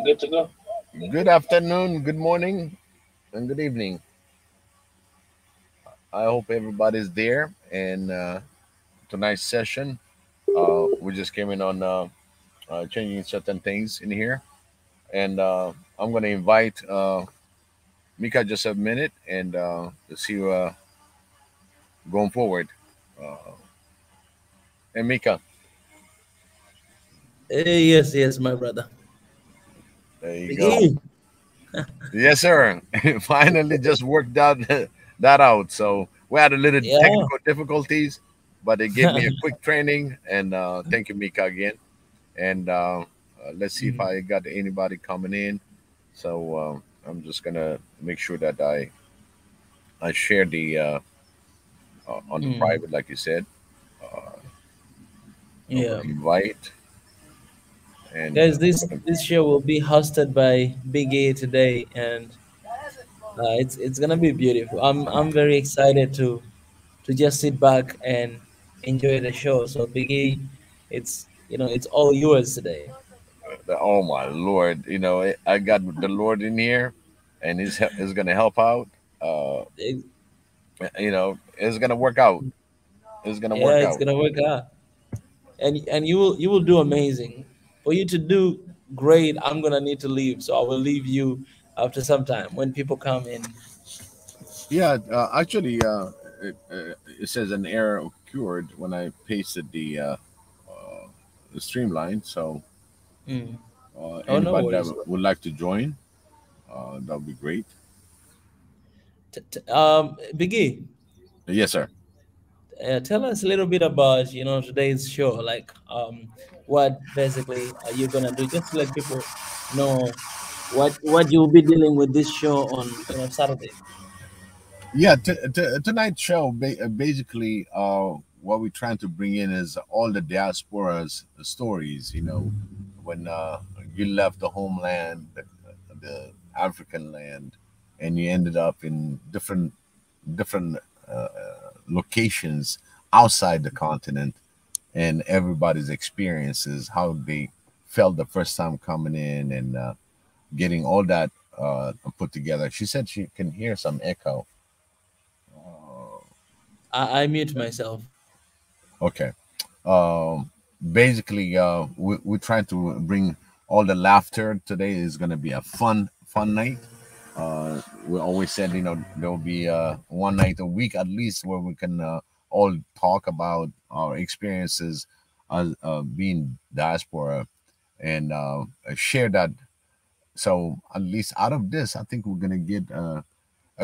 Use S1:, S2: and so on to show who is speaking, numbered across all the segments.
S1: you're good to go.
S2: Good afternoon, good morning, and good evening. I hope everybody's there. And tonight's session, we just came in on changing certain things in here. And I'm going to invite Mika just a minute and to see you going forward. Uh, and Mika,
S3: Yes, yes, my brother.
S2: there you go.
S3: Biggie.
S2: Yes, sir. Finally, just worked that out. So we had a little
S3: Yeah.
S2: technical difficulties, but they gave me a quick training. And thank you, Mika, again. And let's see if
S3: Mm,
S2: I got anybody coming in. So I'm just gonna make sure that I share the on the
S3: mm,
S2: private, like you said. Uh, I'm
S3: yeah.
S2: gonna invite, and
S3: Guys, this show will be hosted by Big A today, and it's gonna be beautiful. I'm very excited to just sit back and enjoy the show. So Big A, it's all yours today.
S2: oh my Lord, I got the Lord in here, and he's gonna help out. Uh,
S3: Ex-
S2: it's gonna work out. It's gonna
S3: Yeah,
S2: work
S3: it's
S2: out.
S3: gonna work out, and you will do amazing. For you to do great, I'm gonna need to leave, so I will leave you after some time when people come in.
S2: Yeah, actually, it says an error occurred when I pasted the streamline. So
S3: Mm. Oh, no
S2: anybody that
S3: worries.
S2: would like to join, that would be great.
S3: Biggie,
S2: Yes, sir.
S3: tell us a little bit about today's show. Like, what basically are you gonna do? Just to let people know what you'll be dealing with this show on Saturday.
S2: Yeah, tonight's show basically what we're trying to bring in is all the diaspora's stories. When you left the homeland, the African land, and you ended up in different locations outside the continent, and everybody's experiences, how they felt the first time coming in, and getting all that put together. She said she can hear some echo.
S3: I mute myself.
S2: Okay. Um, Basically, we're trying to bring all the laughter. Today is going to be a fun night. We always said, there will be one night a week at least where we can all talk about our experiences as being diaspora, and share that. So at least out of this, I think we're going to get a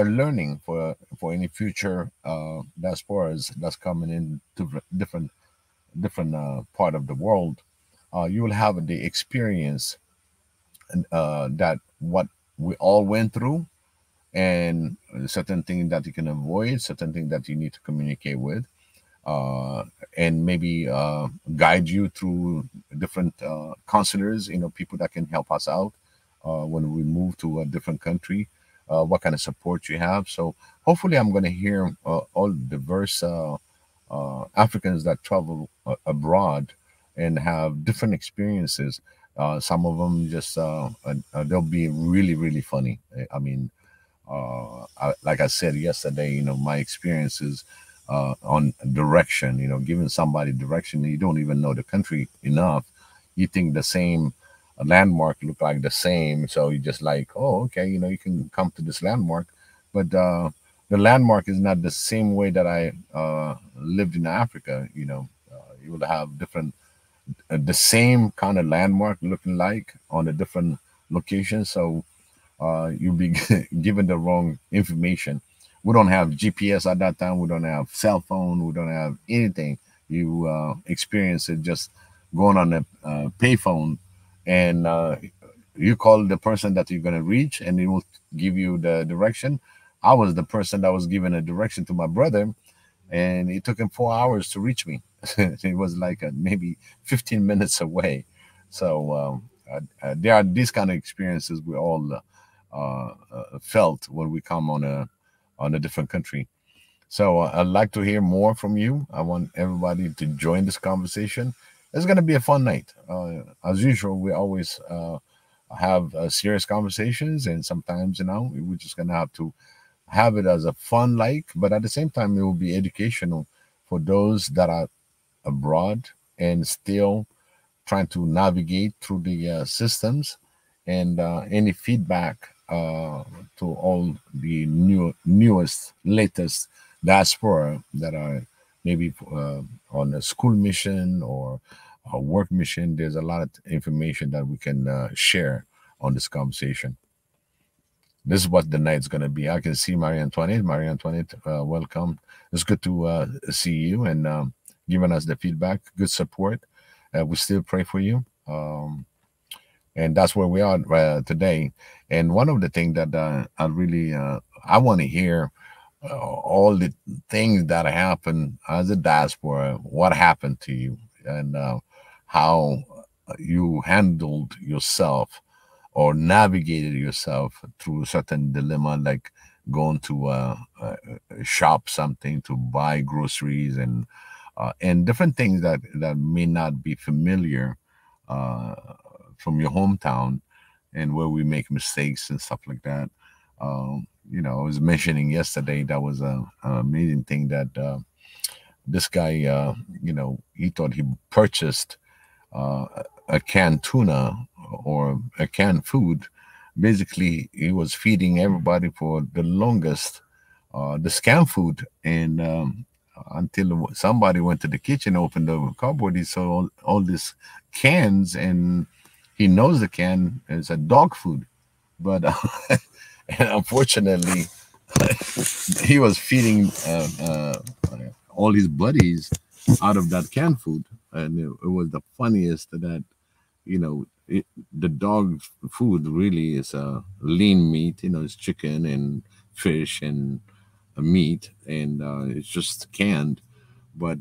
S2: learning for any future diasporas that's coming in to different part of the world. You will have the experience that what we all went through, and certain things that you can avoid, certain things that you need to communicate with, uh, and maybe guide you through different counselors, people that can help us out when we move to a different country, what kind of support you have. So hopefully I'm going to hear all diverse Africans that travel abroad and have different experiences. Some of them just they'll be really really funny. I mean, like I said yesterday, my experiences on direction. Giving somebody direction, you don't even know the country enough. You think the same landmark look like the same, so you just like, oh, okay, you can come to this landmark, but the landmark is not the same way that I lived in Africa. You will have different, the same kind of landmark looking like on a different location. So you'll be given the wrong information. We don't have GPS at that time. We don't have cell phone. We don't have anything. You experience it just going on a payphone, and you call the person that you're going to reach, and it will give you the direction. I was the person that was given a direction to my brother, and it took him 4 hours to reach me. It was like maybe 15 minutes away. So there are these kind of experiences we all felt when we come on a different country. So I'd like to hear more from you. I want everybody to join this conversation. It's going to be a fun night. As usual, we always have serious conversations, and sometimes we're just gonna have to have it as a fun like, but at the same time it will be educational for those that are abroad and still trying to navigate through the systems, and any feedback to all the newest, latest diaspora that are maybe on a school mission or a work mission. There's a lot of information that we can share on this conversation. This is what the night's going to be. I can see Marie Antoinette. Marie Antoinette, welcome. It's good to see you and giving us the feedback, good support. We still pray for you. And that's where we are today. And one of the things that I really I want to hear all the things that happen as a diaspora, what happened to you, and how you handled yourself or navigated yourself through a certain dilemma, like going to shop something to buy groceries and different things that may not be familiar uh, from your hometown, and where we make mistakes and stuff like that. I was mentioning yesterday that was a amazing thing that this guy, he thought he purchased uh, a canned tuna or a canned food. Basically, he was feeding everybody for the longest the scam food, and until somebody went to the kitchen, opened the cupboard, he saw all these cans, and he knows the can is a dog food, but and unfortunately, he was feeding all his buddies out of that canned food, and it was the funniest that the dog food really is lean meat. It's chicken and fish and meat, and it's just canned. But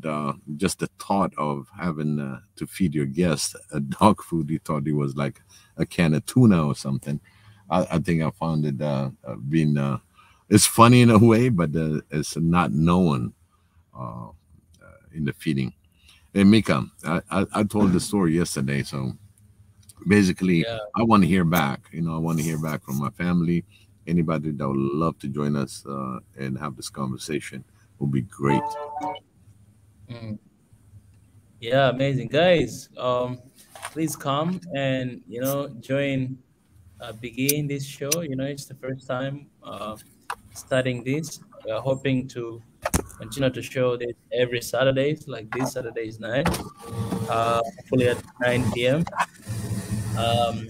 S2: just the thought of having to feed your guest a dog food, he thought it was like a can of tuna or something. I think I found it being it's funny in a way, but it's not known uh, in the feeding. And Mika, I told the story yesterday, so basically
S3: Yeah.
S2: I want to hear back. I want to hear back from my family. Anybody that would love to join us and have this conversation would be great.
S3: Mm. Yeah, amazing guys. Please come and join, begin this show. It's the first time starting this. We are hoping to continue to show this every Saturdays, like this Saturday's night, hopefully at 9 p.m. Um,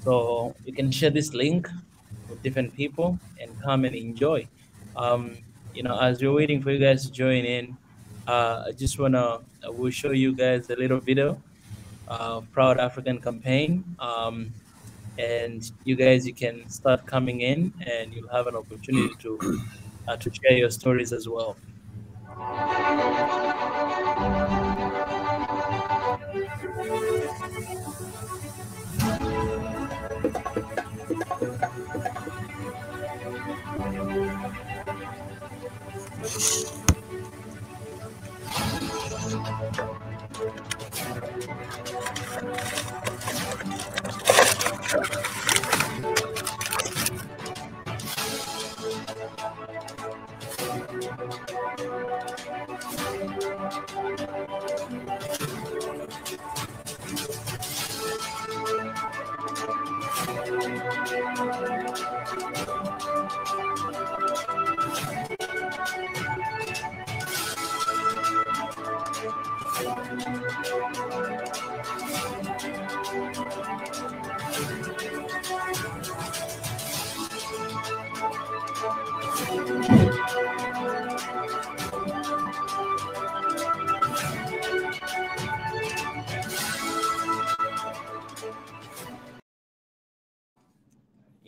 S3: so you can share this link with different people and come and enjoy. As we're waiting for you guys to join in, I just wanna we'll show you guys a little video, Proud African campaign. And you can start coming in, and you'll have an opportunity to share your stories as well.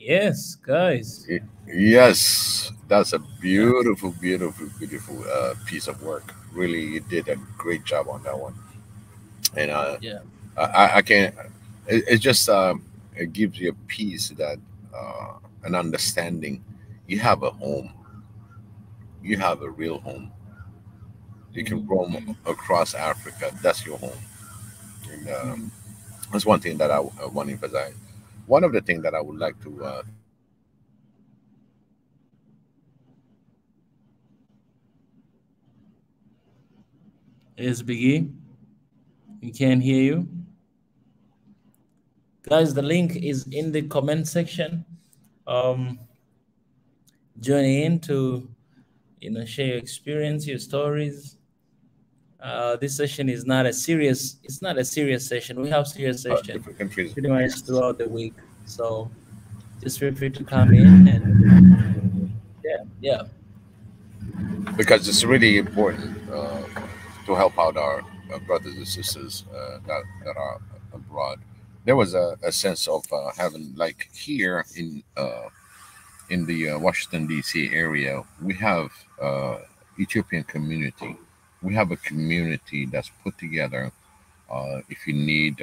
S3: Yes, guys.
S2: Yes, that's a
S3: Yeah,
S2: beautiful, beautiful, beautiful piece of work. Really, you did a great job on that one. And
S3: yeah.
S2: I can't. It just it gives you a piece that an understanding. You have a home. You have a real home. You can
S3: Mhm,
S2: roam
S3: mhm,
S2: across Africa. That's your home. And
S3: mhm.
S2: that's one thing that I want to emphasize. one of the things that I would like to talk about is
S3: Yes, Biggie, we can't hear you. Guys, the link is in the comment section. Um, Join in to share your experience, your stories. This session is not a serious. It's not a serious session. We have serious session
S2: different countries.
S3: pretty much
S2: Yes,
S3: throughout the week. So just feel free to come in and yeah, yeah,
S2: because it's really important to help out our brothers and sisters that are abroad. There was a sense of having, like, here in the Washington D.C. area, we have Ethiopian community. We have a community that's put together. If you need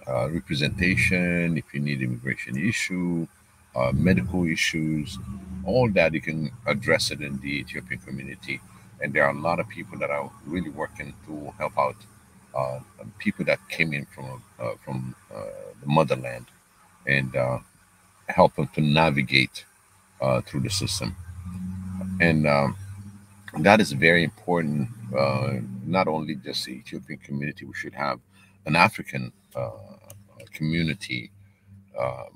S2: representation, if you need immigration issue, medical issues, all that, you can address it in the Ethiopian community. And there are a lot of people that are really working to help out people that came in from the motherland, and help them to navigate through the system. And that is very important. Not only just the Ethiopian community, we should have an African community,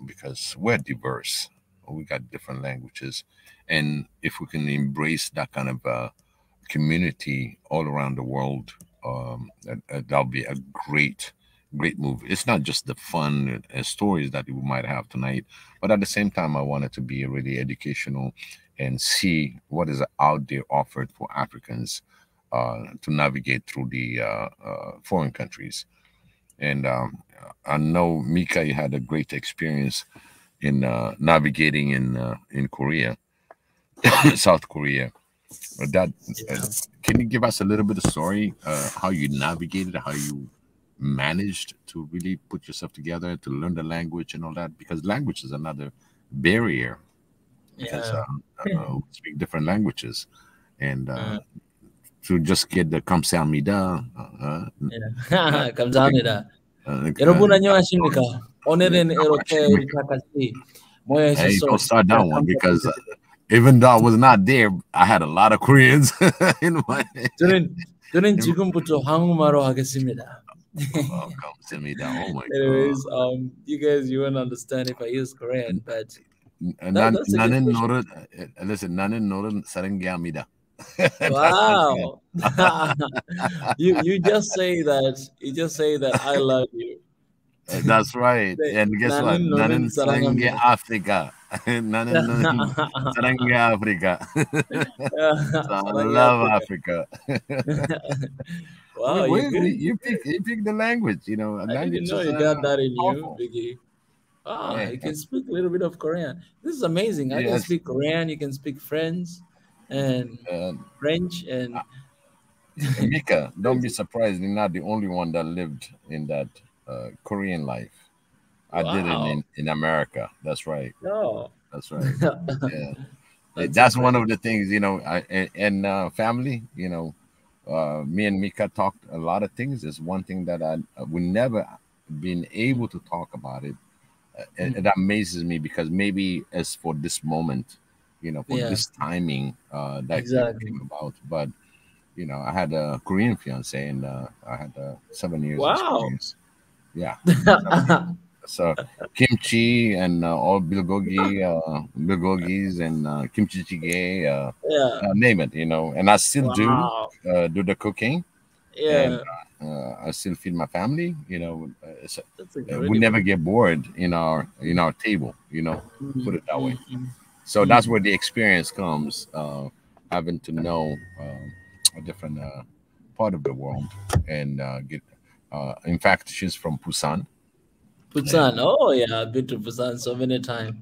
S2: because we're diverse. We got different languages, and if we can embrace that kind of community all around the world, that'll be a great move. It's not just the fun stories that we might have tonight, but at the same time, I want it to be really educational and see what is out there offered for Africans to navigate through the foreign countries. And I know, Mika, you had a great experience in navigating in Korea, South Korea. That uh,
S3: yeah,
S2: can you give us a little bit of story, how you navigated, how you managed to really put yourself together to learn the language and all that? Because language is another barrier, because
S3: yeah.
S2: we speak different languages, and
S3: Uh,
S2: to just get the kamsahamnida,
S3: yeah. 감사합니다.
S2: uh, uh,
S3: 여러분 안녕하십니까? 오늘은 이렇게 우리
S2: uh,
S3: 다 같이 모여
S2: hey,
S3: 있어서
S2: don't start
S3: 진짜
S2: that one, because
S3: 감사드립니다.
S2: even though I was not there, I had a lot of Koreans in my.
S3: 저는
S2: In,
S3: 지금부터 한국말로 하겠습니다.
S2: come send me down. Oh my god.
S3: Anyways, you guys, you won't understand if I use Korean, but that's a good
S2: Nanin
S3: question.
S2: noted. Listen, nanin noted sarangyamida. That's what it
S3: Wow. You just say that I love you.
S2: That's right.
S3: Say,
S2: And guess what?
S3: nanin nonin
S2: Nanin sarangya
S3: sarangamida.
S2: Africa. Nanin sarangya Africa. So I
S3: Sarang
S2: love
S3: Africa.
S2: Africa.
S3: Wow, you're good.
S2: You pick the language. You know,
S3: I didn't
S2: language
S3: know
S2: is
S3: you got that in you,
S2: powerful.
S3: Biggie. Ah,
S2: Yeah.
S3: you can speak a little bit of Korean. This is amazing. I can
S2: Yes.
S3: speak Korean. You can speak and
S2: Uh,
S3: French and
S2: Mika, don't be
S3: crazy.
S2: surprised. You're not the only one that lived in that Korean life. I did it
S3: Wow.
S2: in America. That's right.
S3: Oh,
S2: That's right. Yeah.
S3: that's
S2: That's one of
S3: incredible.
S2: the things, and family, me and Mika talked a lot of things. Is one thing that I would never been able to talk about it. It
S3: Mm.
S2: amazes me, because maybe as for this moment, for
S3: Yeah,
S2: this timing that
S3: exactly.
S2: came about. But I had a Korean fiance, and I had 7 years
S3: Wow.
S2: experience. Yeah, 7 years. So kimchi and all bulgogis and kimchi jjigae,
S3: Yeah.
S2: name it, and I still
S3: Wow.
S2: do the cooking, and
S3: Yeah.
S2: I still feed my family.
S3: That's
S2: We never
S3: incredible.
S2: get bored in our table. Put
S3: Mm,
S2: it that way.
S3: mm, mm,
S2: So that's
S3: mm.
S2: where the experience comes, having to know a different part of the world, and get. In fact, she's from Busan, and
S3: Busan. Oh yeah, I've been to Busan so many times.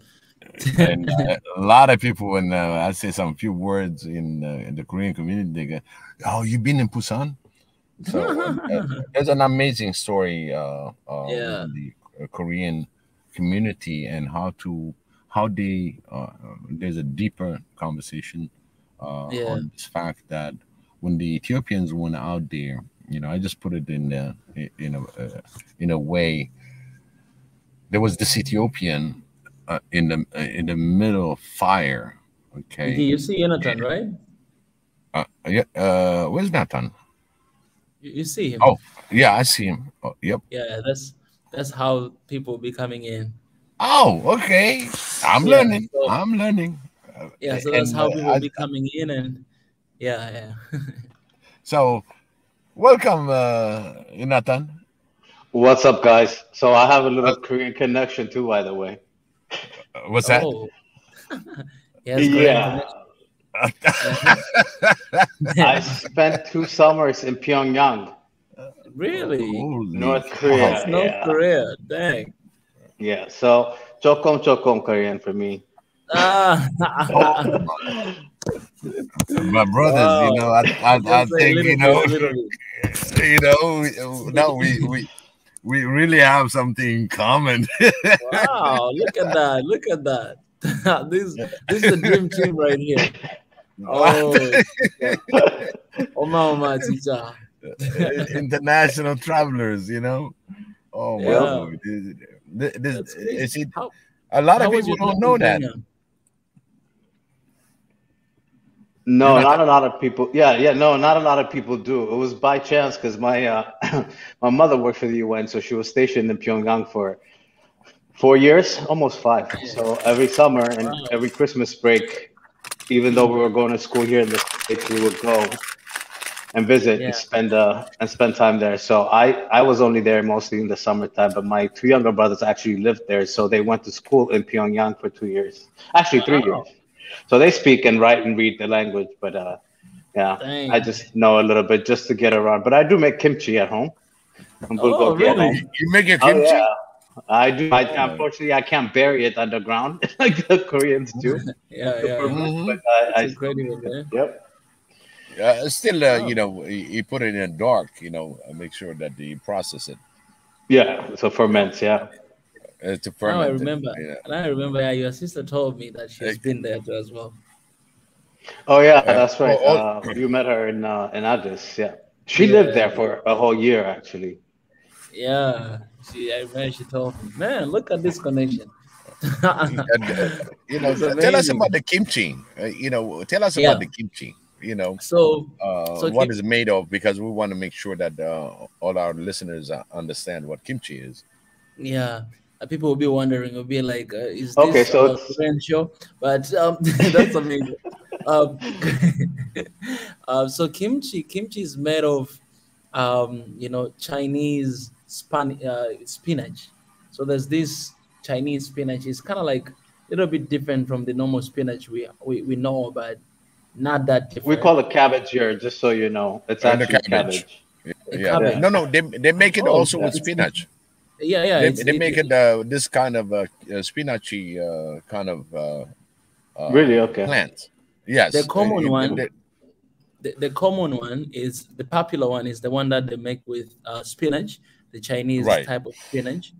S2: a lot of people, when I say some few words in the Korean community, they go, "Oh, you've been in Busan?" So there's an amazing story
S3: Yeah,
S2: within the Korean community, and how they there's a deeper conversation
S3: yeah,
S2: on this fact that when the Ethiopians went out there, I just put it in a way there was this Ethiopian in the middle of fire.
S3: Okay,
S2: Okay.
S3: you see Jonathan, right?
S2: Yeah. Where's Nathan?
S3: You see him.
S2: Oh, yeah, I see him. Oh, yep.
S3: Yeah, that's how people be coming in.
S2: Oh, okay. I'm
S3: Yeah,
S2: learning.
S3: so
S2: I'm learning.
S3: yeah, so that's
S2: And
S3: how people be coming in, and yeah, yeah.
S2: so welcome, Nathan.
S1: What's up, guys? So I have a
S2: Uh,
S1: little Korean connection too, by the way.
S2: what's that?
S3: Oh, he has Korean
S1: Yeah,
S3: connection. Uh-huh.
S1: I spent 2 summers in Pyongyang,
S3: Really?
S2: Holy
S1: North
S2: cow!
S3: That's
S1: Korea.
S3: North
S1: Yeah,
S3: Korea. Dang.
S1: yeah. So chokom chokom Korean for me.
S3: Ah,
S2: Oh my brothers,
S3: wow.
S2: I
S3: Just say a
S2: think
S3: little bit, a little bit.
S2: now we really have something in common.
S3: Wow, look at that. Look at that. This is the dream team right here. Oh, teacher. Oma Oma teacher.
S2: International travelers, Oh my
S1: Yep.
S3: Yeah,
S2: lord, this
S3: that's crazy.
S2: see,
S3: How
S2: a lot of
S3: how was
S2: people
S3: your
S2: don't
S3: life in
S2: know that.
S3: Pyongyang?
S1: No, not
S2: Jonathan.
S1: a lot of people. Yeah, yeah. No, not a lot of people do. It was by chance because my my mother worked for the UN, so she was stationed in Pyongyang for 4 years, almost five. So every summer and
S3: Wow.
S1: every Christmas break, even though we were going to school here in the States, we would go and visit
S3: Yeah.
S1: and spend time there. So I was only there mostly in the summertime, but my two younger brothers actually lived there, so they went to school in Pyongyang for 2 years, actually 3 years.
S3: Wow.
S1: So they speak and write and read the language, but yeah, I
S3: Dang.
S1: just know a little bit just to get around. But I do make kimchi at home and
S3: Oh,
S1: bulgogi at
S2: Oh,
S1: home.
S3: really?
S2: you make your
S1: Oh yeah,
S2: kimchi?
S1: I do.
S2: Oh,
S1: Unfortunately I can't bury it underground like the Koreans do
S3: Yeah,
S1: to
S3: yeah, yeah.
S1: ferment, but
S2: hmm
S3: That's
S1: I still make
S3: incredible,
S1: it.
S3: man.
S1: Yep.
S2: still,
S3: Wow.
S2: you put it in dark, make sure that you process it
S1: Yeah. So ferments. Yeah.
S2: to
S3: Now I
S2: ferment it.
S3: remember. And I remember, yeah, your sister told me that she's been there too as well.
S1: Oh yeah,
S2: Yeah.
S1: that's right.
S2: Oh,
S1: You met her in Addis. Yeah, she lived
S3: Yeah,
S1: there for a whole year actually.
S3: yeah. I remember she told me, man, look at this connection.
S2: and,
S3: That's
S2: tell us about
S3: amazing.
S2: the kimchi. Tell us about
S3: Yeah.
S2: the kimchi.
S3: So,
S2: What is it made of? Because we want to make sure that all our listeners understand what kimchi is.
S3: yeah, people will be wondering, will be like, is
S1: Okay,
S3: this
S1: so
S3: a
S1: it's
S3: Korean show? But that's amazing. Um, so kimchi is made of, Chinese spinach. So there's this Chinese spinach. It's kind of like a little bit different from the normal spinach we know, but not that
S1: we
S3: different.
S1: call it cabbage here, just so you know. It's
S2: And the
S1: actually
S2: cabbage.
S1: cabbage.
S3: A
S2: Yeah.
S1: Yeah,
S2: No,
S3: cabbage.
S2: no, they make it
S3: Oh,
S2: also
S1: yeah.
S2: with spinach.
S3: yeah, yeah.
S2: They make it this kind of spinachy kind of
S1: Really? Okay.
S2: plant.
S3: the
S2: Yes.
S3: common one. The common one is the popular one is the one that they make with spinach, the Chinese
S2: Right.
S3: type of spinach,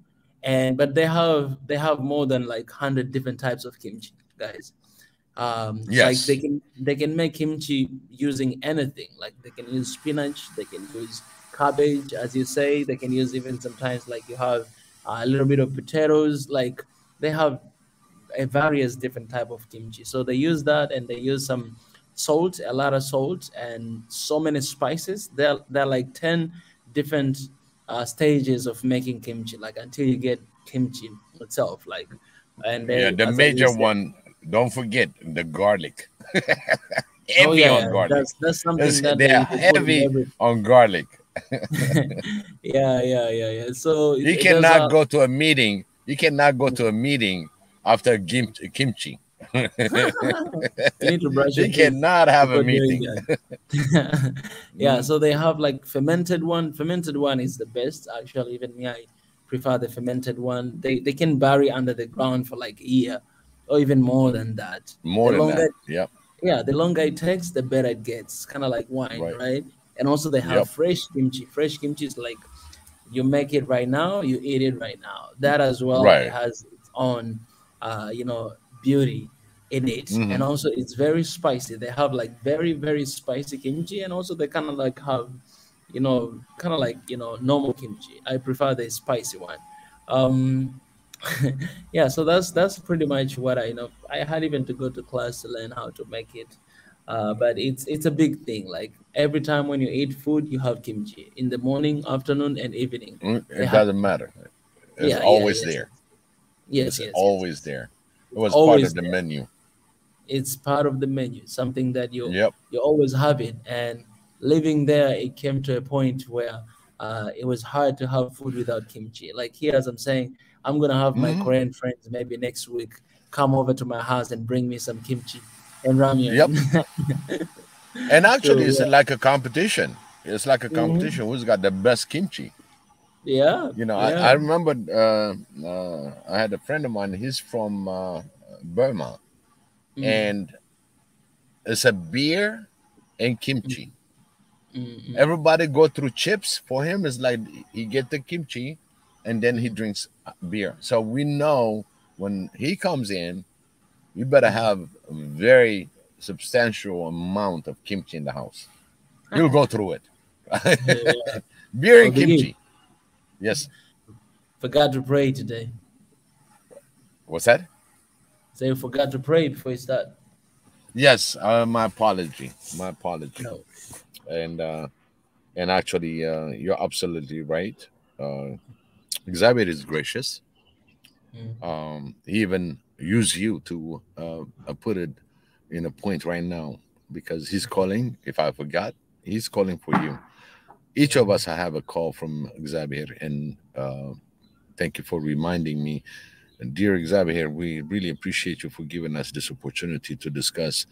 S3: and but they have more than like 100 different types of kimchi, guys. Like they
S2: Yes.
S3: can they can make kimchi using anything. Like they can use spinach, they can use cabbage, as you say. They can use even sometimes like you have a little bit of potatoes. Like they have a various different type of kimchi. So they use that and they use some salt, a lot of salt, and so many spices. There are like 10 different stages of making kimchi, like until you get kimchi itself. Like, and
S2: Yeah.
S3: then
S2: The
S3: as you
S2: major
S3: said,
S2: one. Don't forget the garlic.
S3: oh
S2: Heavy
S3: yeah,
S2: on
S3: yeah,
S2: garlic.
S3: that's something that
S2: They are
S3: they put in
S2: heavy
S3: everything.
S2: on garlic.
S3: Yeah, yeah, yeah, yeah. So
S2: You
S3: there's
S2: cannot
S3: a
S2: go to a meeting. You cannot go to a meeting after kimchi.
S3: you need to brush your
S2: You
S3: teeth
S2: cannot have a
S3: before doing
S2: meeting.
S3: that. Yeah,
S2: Mm,
S3: so they have like fermented one. Fermented one is the best. Actually, even me, I prefer the fermented one. They can bury under the ground for like a year or even more than that.
S2: more
S3: The
S2: than
S3: longer
S2: that. Yep.
S3: Yeah, the longer it takes, the better it gets. Kind of like wine,
S2: Right.
S3: right? And also they have
S2: Yep.
S3: fresh kimchi. Fresh kimchi is like you make it right now, you eat it right now. That as well, it
S2: Right.
S3: has its own, beauty in it, and
S2: Hmm.
S3: also it's very spicy. They have like very very spicy kimchi, and also they kind of like have, kind of like normal kimchi. I prefer the spicy one. Um, Yeah, so that's pretty much what I know. I had even to go to class to learn how to make it. But it's a big thing. Like every time when you eat food, you have kimchi in the morning, afternoon, and evening. They
S2: It
S3: have
S2: doesn't matter. It's
S3: yeah, yeah,
S2: always
S3: yes,
S2: there.
S3: yes,
S2: It's
S3: yes, yes,
S2: always
S3: yes.
S2: there. It was part
S3: Always
S2: of the
S3: there.
S2: menu.
S3: It's part of the menu, something that
S2: Yep.
S3: you always have it. And living there, it came to a point where it was hard to have food without kimchi. Like here, as I'm saying, I'm gonna have my
S2: Hmm.
S3: Korean friends maybe next week come over to my house and bring me some kimchi and
S2: Yep.
S3: ramyun.
S2: And actually,
S3: So
S2: it's like a competition. It's like a
S3: yeah.
S2: competition. Who's got the best kimchi?
S3: Yeah,
S2: I
S3: yeah.
S2: remember I had a friend of mine. He's from Burma,
S3: Mm,
S2: and it's a beer and kimchi.
S3: mm, mm, mm.
S2: Everybody go through chips. For him, it's like he get the kimchi, and then he
S3: Mm,
S2: drinks beer. So we know when he comes in, you better
S3: mm.
S2: have a very substantial amount of kimchi in the house. You'll go through it.
S3: Yeah.
S2: Beer
S3: Oh,
S2: and
S3: Biggie,
S2: kimchi. Yes.
S3: forgot to pray today.
S2: What's that?
S3: So you forgot to pray before you start.
S2: Yes. My apology. My apology.
S3: No.
S2: And uh, and actually, you're absolutely right. Uh, Xavier is gracious.
S3: Mm.
S2: He even used you to put it in a point right now because he's calling. If I forgot, he's calling for you. Each of us
S3: Mm.
S2: have a call from Xavier, and thank you for reminding me. And dear Xavier, we really appreciate you for giving us this opportunity to discuss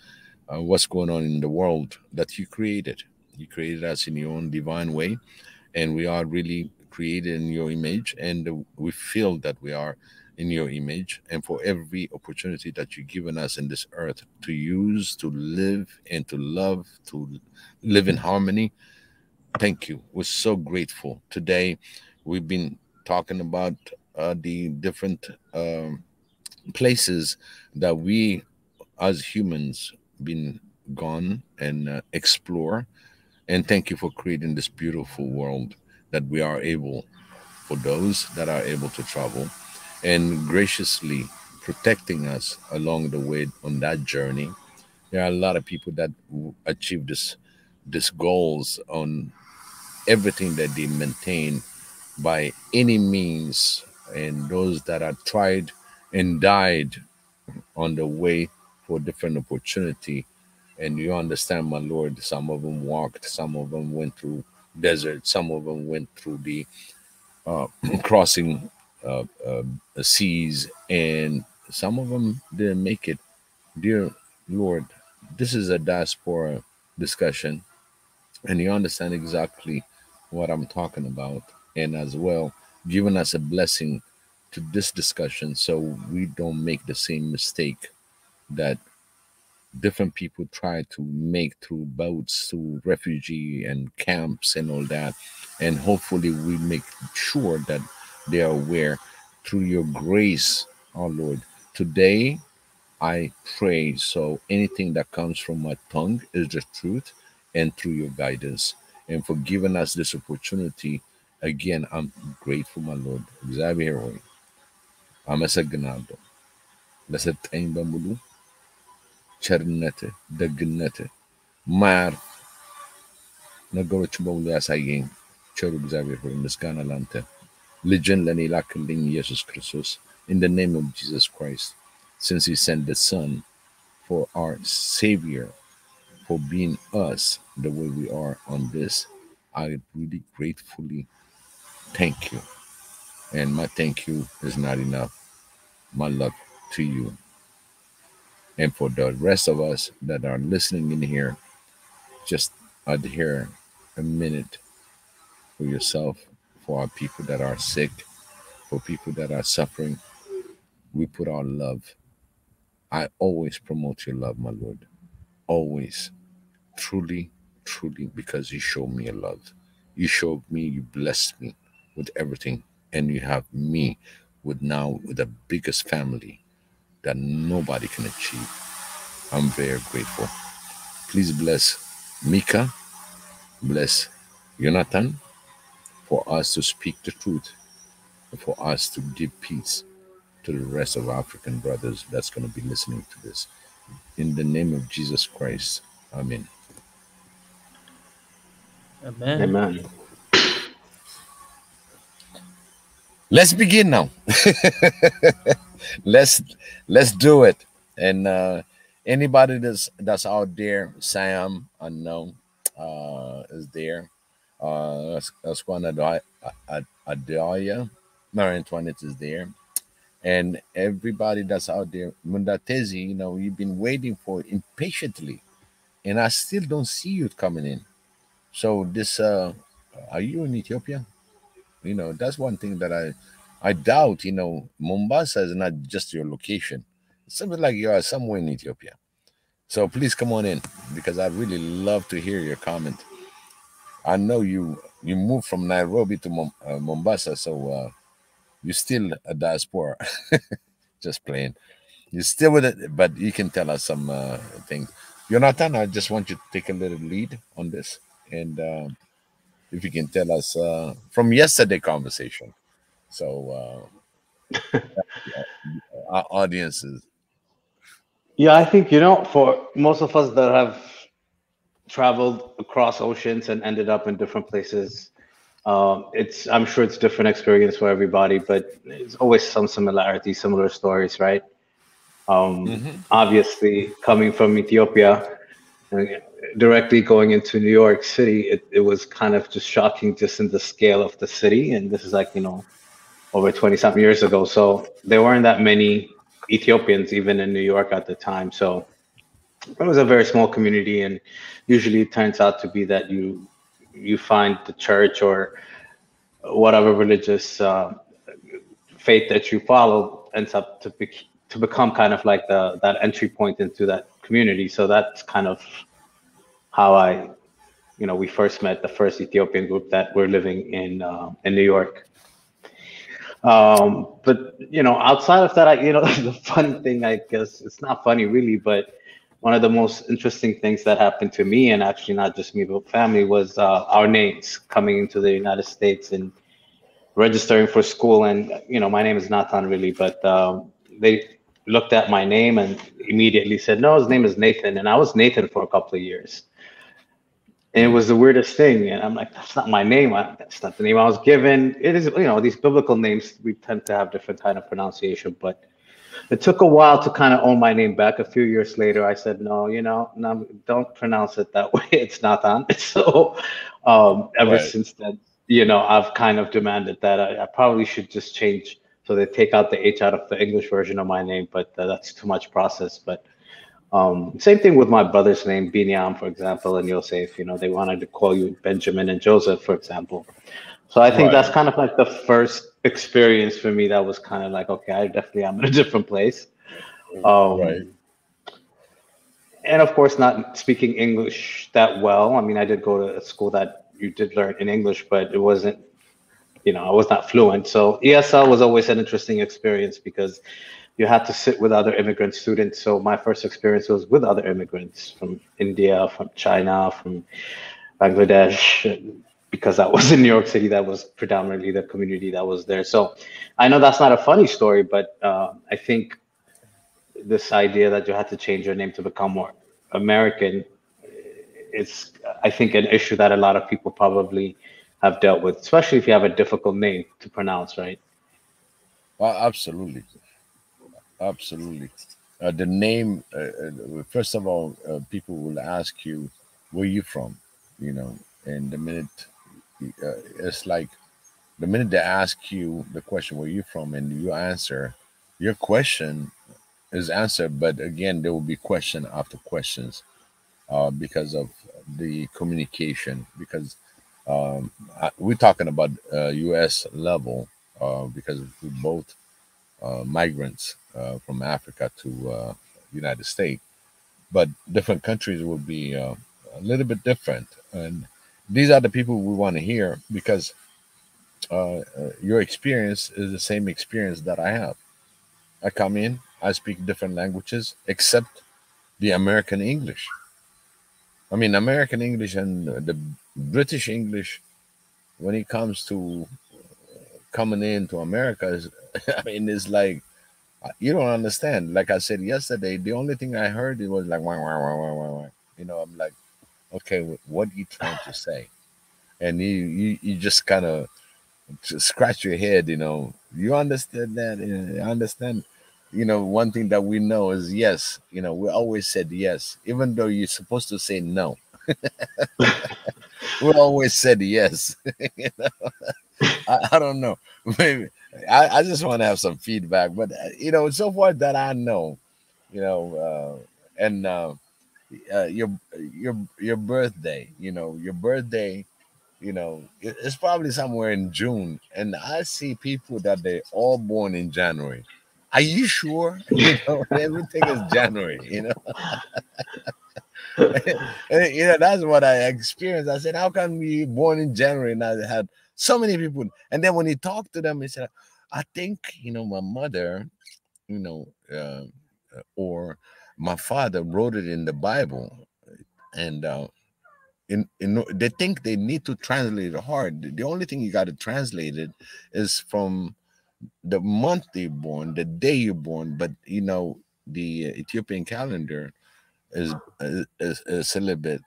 S2: what's going on in the world that you created. You created us in your own divine way, and we are really created in your image, and we feel that we are in your image. And for every opportunity that you've given us in this earth to use, to live, and to love, to live in harmony, thank you. We're so grateful. Today, we've been talking about the different places that we as humans been gone and explore. And thank you for creating this beautiful world that we are able, for those that are able to travel, and graciously protecting us along the way on that journey. There are a lot of people that achieve this goals on everything that they maintain by any means, and those that are tried and died on the way for different opportunity. And you understand, my Lord, some of them walked, some of them went through desert, some of them went through the crossing seas, and some of them didn't make it. Dear Lord, this is a diaspora discussion, and you understand exactly what I'm talking about, and as well, giving us a blessing to this discussion so we don't make the same mistake that different people try to make through boats, through refugee and camps and all that. And hopefully we make sure that they are aware through your grace, our Lord. Today I pray so anything that comes from my tongue is the truth and through your guidance. And for giving us this opportunity, again, I'm grateful, my Lord. Xavier, I'm a saganado. ለሰጠኝ በሙሉ ቸርነትህ፣ ደግነትህ ማያርፍ ነገሮችን በሙሉ ያሳየኝ ቸሩ እግዚአብሔር ሆይ ምስጋና ላንተ። ልጅን ለእኔ ላክልኝ ኢየሱስ ክርስቶስ in the name of Jesus Christ, since he sent the Son for our Savior, for being us the way we are on this. I really gratefully thank you. And my thank you is not enough. My love to you. And for the rest of us that are listening in here, just adhere a minute for yourself, for our people that are sick, for people that are suffering. We put our love. I always promote your love, my Lord. Always. Truly, truly, because you showed me a love. You showed me, you blessed me with everything. And you have me with the biggest family that nobody can achieve. I'm very grateful. Please bless Mika, bless Jonathan, for us to speak the truth, for us to give peace. to the rest of African brothers that's going to be listening to this. In the name of Jesus Christ, Amen.
S3: Amen.
S1: Amen.
S2: Let's begin now. let's let's do it. And anybody that's out there, Sam unknown is there. That's one Adia, Marie Antoinette is there, and everybody that's out there. Mundatezi, you've been waiting for impatiently, and I still don't see you coming in. So this, are you in Ethiopia? That's one thing that I doubt. Mombasa is not just your location. It's something like you are somewhere in Ethiopia. So please come on in, because I really love to hear your comment. I know you moved from Nairobi to Mombasa, so you're still a diaspora. Just playing. You're still with it, but you can tell us some things. Jonathan, I just want you to take a little lead on this, and if you can tell us from yesterday conversation. So our audiences.
S1: Yeah, I think, for most of us that have traveled across oceans and ended up in different places, I'm sure it's different experience for everybody, but there's always some similarities, similar stories, right? Obviously, coming from Ethiopia, and directly going into New York City, it was kind of just shocking just in the scale of the city. And this is like, over 20 something years ago. So there weren't that many Ethiopians even in New York at the time. So it was a very small community, and usually it turns out to be that you find the church or whatever religious faith that you follow ends up to become kind of like that entry point into that community. So that's kind of how we first met the first Ethiopian group that were living in New York. But outside of that, the funny thing, I guess it's not funny really, but one of the most interesting things that happened to me, and actually not just me but family, was our names coming into the United States and registering for school. And my name is Nathan really, but they looked at my name and immediately said, no, his name is Nathan. And I was Nathan for a couple of years. And it was the weirdest thing. And I'm like, that's not my name. That's not the name I was given. It is, these biblical names, we tend to have different kind of pronunciation. But it took a while to kind of own my name back. A few years later, I said, no, no, don't pronounce it that way. It's Nathan. So ever since then, I've kind of demanded that I probably should just change. So they take out the H out of the English version of my name, but that's too much process. But same thing with my brother's name, Binyam, for example, and Yosef. They wanted to call you Benjamin and Joseph, for example. So I think that's kind of like the first experience for me that was kind of like, okay, I definitely am in a different place. And of course, not speaking English that well. I mean, I did go to a school that you did learn in English, but it wasn't, I was not fluent. So ESL was always an interesting experience because you had to sit with other immigrant students. So my first experience was with other immigrants from India, from China, from Bangladesh, because I was in New York City. That was predominantly the community that was there. So I know that's not a funny story, but I think this idea that you had to change your name to become more American is, I think, an issue that a lot of people probably have dealt with, especially if you have a difficult name to pronounce, right?
S2: Absolutely. Absolutely. The name, first of all, people will ask you, where you from? And the minute, it's like, the minute they ask you the question, where you from, and you answer, your question is answered. But again, there will be question after questions because of the communication. Because we're talking about U.S. level because we both migrants from Africa to United States, but different countries will be a little bit different. And these are the people we want to hear, because your experience is the same experience that I have. I come in, I speak different languages except the American English. I mean, American English and the British English, when it comes to coming into America, is, I mean, it's like You don't understand. Like I said yesterday, the only thing I heard it was like wah, wah, wah, wah, wah, wah. I'm like, okay, what are you trying to say? And you just kind of scratch your head. You understand that? I understand. One thing that we know is yes. We always said yes, even though you're supposed to say no. We always said yes. You know? I don't know. Maybe I just want to have some feedback, but so far that I know, you know, and your birthday, your birthday, it's probably somewhere in June, and I see people that they all born in January. Are you sure? Everything is January. And, that's what I experienced. I said, "How come you born in January?" And I had so many people. And then when he talked to them, he said, "I think my mother, you know, or my father wrote it in the Bible, and they think they need to translate it hard. The only thing you got to translate it is from the month you're born, the day you're born. But the Ethiopian calendar is a little bit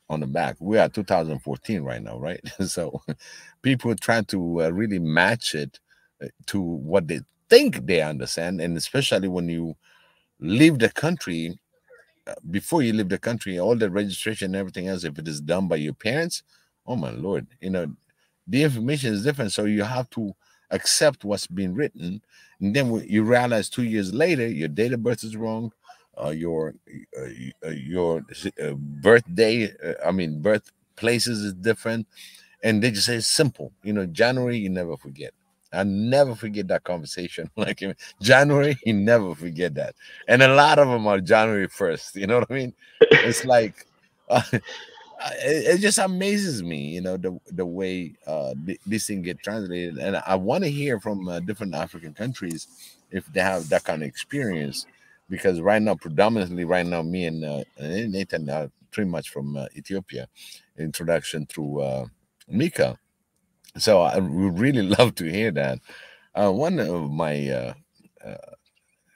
S2: on the back. We are 2014 right now, right? So people try to really match it to what they think they understand, and especially when you leave the country, before you leave the country, all the registration and everything else, if it is done by your parents, oh my lord, the information is different. So you have to accept what's being written, and then you realize 2 years later your date of birth is wrong, your birthday, I mean birthplaces is different, and they just say it's simple. January, you never forget. I never forget that conversation. Like January, you never forget that. And a lot of them are January 1st. You know what I mean? It's like it just amazes me, the way this thing get translated. And I want to hear from different African countries if they have that kind of experience, because right now, predominantly right now, me and Nathan are pretty much from Ethiopia. Introduction through Mika. So I would really love to hear that. One of my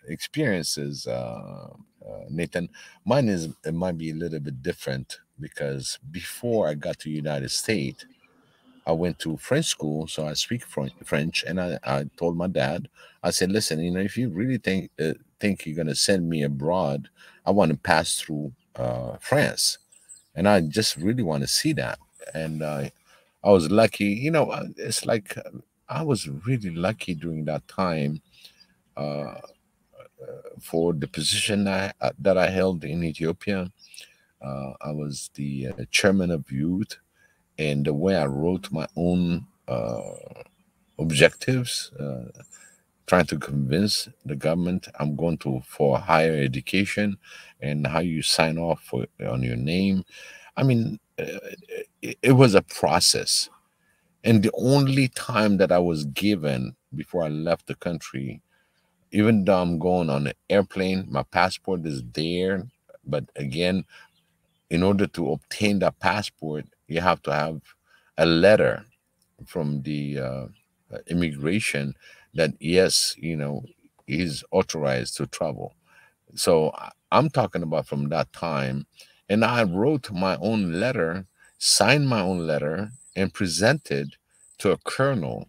S2: experiences, Nathan, mine is it might be a little bit different, because before I got to United States, I went to French school, so I speak French, and I told my dad, I said, listen, if you really think you're gonna send me abroad, I want to pass through France, and I just really want to see that. And I was lucky, it's like I was really lucky during that time uh, for the position that I held in Ethiopia. I was the chairman of youth, and the way I wrote my own objectives, trying to convince the government I'm going to for higher education, and how you sign off on your name. I mean, it was a process. And the only time that I was given before I left the country, even though I'm going on an airplane, my passport is there. But again, in order to obtain that passport, you have to have a letter from the immigration that, yes, he's authorized to travel. So I'm talking about from that time. And I wrote my own letter, signed my own letter, and presented to a colonel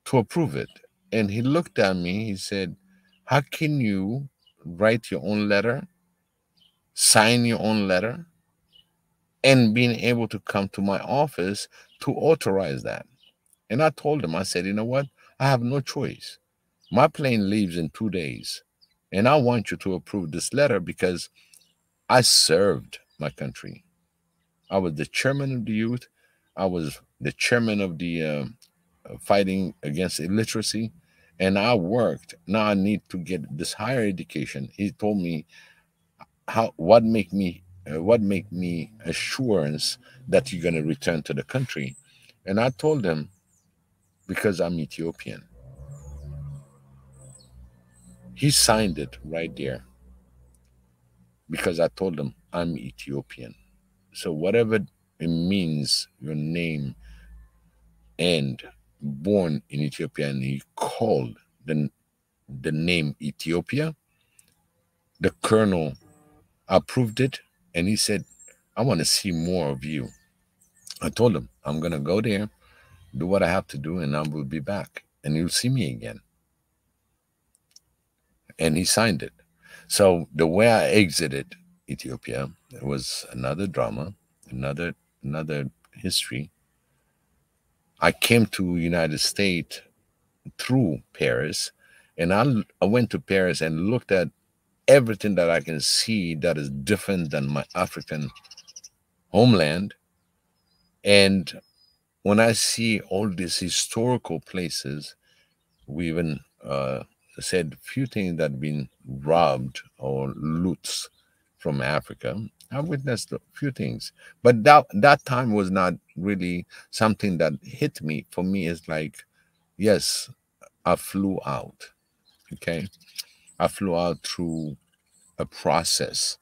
S2: to approve it. And he looked at me, he said, how can you write your own letter, sign your own letter, and being able to come to my office to authorize that? And I told him, I said, you know what? I have no choice. My plane leaves in 2 days. And I want you to approve this letter because I served my country. I was the chairman of the youth. I was the chairman of the fighting against illiteracy, and I worked. Now I need to get this higher education. He told me what make me assurance that you're gonna return to the country, and I told him because I'm Ethiopian. He signed it right there because I told him I'm Ethiopian. So whatever it means, your name and born in Ethiopia, and he called the the name Ethiopia. The colonel approved it, and he said, I want to see more of you. I told him, I'm going to go there, do what I have to do, and I will be back, and you'll see me again. And he signed it. So the way I exited Ethiopia, it was another drama, another history. I came to United States through Paris, and I went to Paris and looked at everything that I can see that is different than my African homeland. And when I see all these historical places, we even said a few things that have been robbed or loots from Africa. I witnessed a few things, but that time was not really something that hit me. For me, it's like, yes, I flew out. Okay, I flew out through a process.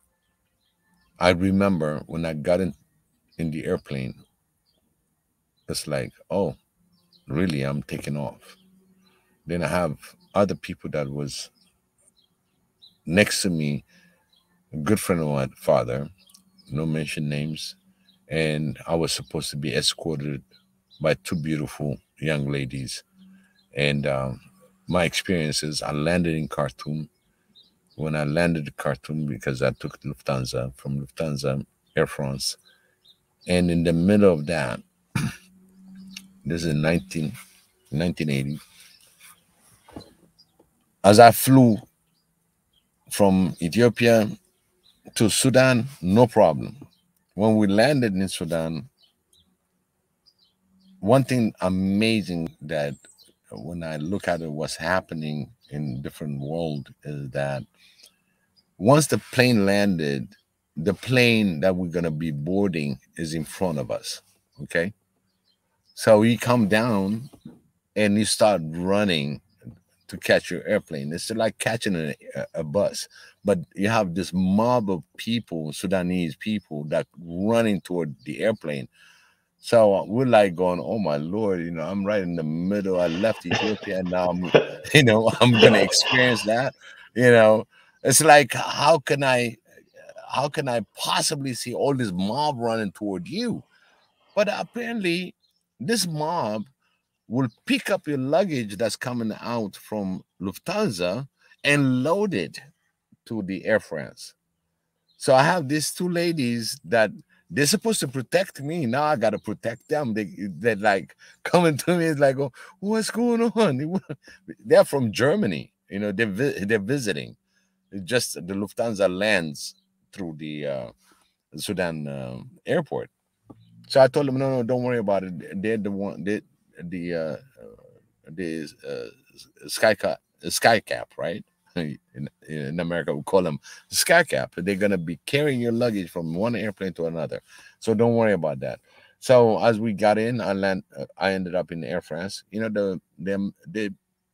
S2: I remember when I got in the airplane, it's like, oh, really, I'm taking off. Then I have other people that was next to me, a good friend of my father, no mention names, and I was supposed to be escorted by two beautiful young ladies. And my experiences, I landed in Khartoum. When I landed in Khartoum, because I took Lufthansa, from Lufthansa, Air France, and in the middle of that, this is 1980, as I flew from Ethiopia to Sudan, no problem. When we landed in Sudan, one thing amazing that when I look at it, what's happening in different world is that once the plane landed, the plane that we're gonna be boarding is in front of us. Okay, so you come down and you start running to catch your airplane. It's like catching a bus, but you have this mob of people, Sudanese people, that running toward the airplane. So we're like going, oh my Lord, I'm right in the middle. I left Ethiopia and now I'm, I'm gonna experience that. It's like how can I possibly see all this mob running toward you? But apparently this mob will pick up your luggage that's coming out from Lufthansa and load it to the Air France. So I have these two ladies that they're supposed to protect me. Now I gotta protect them. They're like coming to me. It's like, oh, what's going on? They're from Germany. They're visiting. It's just the Lufthansa lands through the Sudan airport. So I told them, no, don't worry about it. They're the one. The sky cap, right? In America, we call them sky cap. They're gonna be carrying your luggage from one airplane to another, so don't worry about that. So as we got in, I ended up in Air France. The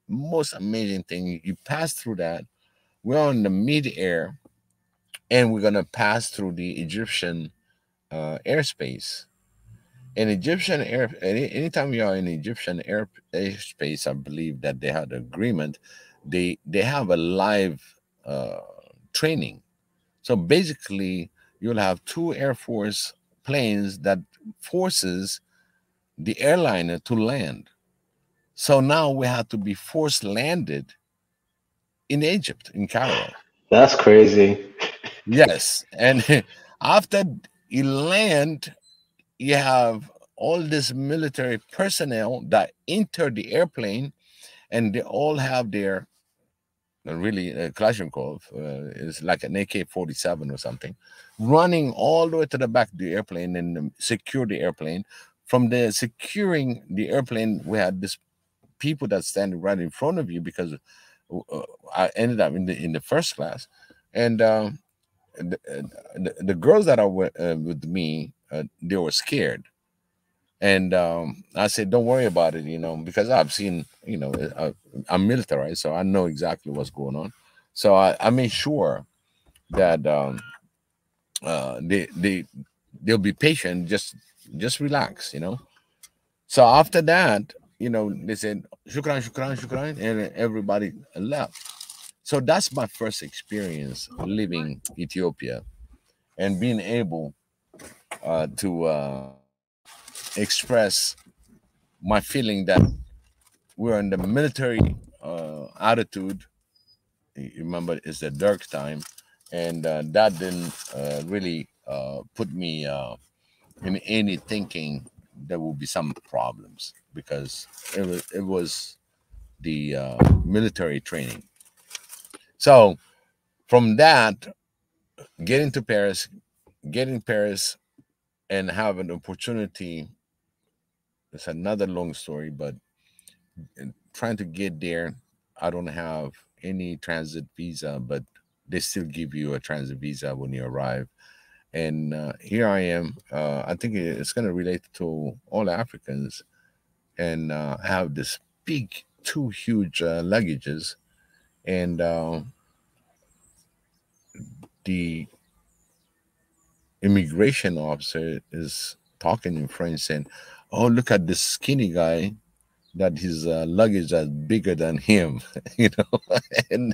S2: most amazing thing, you pass through that. We're on the mid-air, and we're gonna pass through the Egyptian airspace. In Egyptian anytime you are in Egyptian airspace, I believe that they had an agreement. They have a live training. So basically, you'll have two Air Force planes that forces the airliner to land. So now we have to be force landed in Egypt, in Cairo.
S1: That's crazy.
S2: Yes, and after you land, you have all this military personnel that enter the airplane, and they all have their really Kalashnikov is like an AK-47 or something, running all the way to the back of the airplane and secure the airplane. From the securing the airplane, we had this people that standing right in front of you, because I ended up in the first class, and the girls that are with me, they were scared. And I said, don't worry about it, because I've seen, I'm militarized, so I know exactly what's going on. So I made sure that they'll be patient, just relax. So after that, they said shukran, shukran, shukran, and everybody left. So that's my first experience leaving Ethiopia and being able to express my feeling that we're in the military attitude. You remember, it's the dark time, and that didn't really put me in any thinking there will be some problems because it was the military training. So from that, getting to Paris, getting Paris, and have an opportunity. It's another long story, but trying to get there, I don't have any transit visa, but they still give you a transit visa when you arrive. And here I am. I think it's going to relate to all Africans, and have this big, two huge luggages, and the immigration officer is talking in French, saying, "Oh, look at this skinny guy. That his luggage is bigger than him," and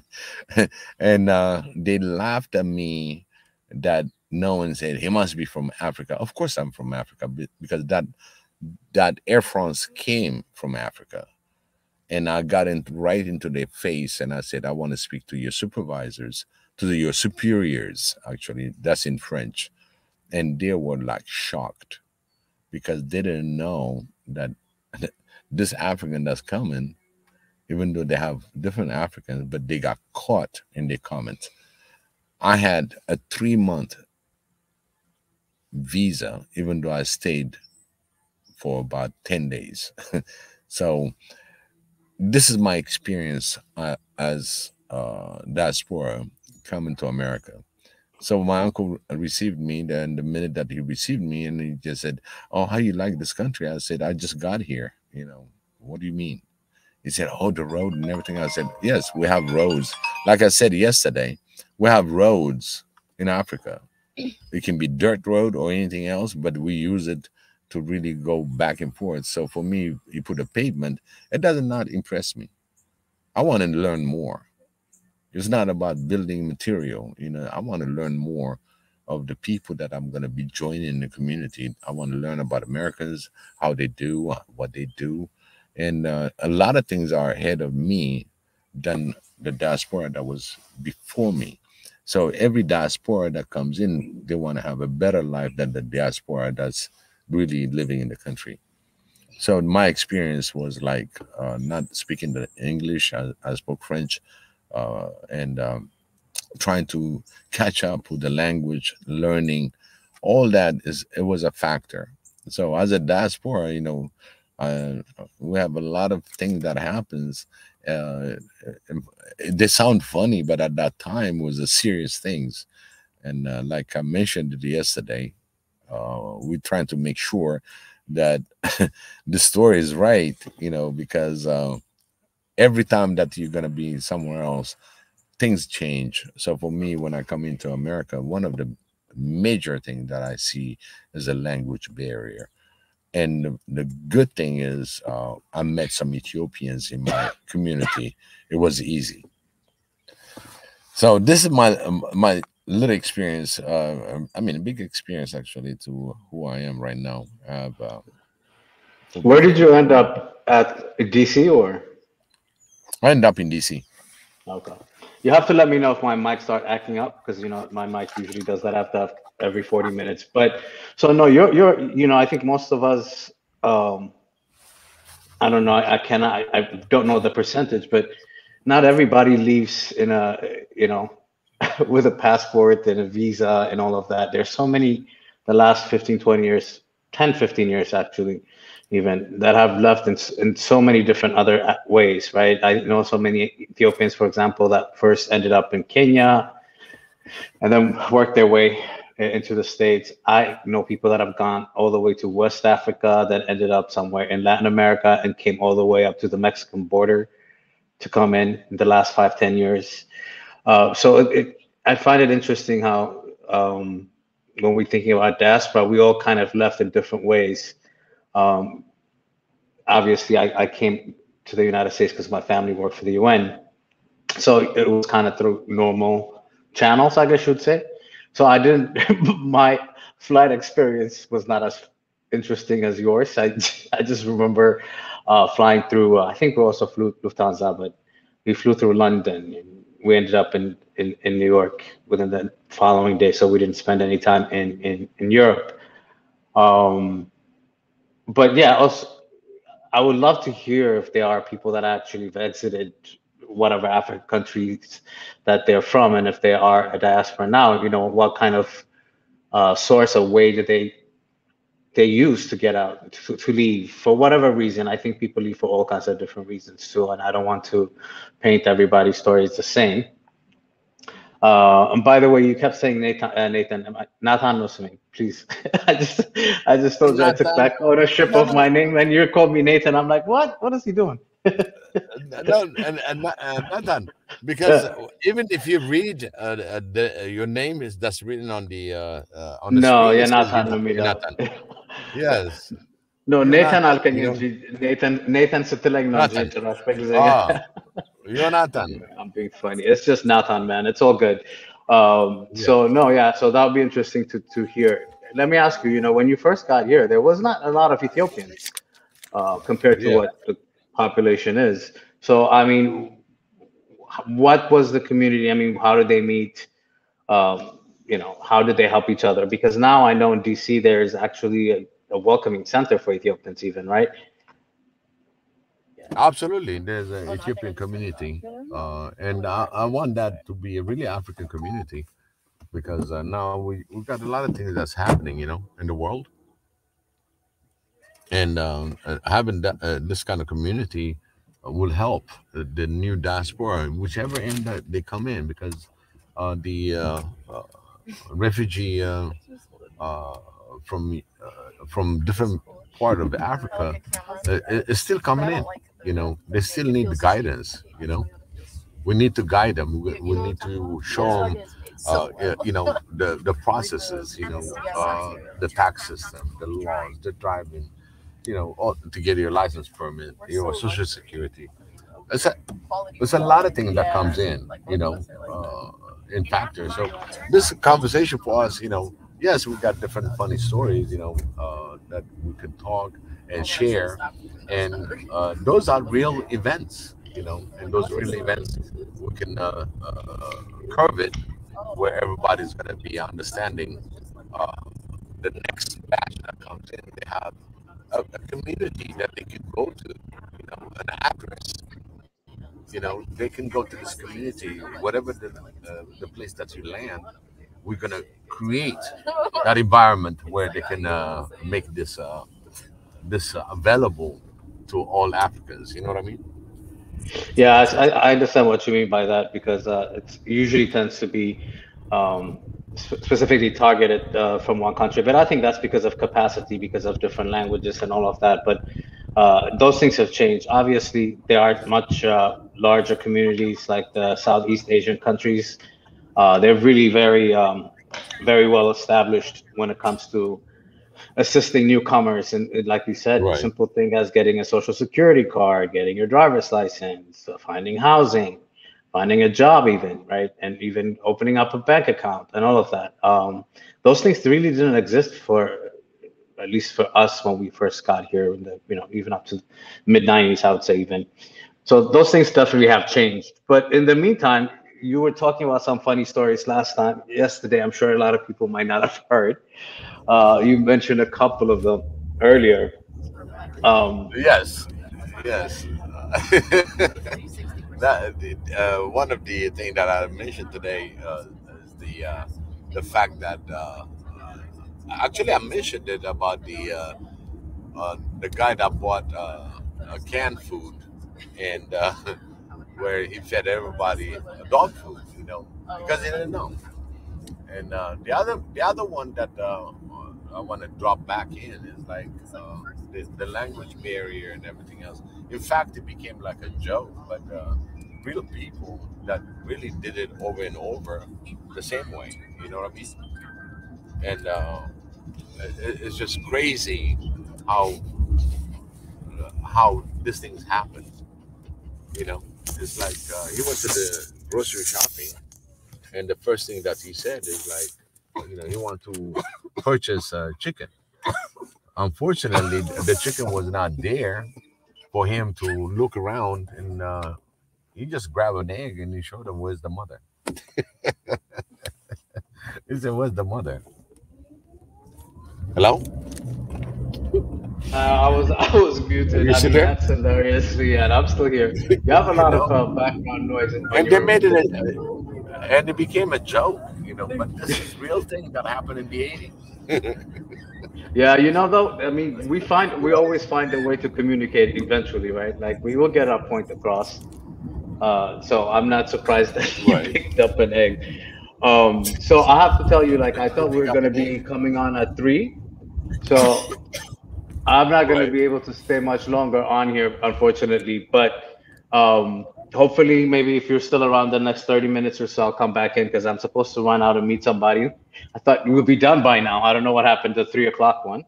S2: they laughed at me. That no one said he must be from Africa. Of course, I'm from Africa because that Air France came from Africa, and I got right into their face, and I said, "I want to speak to your supervisors, to your superiors." Actually, that's in French, and they were like shocked because they didn't know that this African that's coming, even though they have different Africans, but they got caught in the comments. I had a 3-month visa, even though I stayed for about 10 days. So this is my experience as diaspora coming to America. So my uncle received me. Then the minute that he received me, and he just said, "Oh, how you like this country?" I said, "I just got here. What do you mean?" He said, "Oh, the road and everything." I said, "Yes, we have roads. Like I said yesterday, we have roads in Africa. It can be dirt road or anything else, but we use it to really go back and forth. So for me, you put a pavement, it does not impress me. I want to learn more. It's not about building material. I want to learn more of the people that I'm going to be joining in the community. I want to learn about Americans, how they do, what they do. And a lot of things are ahead of me than the diaspora that was before me. So every diaspora that comes in, they want to have a better life than the diaspora that's really living in the country. So my experience was like not speaking the English. I spoke French, and trying to catch up with the language, learning, all that it was a factor. So as a diaspora, uh, we have a lot of things that happens. Uh, they sound funny, but at that time was a serious things. And like I mentioned it yesterday, we're trying to make sure that the story is right, because every time that you're gonna be somewhere else, things change. So for me, when I come into America, one of the major things that I see is a language barrier. And the good thing is, I met some Ethiopians in my community. It was easy. So this is my little experience. I mean, a big experience actually to who I am right now. I have,
S1: Where did you end up at DC or?
S2: I end up in DC.
S1: Okay. You have to let me know if my mic start acting up because my mic usually does that after every 40 minutes. But so no, you're I think most of us I don't know, I cannot I don't know the percentage, but not everybody leaves in a with a passport and a visa and all of that. There's so many the last 15, 20 years, 10, 15 years actually, even that have left in so many different other ways, right? I know so many Ethiopians, for example, that first ended up in Kenya and then worked their way into the States. I know people that have gone all the way to West Africa, that ended up somewhere in Latin America and came all the way up to the Mexican border to come in the last 5, 10 years. I find it interesting how when we're thinking about diaspora, we all kind of left in different ways. Um, obviously I came to the United States because my family worked for the UN. So it was kind of through normal channels, I guess you would say. So I didn't, my flight experience was not as interesting as yours. I just remember flying through, I think we also flew Lufthansa, but we flew through London and we ended up in New York within the following day. So we didn't spend any time in Europe. Um, but yeah, also, I would love to hear if there are people that actually have exited whatever African countries that they're from, and if they are a diaspora now, what kind of source or way do they use to get out, to leave for whatever reason. I think people leave for all kinds of different reasons too, and I don't want to paint everybody's stories the same. And by the way, you kept saying Nathan. Nathan Nusmi, please. I just, I just told you I took
S2: Nathan.
S1: back ownership
S2: No,
S1: of
S2: no,
S1: my name, and you called me Nathan. I'm like, what? What is he doing?
S2: no, and Nathan, because
S1: Yeah.
S2: even if you read your name is that's written on the
S1: No,
S2: screen,
S1: yeah,
S2: it says
S1: Nathan Numida.
S2: Jonathan. Yes,
S1: No, Nathan
S2: Jonathan.
S1: Nathan sa Tilagnon,
S2: Nathan.
S1: Jay.
S2: Ah, Jonathan.
S1: I'm being funny. It's just Nathan, man. It's all good. So
S2: Yes.
S1: no, yeah. So that would be interesting to hear. Let me ask you. When you first got here, there was not a lot of Ethiopians compared to
S2: Yeah.
S1: what the population is. So I mean, what was the community? I mean, how did they meet? How did they help each other? Because now I know in DC there is actually a welcoming center for Ethiopians, even, right?
S2: Absolutely. There's an Ethiopian community, and I want that to be a really African community because now we got a lot of things that's happening, in the world, and having this kind of community will help the new diaspora, whichever end that they come in, because the refugee uh, from different part of Africa is still coming in. They still need the guidance. We need to guide them. We need to show them, the processes. The tax system, the laws, the driving. All, to get your license permit, your social security. It's a, it's a lot of things that comes in factors. So this conversation for us, yes, we got different funny stories, that we can talk and share, and those are real events, and those real events we can curve it where everybody's going to be understanding. Uh, the next batch that comes in, they have a community that they can go to, an address. They can go to this community, whatever the place that you land. We're gonna create that environment where they can make this available to all Africans. You know what I mean?
S1: Yeah, I understand what you mean by that because it usually tends to be specifically targeted from one country. But I think that's because of capacity, because of different languages and all of that. But those things have changed. Obviously, there are much larger communities like the Southeast Asian countries. They're really very well established when it comes to assisting newcomers. And like you said,
S2: Right.
S1: simple thing as getting a social security card, getting your driver's license, finding housing, finding a job, even, right? And even opening up a bank account and all of that. Those things really didn't exist for, at least for us when we first got here in the, even up to mid 90s, I would say even. So those things definitely have changed. But in the meantime, you were talking about some funny stories yesterday. I'm sure a lot of people might not have heard. You mentioned a couple of them earlier. Um,
S2: Yes. Yes. One of the things that I mentioned today is the fact that actually I mentioned it about the guy that bought canned food and where he fed everybody dog food, because he didn't know. And the other one that I want to drop back in is like the language barrier and everything else. In fact, it became like a joke, but real people that really did it over and over the same way. You know what I mean? And it's just crazy how how this thing's happened. You know, it's like he went to the grocery shopping, and the first thing that he said is like, he wanted to purchase chicken. Unfortunately, the chicken was not there for him to look around, and he just grabbed an egg and he showed him where's the mother. He said, "Where's the mother?" Hello?
S1: I was
S2: Are
S1: muted.
S2: you
S1: I
S2: still
S1: mean,
S2: there?
S1: that's hilarious. Yeah, I'm still here. You have a
S2: You
S1: lot of
S2: know?
S1: background noise on
S2: And they
S1: your.
S2: made it, and it became a joke, But this is real thing that happened in the 80s.
S1: Yeah, though, I mean, we always find a way to communicate eventually, right? Like we will get our point across. So I'm not surprised that he
S2: Right.
S1: picked up an egg. So I have to tell you, like, I
S2: You
S1: thought we
S2: pick
S1: were
S2: up
S1: gonna
S2: an
S1: be
S2: egg.
S1: coming on at 3, so I'm not gonna
S2: Right.
S1: be able to stay much longer on here, unfortunately. But hopefully, maybe if you're still around the next 30 minutes or so, I'll come back in because I'm supposed to run out and meet somebody. I thought you would be done by now. I don't know what happened to 3 o'clock one.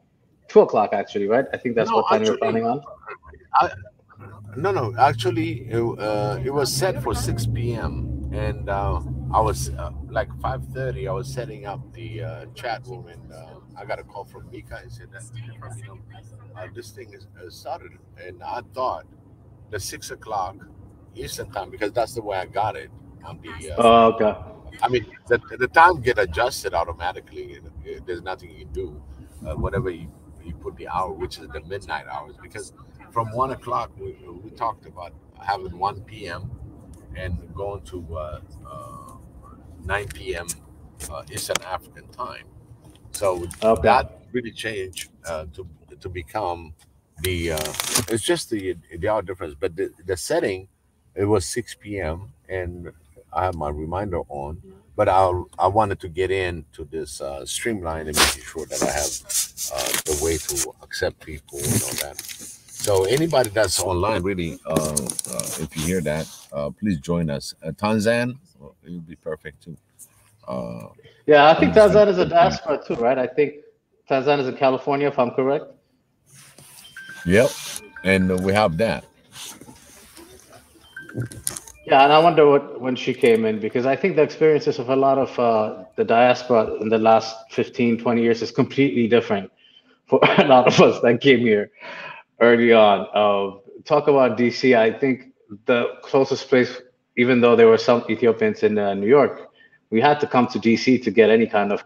S1: 2 o'clock actually, right? I think that's
S2: No,
S1: what time you're
S2: actually,
S1: planning on.
S2: I, no. Actually, it was set for 6 p.m. and I was like 5:30. I was setting up the chat room, and I got a call from Mika and said that this thing is started, and I thought the 6 o'clock Eastern time because that's the way I got it on the.
S1: Okay.
S2: I mean, the time get adjusted automatically. There's nothing you can do. Whatever you put the hour, which is the midnight hours, because from 1 o'clock we talked about having 1 p.m. and going to 9 p.m. Eastern African time. So
S1: Okay.
S2: that really changed to become the. It's just the hour difference, but the setting it was 6 p.m. and I have my reminder on. But I wanted to get into this streamline and making sure that I have the way to accept people and all that. So anybody that's online, really, if you hear that, please join us. Tanzan, it would be perfect too. Uh,
S1: Yeah, I
S2: I'm
S1: think
S2: just gonna
S1: Tanzania is a
S2: put it in.
S1: diaspora too, right? I think Tanzania is in California, if I'm correct.
S2: Yep, and we have that.
S1: Yeah, and I wonder what when she came in because I think the experiences of a lot of the diaspora in the last 15, 20 years is completely different for a lot of us that came here early on. Talk about DC. I think the closest place, even though there were some Ethiopians in New York, we had to come to DC to get any kind of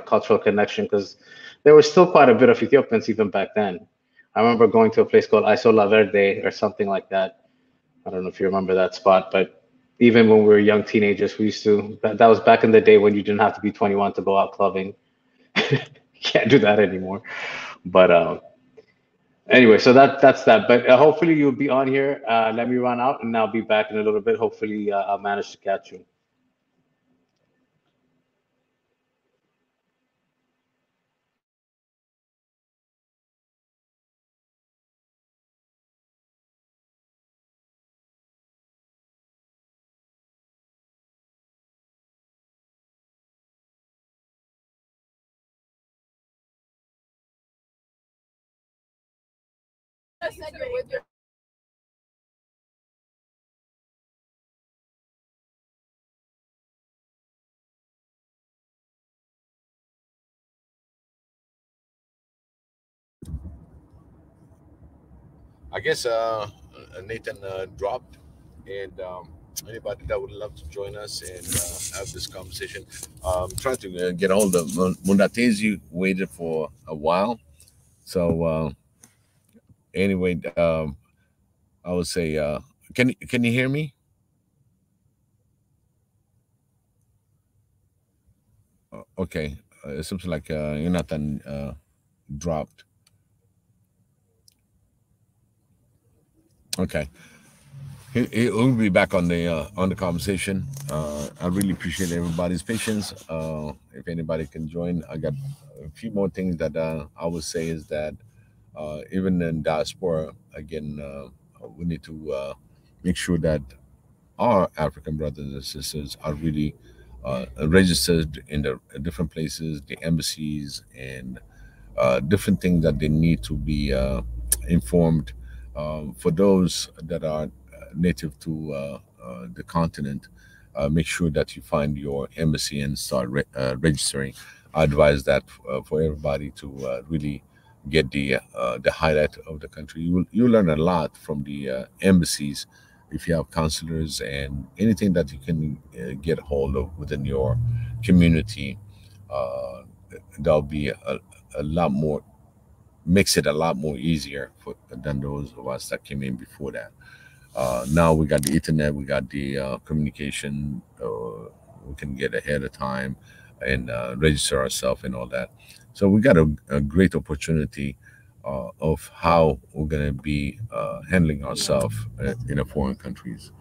S1: cultural connection because there was still quite a bit of Ethiopians even back then. I remember going to a place called Isola Verde or something like that. I don't know if you remember that spot, but even when we were young teenagers, we used to. That was back in the day when you didn't have to be 21 to go out clubbing. Can't do that anymore. But anyway, so that's that. But hopefully you'll be on here. Let me run out, and I'll be back in a little bit. Hopefully I'll manage to catch you.
S2: I guess Nathan dropped, and anybody that would love to join us and have this conversation, trying to get a hold of Mundatezi. Waited for a while, so anyway, I would say, can you hear me? Okay, it seems like Jonathan dropped. Okay. He'll be back on the conversation. I really appreciate everybody's patience. If anybody can join, I got a few more things that I would say is that even in diaspora, again, we need to make sure that our African brothers and sisters are really registered in the different places, the embassies, and different things that they need to be informed For those that are native to the continent, make sure that you find your embassy and start registering. I advise that for everybody to really get the highlight of the country. You learn a lot from the embassies if you have counselors and anything that you can get hold of within your community. Uh, that'll be a lot more, makes it a lot more easier than those of us that came in before that. Now we got the internet, we got the communication. We can get ahead of time and register ourselves and all that. So we got a great opportunity of how we're going to be handling ourselves in a foreign countries.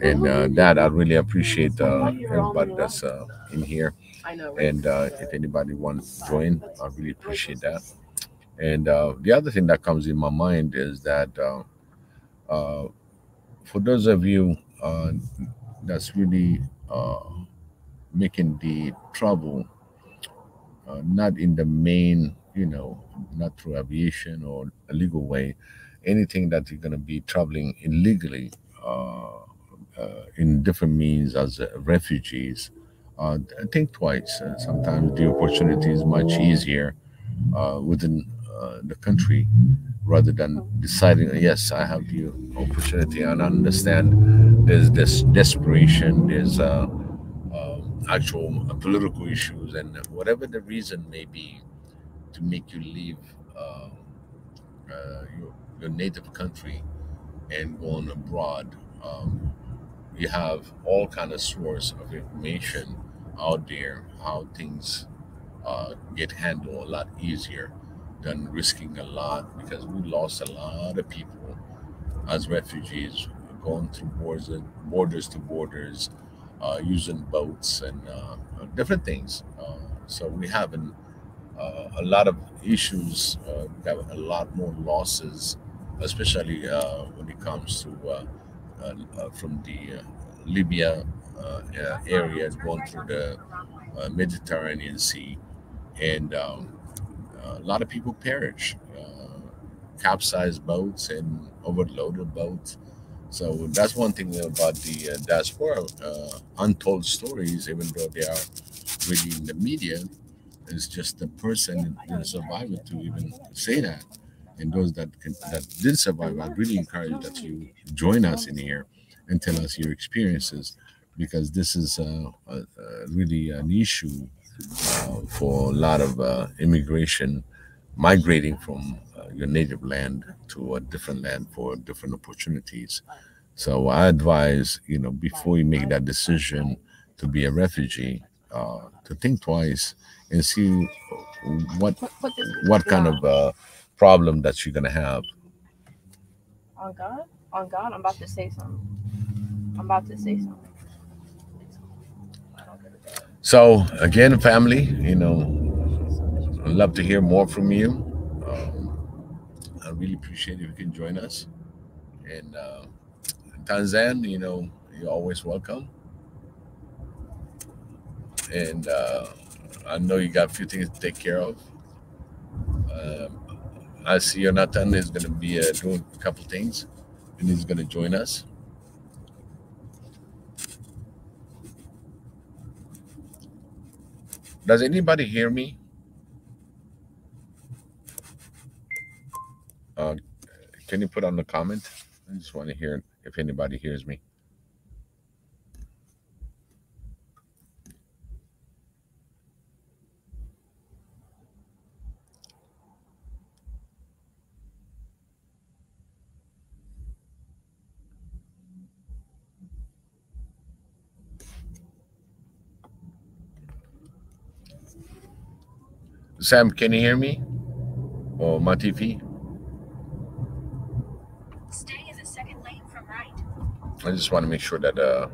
S2: And that I really appreciate everybody that's in here. And if anybody wants to join, I really appreciate that. And the other thing that comes in my mind is that uh, for those of you that's really making the trouble, not in the main, not through aviation or a legal way, anything that you're going to be traveling illegally in different means as refugees, think twice. Sometimes the opportunity is much easier within the country rather than deciding, yes, I have the opportunity and I understand there's this desperation, there's actual political issues, and whatever the reason may be to make you leave your native country and going abroad. You have all kind of source of information out there how things get handled a lot easier than risking a lot, because we lost a lot of people as refugees going through borders to borders, using boats and different things. So we have a lot of issues, we have a lot more losses, especially when it comes to from the Libya area going through the Mediterranean Sea, and a lot of people perish, capsized boats and overloaded boats. So that's one thing about the diaspora, untold stories, even though they are really in the media. It's just the person that survived to even say that. And those that did survive, I really encourage that you join us in here and tell us your experiences, because this is really an issue for a lot of immigration migrating from your native land to a different land for different opportunities. So I advise, before you make that decision to be a refugee, to think twice and see what what kind of problem that you're gonna have.
S4: On God? On God? I'm about to say something. I'm about to say something.
S2: So again, family, I'd love to hear more from you. I really appreciate if you can join us. And Tanzan, you're always welcome. And I know you got a few things to take care of. I see Jonathan is going to be doing a couple things, and he's going to join us. Does anybody hear me? Can you put on the comment? I just want to hear if anybody hears me. Sam, can you hear me? Or Matifi?
S5: Stay in the second lane from right.
S2: I just want to make sure that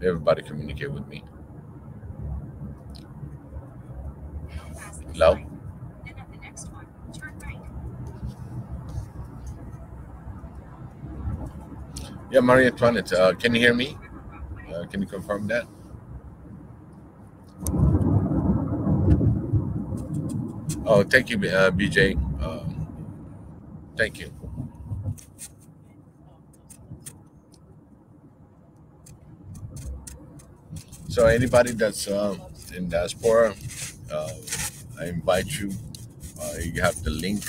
S2: everybody communicate with me. Hello?
S5: And at the next one, turn right.
S2: Yeah, Maria Antoinette, can you hear me? Can you confirm that? Oh, thank you, BJ. Thank you. So anybody that's in diaspora, uh, I invite you. You have the link.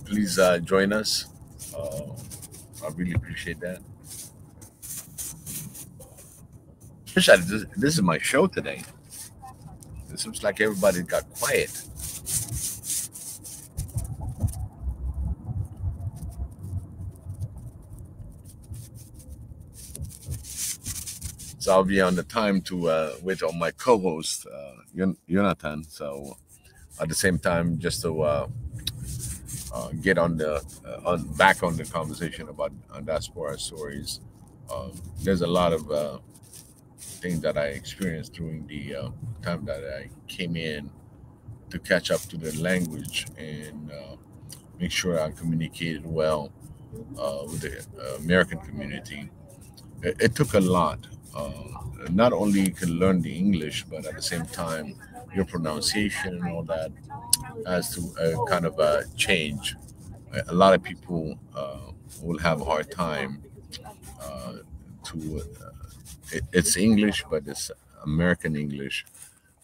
S2: Please join us. Uh, I really appreciate that. Especially this is my show today. It seems like everybody got quiet. So I'll be on the time to wait on my co-host, Jonathan. So at the same time, just to get on the back on the conversation about Diaspora Stories. There's a lot of things that I experienced during the time that I came in to catch up to the language and make sure I communicated well with the American community. It took a lot. Not only you can learn the English, but at the same time, your pronunciation and all that has to kind of change. A lot of people will have a hard time uh, to. It's English, but it's American English,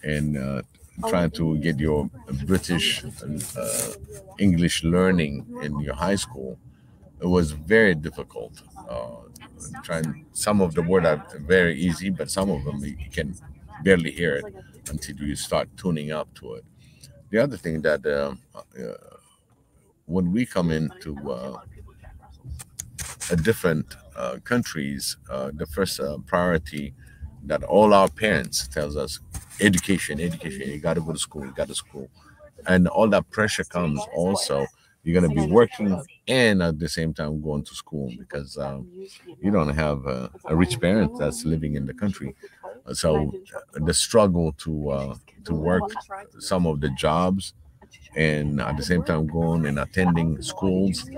S2: and trying to get your British English learning in your high school, it was very difficult. Trying some of the word are very easy, but some of them you can barely hear it until you start tuning up to it. The other thing that when we come into different countries, the first priority that all our parents tells us, education, education. You got to go to school. You got to school, and all that pressure comes also. You're gonna be working and at the same time going to school because you don't have a rich parent that's living in the country. So the struggle to work some of the jobs and at the same time going and attending schools.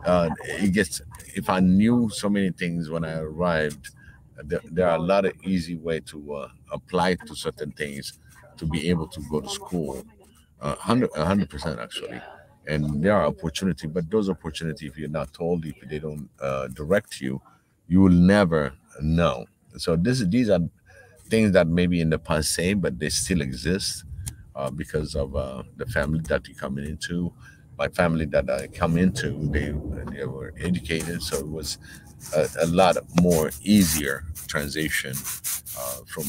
S2: It gets. If I knew so many things when I arrived, there are a lot of easy way to apply to certain things to be able to go to school. 100% actually, and there are opportunity. But those opportunity, if you're not told, if they don't direct you, you will never know. So these are things that maybe in the passé, but they still exist because of the family that you come into. My family that I come into, they were educated, so it was a lot more easier transition from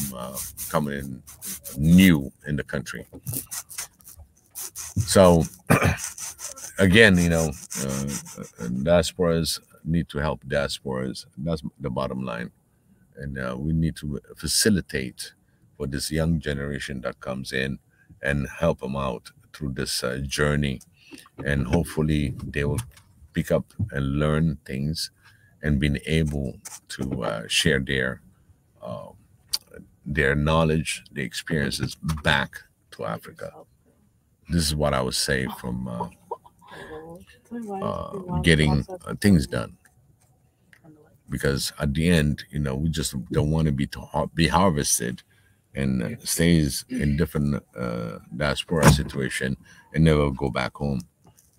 S2: coming in new in the country. So again, diasporas need to help diasporas. That's the bottom line, and we need to facilitate for this young generation that comes in and help them out through this journey, and hopefully they will pick up and learn things and being able to share their knowledge, their experiences back to Africa. This is what I would say from getting things done. Because at the end, we just don't want to be harvested and stays in different diaspora situation and never go back home.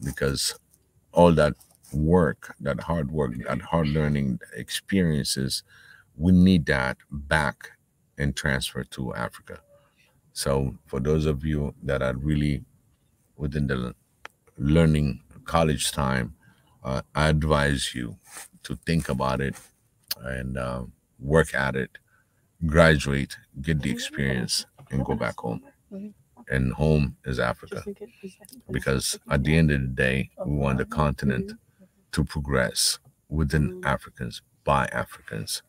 S2: Because all that work, that hard learning experiences, we need that back and transfer to Africa. So for those of you that are really within the learning college time, I advise you to think about it and work at it, graduate, get the experience, and go back home. And home is Africa. Because at the end of the day, we want the continent to progress within Africans, by Africans.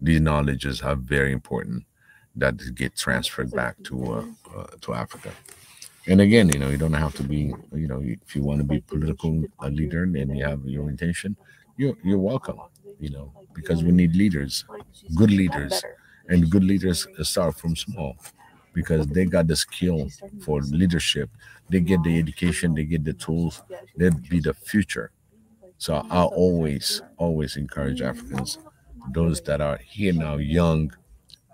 S2: These knowledges are very important that get transferred back to Africa. And again, you don't have to be, if you want to be political a leader and you have your intention, you're welcome, because we need leaders, good leaders, and good leaders start from small because they got the skill for leadership. They get the education, they get the tools, they'll be the future. So I always encourage Africans, those that are here now, young,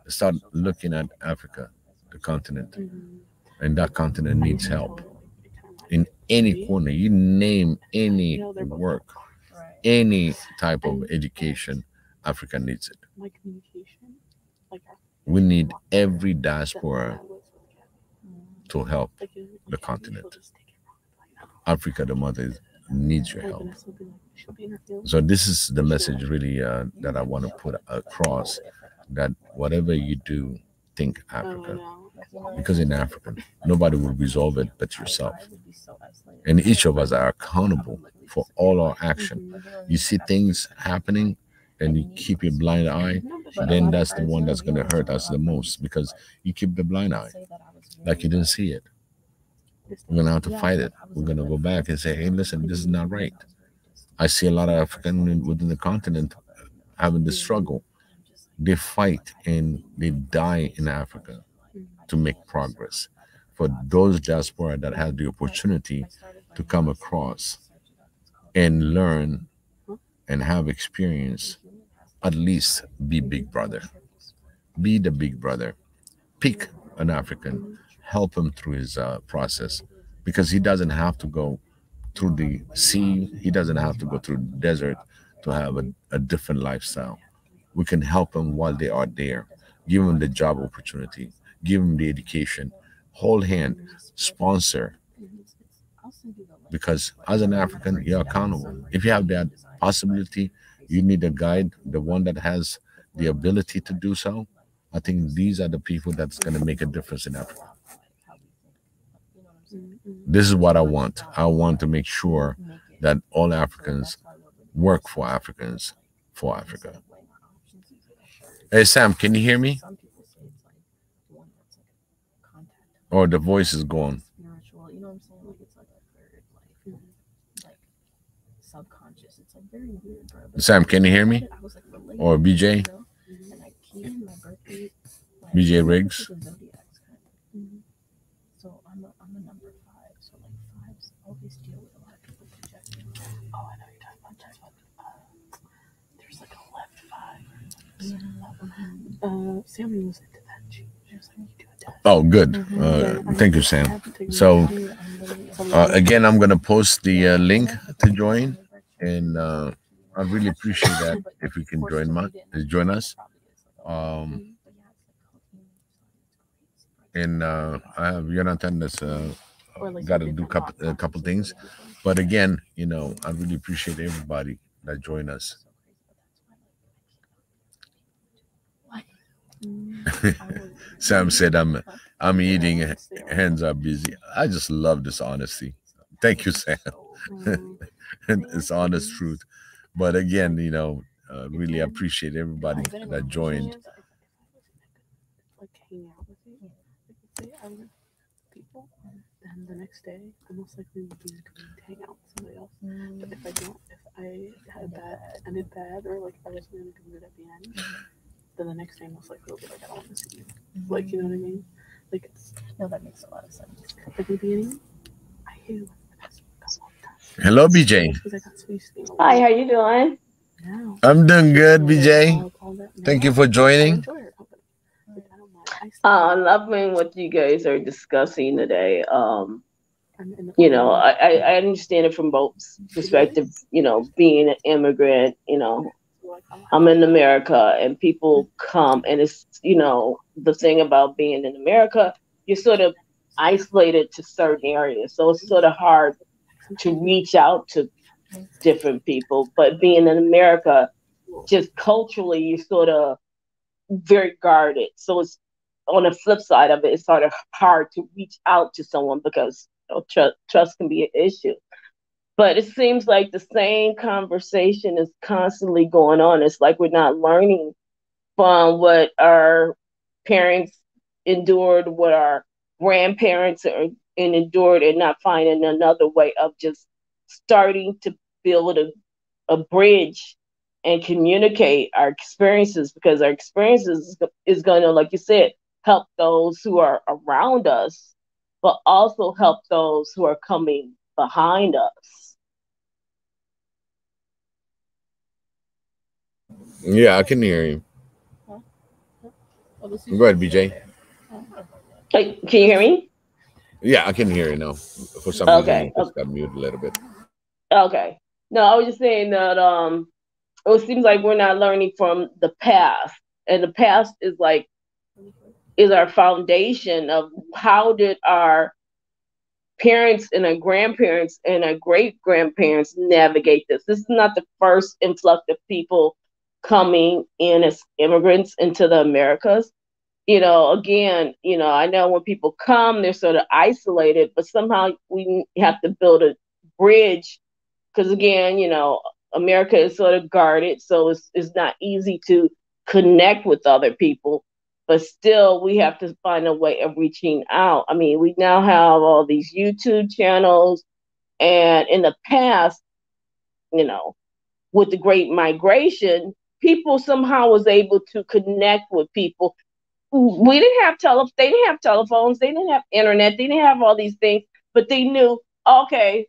S2: start looking at Africa, the continent. And that continent needs help in any corner. You name any work, any type of education, Africa needs it. We need every diaspora to help the continent. Africa, the mother, needs your help. So this is the message really that I want to put across, that whatever you do, think Africa. Because in Africa, nobody will resolve it but yourself. And each of us are accountable for all our action. You see things happening and you keep your blind eye, then that's the one that's going to hurt us the most, because you keep the blind eye, like you didn't see it. We're going to have to fight it. We're going to go back and say, hey, listen, this is not right. I see a lot of African within the continent having this struggle. They fight and they die in Africa to make progress. For those diaspora that have the opportunity to come across and learn and have experience, at least be big brother. Be the big brother. Pick an African, help him through his process, because he doesn't have to go through the sea, he doesn't have to go through the desert to have a different lifestyle. We can help them while they are there, give them the job opportunity, give them the education, hold hand, sponsor. Because as an African, you're accountable. If you have that possibility, you need a guide, the one that has the ability to do so. I think these are the people that's going to make a difference in Africa. This is what I want. I want to make sure that all Africans work for Africans, for Africa. Hey, Sam, can you hear me? Or the voice is gone. Sam, can you hear me? Or BJ? BJ Riggs?
S4: So I'm a number 5. So like 5s always deal with a lot of people projecting. Oh, I know you're talking about there's like a left 5. Sammy was into that. She was like, you do a test.
S2: Oh, good. Thank you, Sam. So again, I'm gonna post the link to join, and I really appreciate that if you can join us. And I have Jonathan that's got to do a couple things, but again, I really appreciate everybody that joined us. Sam said, "I'm eating. Hands are busy." I just love this honesty. Thank you, Sam. It's honest truth. But again, really appreciate everybody that joined.
S4: Like hang out with you. Like say I was people, and the next day I most likely would be going to hang out with somebody else. But if I had ended bad, or like I was in a good mood at the end, then the next day most likely will be like, I don't want to see you. Like, you know what I mean? Like no, that makes a lot of sense. Like at the beginning, I hated the past couple of times.
S2: Hello, BJ.
S6: Hi, how you doing?
S4: Yeah.
S2: I'm doing good, BJ. Thank you for joining.
S6: I'm loving what you guys are discussing I understand it from both perspectives, being an immigrant, I'm in America and people come, and it's, the thing about being in America, you're sort of isolated to certain areas. So it's sort of hard to reach out to different people. But being in America, just culturally, you're sort of very guarded. So it's, on the flip side of it, it's sort of hard to reach out to someone because trust can be an issue. But it seems like the same conversation is constantly going on. It's like we're not learning from what our parents endured, what our grandparents endured, and not finding another way of just starting to build a bridge and communicate our experiences, because our experiences is going to, like you said, help those who are around us, but also help those who are coming behind us.
S2: Yeah, I can hear you. Go ahead, BJ.
S6: Hey, can you hear me?
S2: Yeah, I can hear you now. For some reason, it just got muted a little bit.
S6: Okay. No, I was just saying that it seems like we're not learning from the past, and the past is like is our foundation of how did our parents and our grandparents and our great grandparents navigate this. This is not the first influx of people coming in as immigrants into the Americas. You know, again, you know, I know when people come, they're sort of isolated, but somehow we have to build a bridge because, again, you know, America is sort of guarded, so it's not easy to connect with other people. But still, we have to find a way of reaching out. I mean, we now have all these YouTube channels, and in the past, you know, with the Great Migration, people somehow was able to connect with people. We didn't have they didn't have telephones, they didn't have internet, they didn't have all these things, but they knew, okay,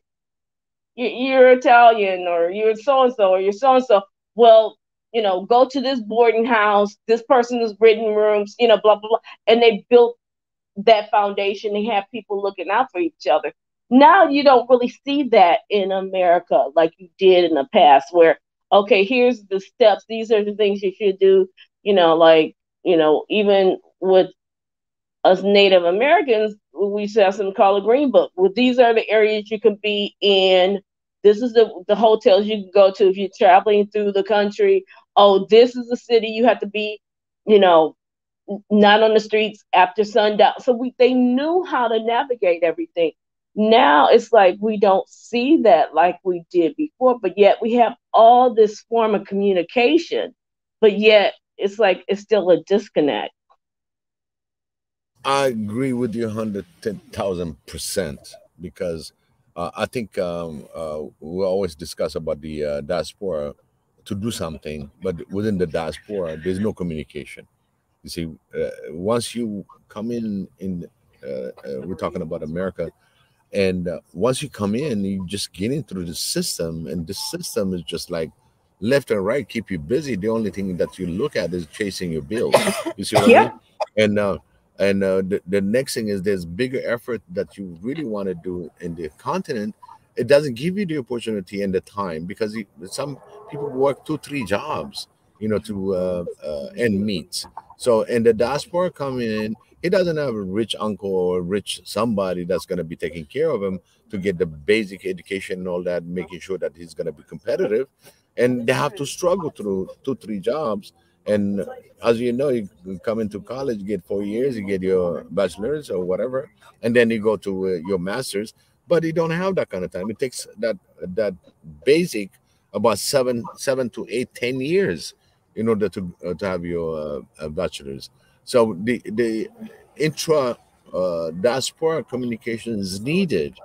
S6: you're Italian or you're so and so or you're so and so. Well, you know, go to this boarding house. This person is renting rooms. You know, blah blah blah. And they built that foundation. They have people looking out for each other. Now you don't really see that in America like you did in the past, where okay, here's the steps. These are the things you should do. You know, like you know, even with us Native Americans, we used to have something called a green book. Well, these are the areas you can be in. This is the hotels you can go to if you're traveling through the country. Oh, this is the city you have to be, you know, not on the streets after sundown. So they knew how to navigate everything. Now it's like we don't see that like we did before, but yet we have all this form of communication, but yet it's like it's still a disconnect.
S2: I agree with you 110,000% because I think we always discuss about the diaspora to do something, but within the diaspora, there's no communication. You see, once you come we're talking about America, and once you come in, you just get in through the system, and the system is just like left and right, keep you busy. The only thing that you look at is chasing your bills. You see what I mean? And the next thing is there's bigger effort that you really want to do in the continent. It doesn't give you the opportunity and the time because some people work 2-3 jobs, you know, to end meet. So in the diaspora coming in, he doesn't have a rich uncle or a rich somebody that's going to be taking care of him to get the basic education and all that, making sure that he's going to be competitive. And they have to struggle through 2-3 jobs. And as you know, you come into college, you get 4 years, you get your bachelor's or whatever, and then you go to your master's. But you don't have that kind of time. It takes that basic about 7 to 8, 10 years in order to have your bachelor's. So the intra diaspora communication is needed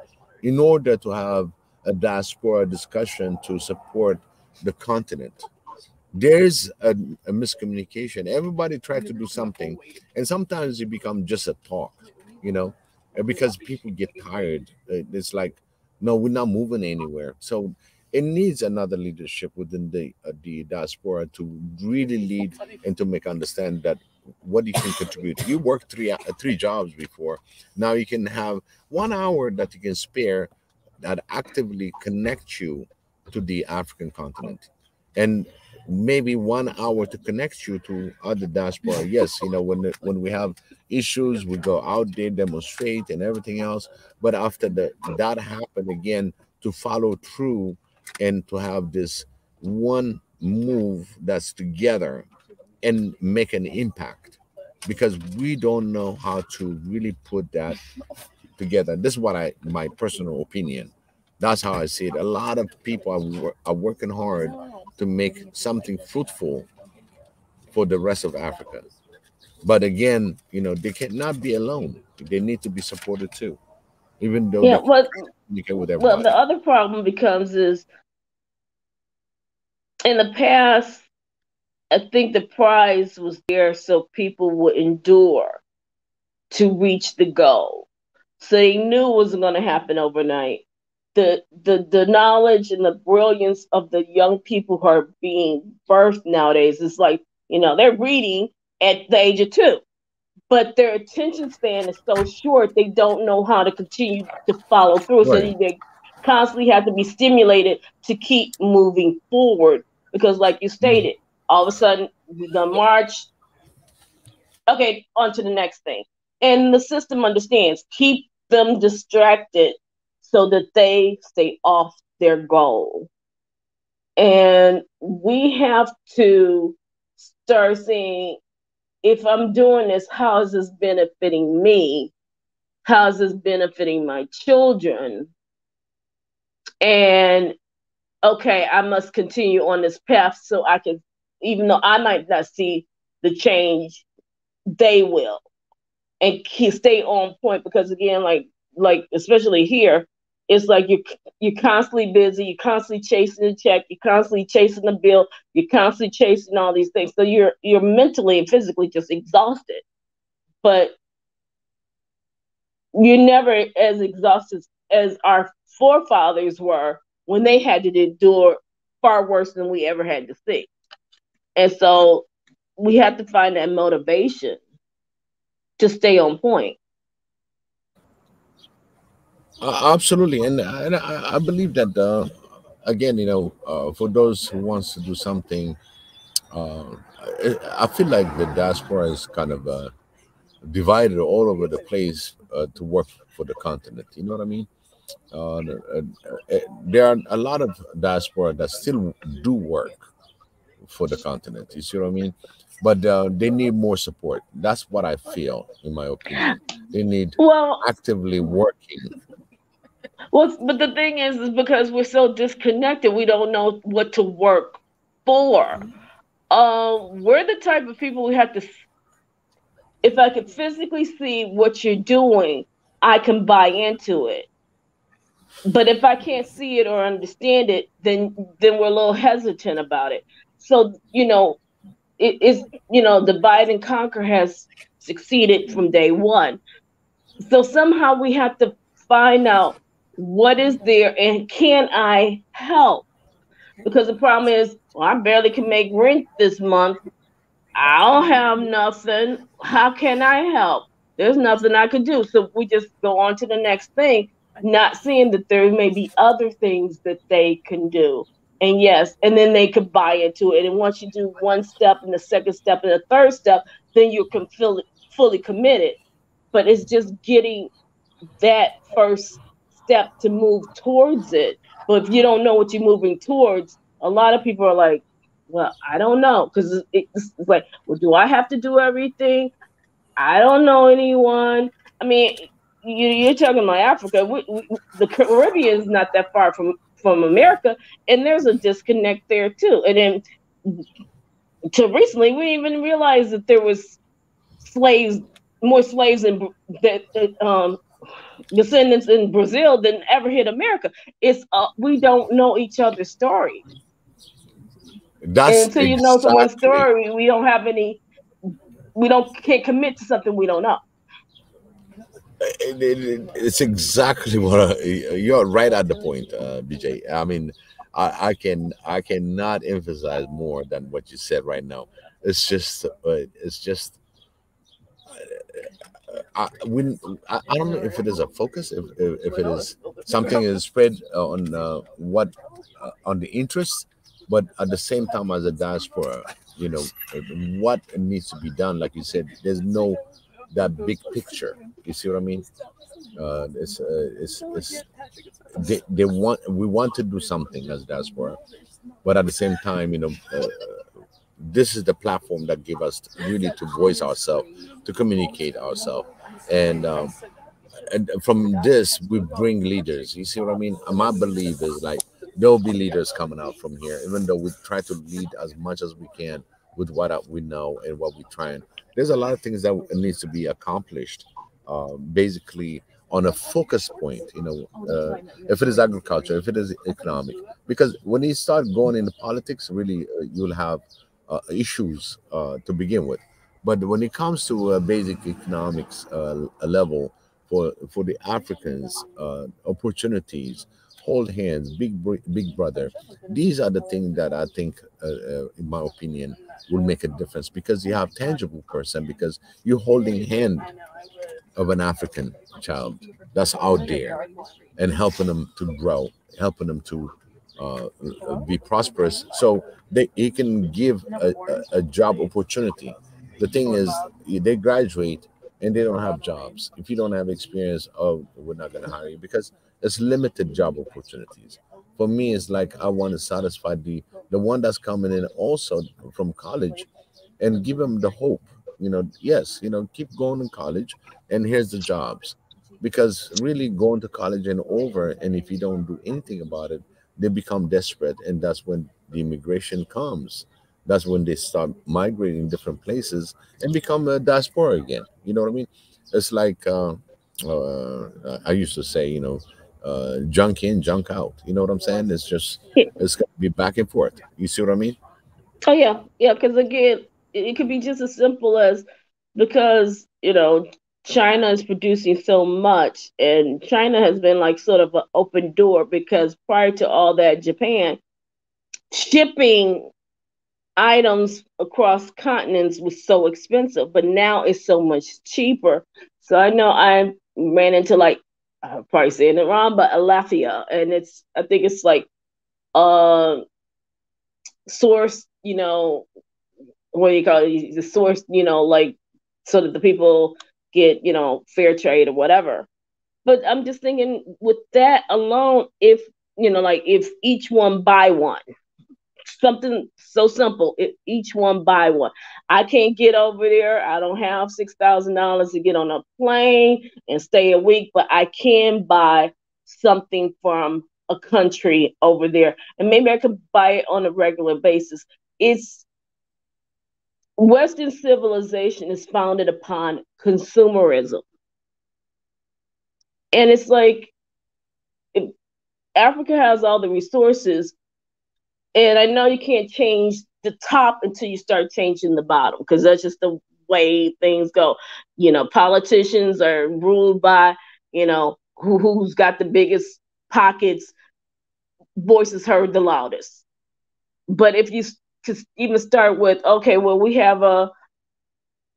S2: in order to have a diaspora discussion to support the continent. There's a miscommunication. Everybody tries to do something, and sometimes it becomes just a talk, you know, because people get tired. It's like, no, we're not moving anywhere. So it needs another leadership within the diaspora to really lead and to make understand that what you can contribute. You worked three jobs before. Now you can have 1 hour that you can spare that actively connect you to the African continent, and maybe 1 hour to connect you to other diaspora. Yes, you know, when we have issues, we go out there, demonstrate and everything else. But after that happen again, to follow through and to have this one move that's together and make an impact, because we don't know how to really put that together. This is what my personal opinion. That's how I see it. A lot of people are working hard to make something fruitful for the rest of Africa. But again, you know, they cannot be alone. They need to be supported too, even though
S6: Yeah,
S2: they can communicate with
S6: well, the
S2: everybody.
S6: other problem becomes is in the past, I think the prize was there so people would endure to reach the goal. So they knew it wasn't going to happen overnight. The knowledge and the brilliance of the young people who are being birthed nowadays is like, you know, they're reading at the age of 2, but their attention span is so short they don't know how to continue to follow through. So
S2: Right.
S6: they constantly have to be stimulated to keep moving forward because, like you stated, all of a sudden we're gonna march Okay, on to the next thing. And the system understands, keep them distracted so that they stay off their goal. And we have to start saying, if I'm doing this, how is this benefiting me? How is this benefiting my children? And okay, I must continue on this path so I can, even though I might not see the change, they will. And stay on point, because again, like especially here, it's like you're constantly busy, you're constantly chasing the check, you're constantly chasing the bill, you're constantly chasing all these things. So you're mentally and physically just exhausted. But you're never as exhausted as our forefathers were when they had to endure far worse than we ever had to see. And so we have to find that motivation to stay on point.
S2: Absolutely, and I believe that again, for those who wants to do something, uh, I feel like the diaspora is kind of divided all over the place to work for the continent. You know what I mean? There are a lot of diaspora that still do work for the continent. You see what I mean? But they need more support. That's what I feel, in my opinion. They need
S6: Well,
S2: actively working.
S6: but the thing is because we're so disconnected, we don't know what to work for. We're the type of people we have to. If I could physically see what you're doing, I can buy into it. But if I can't see it or understand it, then we're a little hesitant about it. So it's divide and conquer has succeeded from day one. So somehow we have to find out what is there and can I help? Because the problem is, well, I barely can make rent this month. I don't have nothing. How can I help? There's nothing I could do. So we just go on to the next thing, not seeing that there may be other things that they can do. And yes, and then they could buy into it. And once you do one step and the second step and the third step, then you can feel fully committed. But it's just getting that first step to move towards it. But if you don't know what you're moving towards, a lot of people are like, well, I don't know. Because it's like, well, do I have to do everything? I don't know anyone. I mean, you're talking about Africa. The Caribbean is not that far from America, and there's a disconnect there too. And then, till recently, we didn't even realize that there was more slaves that descendants in Brazil than ever hit America. It's we don't know each other's story.
S2: That's
S6: and until you know someone's story, we don't have any. Can't commit to something we don't know.
S2: It's exactly what you're right at the point, BJ. I mean, I cannot emphasize more than what you said right now. It's just I don't know if it is a focus, if it is something is spread on what on the interest, but at the same time as a diaspora, you know what needs to be done. Like you said, there's no that big picture. You see what I mean? It's they want we want to do something as diaspora, but at the same time, this is the platform that give us really to voice ourselves, to communicate ourselves, and from this we bring leaders. You see what I mean? My belief is like there will be leaders coming out from here, even though we try to lead as much as we can with what we know and what we try. And there's a lot of things that needs to be accomplished, basically on a focus point. If it is agriculture, if it is economic, because when you start going into politics, really you'll have issues to begin with. But when it comes to basic economics level for the Africans, opportunities, hold hands, big brother. These are the things that I think, in my opinion, will make a difference because you have tangible person because you're holding hand of an African child that's out there and helping them to grow, helping them to be prosperous, so he can give a job opportunity The thing is, they graduate and they don't have jobs. If you don't have experience, oh, we're not going to hire you because it's limited job opportunities. For me, it's like I want to satisfy the one that's coming in also from college, and give them the hope. Yes, keep going to college, and here's the jobs. Because really going to college and over, and if you don't do anything about it, they become desperate, and that's when the immigration comes. That's when they start migrating different places and become a diaspora again. You know what I mean? It's like I used to say, junk in, junk out. You know what I'm saying? It's gonna be back and forth. You see what I mean?
S6: Oh yeah, yeah. Because again, it could be just as simple as because China is producing so much, and China has been like sort of an open door because prior to all that, Japan shipping items across continents was so expensive, but now it's so much cheaper. So I know I ran into like I'm probably saying it wrong, but Alafia, and I think it's like uh source, what do you call it? The source, like so that the people get, fair trade or whatever. But I'm just thinking with that alone, if like if each one buy one, something so simple, if each one buy one. I can't get over there. I don't have $6,000 to get on a plane and stay a week, but I can buy something from a country over there, and maybe I could buy it on a regular basis. It's Western civilization is founded upon consumerism. And it's like if Africa has all the resources, and I know you can't change the top until you start changing the bottom, because that's just the way things go. Politicians are ruled by, who's got the biggest pockets, voices heard the loudest. But if you could even start with, okay, well, we have an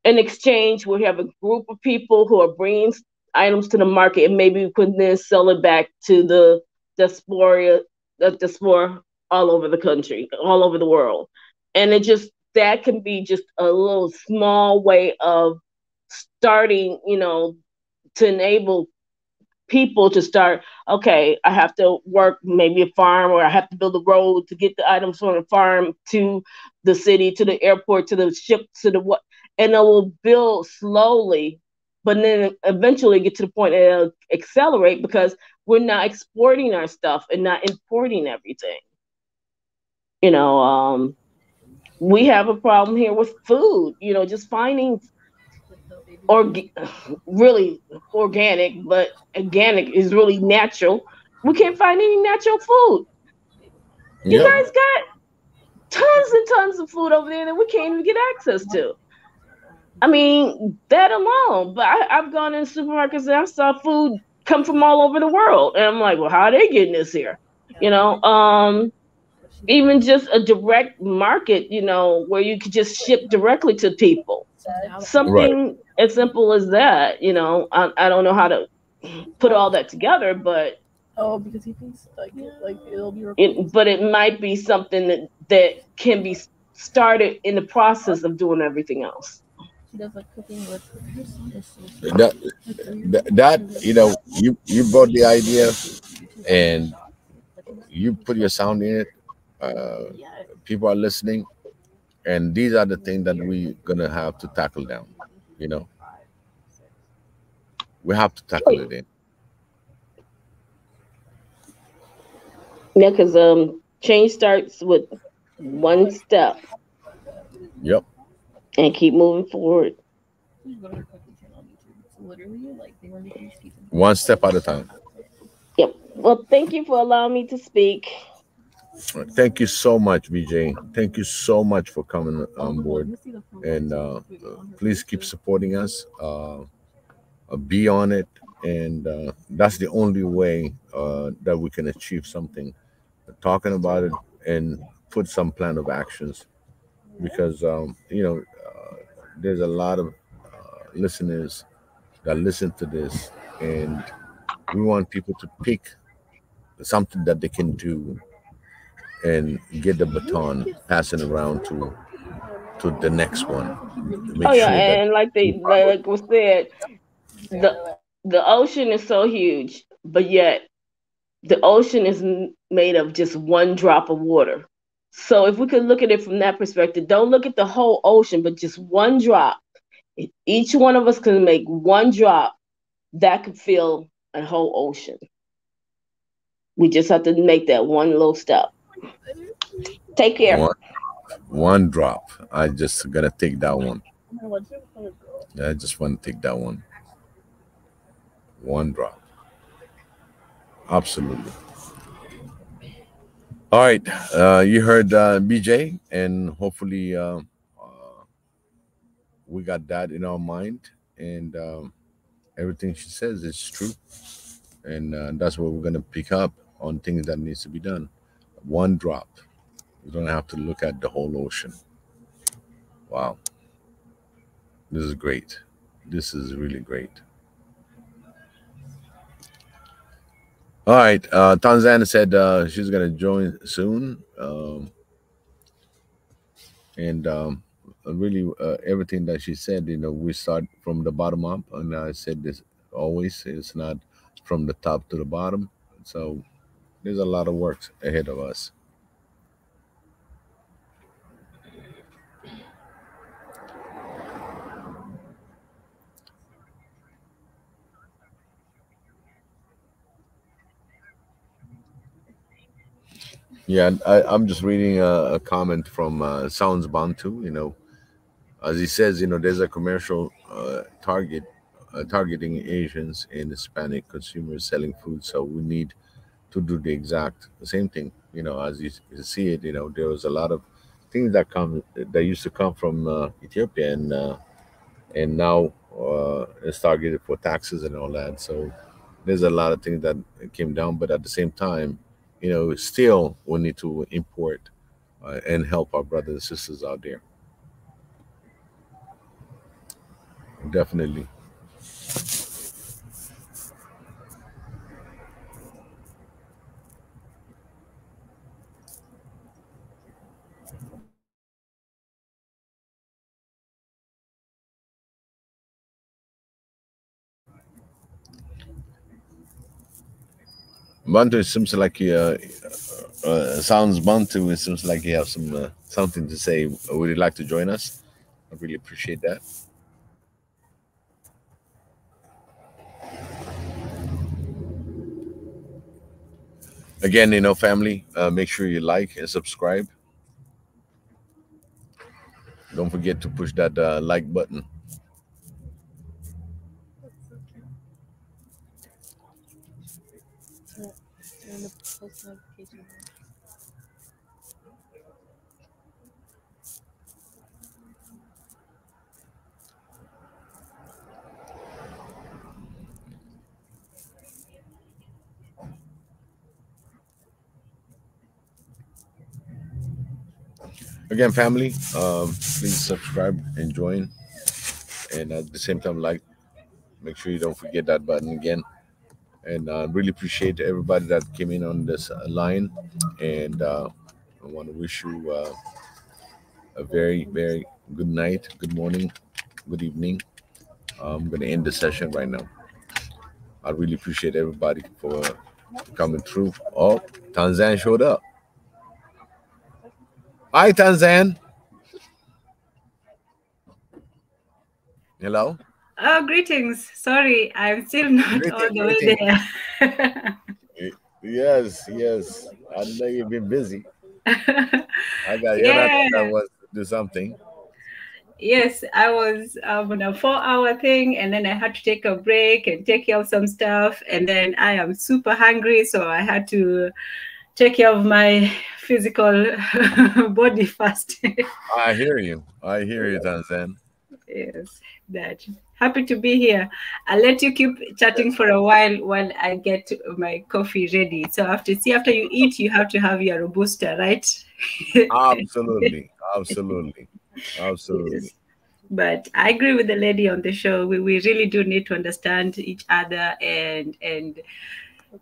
S6: exchange where we have a group of people who are bringing items to the market, and maybe we could then sell it back to the diaspora all over the country, all over the world. And that can be just a little small way of starting, to enable people to start, okay, I have to work maybe a farm, or I have to build a road to get the items from the farm to the city, to the airport, to the ship, to the what, and it will build slowly, but then eventually get to the point that it'll accelerate because we're not exporting our stuff and not importing everything. We have a problem here with food, just finding really organic, but organic is really natural. We can't find any natural food. You
S2: Yep.
S6: guys got tons and tons of food over there that we can't even get access to. I mean, that alone. But I've gone in supermarkets and I saw food come from all over the world, and I'm like, well, how are they getting this here? Even just a direct market, where you could just ship directly to people. Something as simple as that. I don't know how to put all that together, but
S4: because he thinks like it'll be
S6: but it might be something that can be started in the process of doing everything else.
S4: He does like cooking with
S2: You brought the idea and you put your sound in it. People are listening, and these are the things that we're gonna have to tackle down. We have to tackle it in.
S6: Yeah, because change starts with one step.
S2: Yep.
S6: And keep moving forward.
S2: One step at a time.
S6: Yep. Well, thank you for allowing me to speak.
S2: Thank you so much, BJ. Thank you so much for coming on board. And please keep supporting us. Be on it. And that's the only way that we can achieve something. Talking about it and put some plan of actions. Because, there's a lot of listeners that listen to this. And we want people to pick something that they can do and get the baton passing around to to the next one.
S6: Oh
S2: Make
S6: yeah,
S2: sure that
S6: and like was said, the ocean is so huge, but yet the ocean is made of just one drop of water. So if we could look at it from that perspective, don't look at the whole ocean, but just one drop. If each one of us can make one drop, that could fill a whole ocean. We just have to make that one little step. Take care.
S2: one drop. I just gotta take that one. I just want to take that one. One drop. Absolutely. All right. You heard BJ, and hopefully we got that in our mind, and everything she says is true, and that's what we're gonna pick up on things that needs to be done. One drop. You don't have to look at the whole ocean. Wow, this is great. This is really great. All right. Tanzania said she's gonna join soon, and really everything that she said. We start from the bottom up, and I said this always. It's not from the top to the bottom. So there's a lot of work ahead of us. Yeah, I'm just reading a comment from Sounds Bantu. As he says, there's a commercial targeting Asians and Hispanic consumers selling food. So we need to do the exact same thing. As you see it, there was a lot of things that used to come from Ethiopia, and now it's targeted for taxes and all that. So there's a lot of things that came down, but at the same time, still we need to import and help our brothers and sisters out there. Definitely. Bantu, it seems like sounds Bantu. It seems like you have some something to say. Would you like to join us? I really appreciate that. Again, family, make sure you like and subscribe. Don't forget to push that like button. Again, family, please subscribe and join, and at the same time, like. Make sure you don't forget that button again. And I really appreciate everybody that came in on this line. And I want to wish you a very, very good night, good morning, good evening. I'm going to end the session right now. I really appreciate everybody for coming through. Oh, Tanzan showed up. Hi, Tanzan. Hello.
S7: Oh, greetings. Sorry, I'm still not all the way there.
S2: Yes. I know you've been busy. I got
S7: Yeah.
S2: I was to do something.
S7: Yes, I was on a 4-hour thing, and then I had to take a break and take care of some stuff. And then I am super hungry, so I had to take care of my physical body first.
S2: I hear you, Tanzan.
S7: Yes, that. Happy to be here. I'll let you keep chatting for a while I get my coffee ready. So after you eat, you have to have your robusta, right?
S2: Absolutely.
S7: Yes. But I agree with the lady on the show. We really do need to understand each other and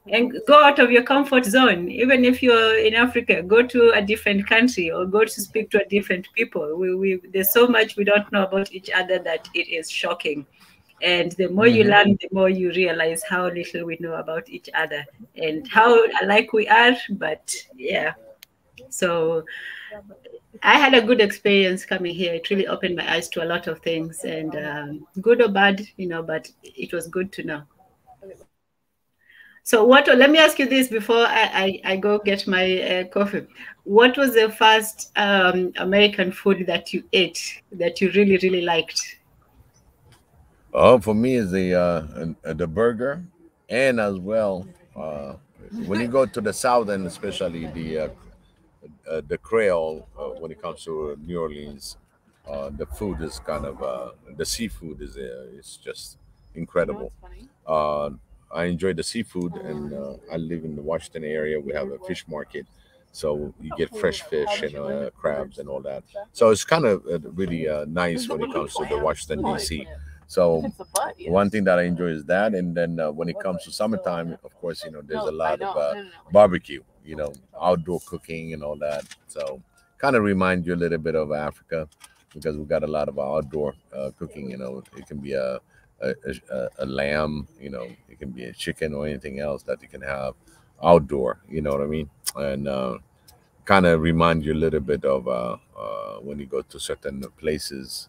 S7: and go out of your comfort zone. Even if you're in Africa, go to a different country or go to speak to a different people. There's so much we don't know about each other that it is shocking. And the more you learn, the more you realize how little we know about each other and how alike we are. But yeah, so I had a good experience coming here. It really opened my eyes to a lot of things, and good or bad, but it was good to know. So let me ask you this before I go get my coffee. What was the first American food that you ate that you really, really liked?
S2: Oh, for me is the burger, and as well, uh, when you go to the south, and especially the Creole, when it comes to New Orleans, the food is kind of the seafood is just incredible. Uh, I enjoy the seafood, and I live in the Washington area. We have a fish market, so you get fresh fish and crabs and all that. So it's kind of really nice when it comes to the Washington D.C. So one thing that I enjoy is that, and then when it comes to summertime, of course, there's a lot of barbecue, outdoor cooking and all that. So kind of remind you a little bit of Africa because we've got a lot of outdoor cooking. It can be a lamb, it can be a chicken or anything else that you can have outdoor. You know what I mean? And kind of remind you a little bit of when you go to certain places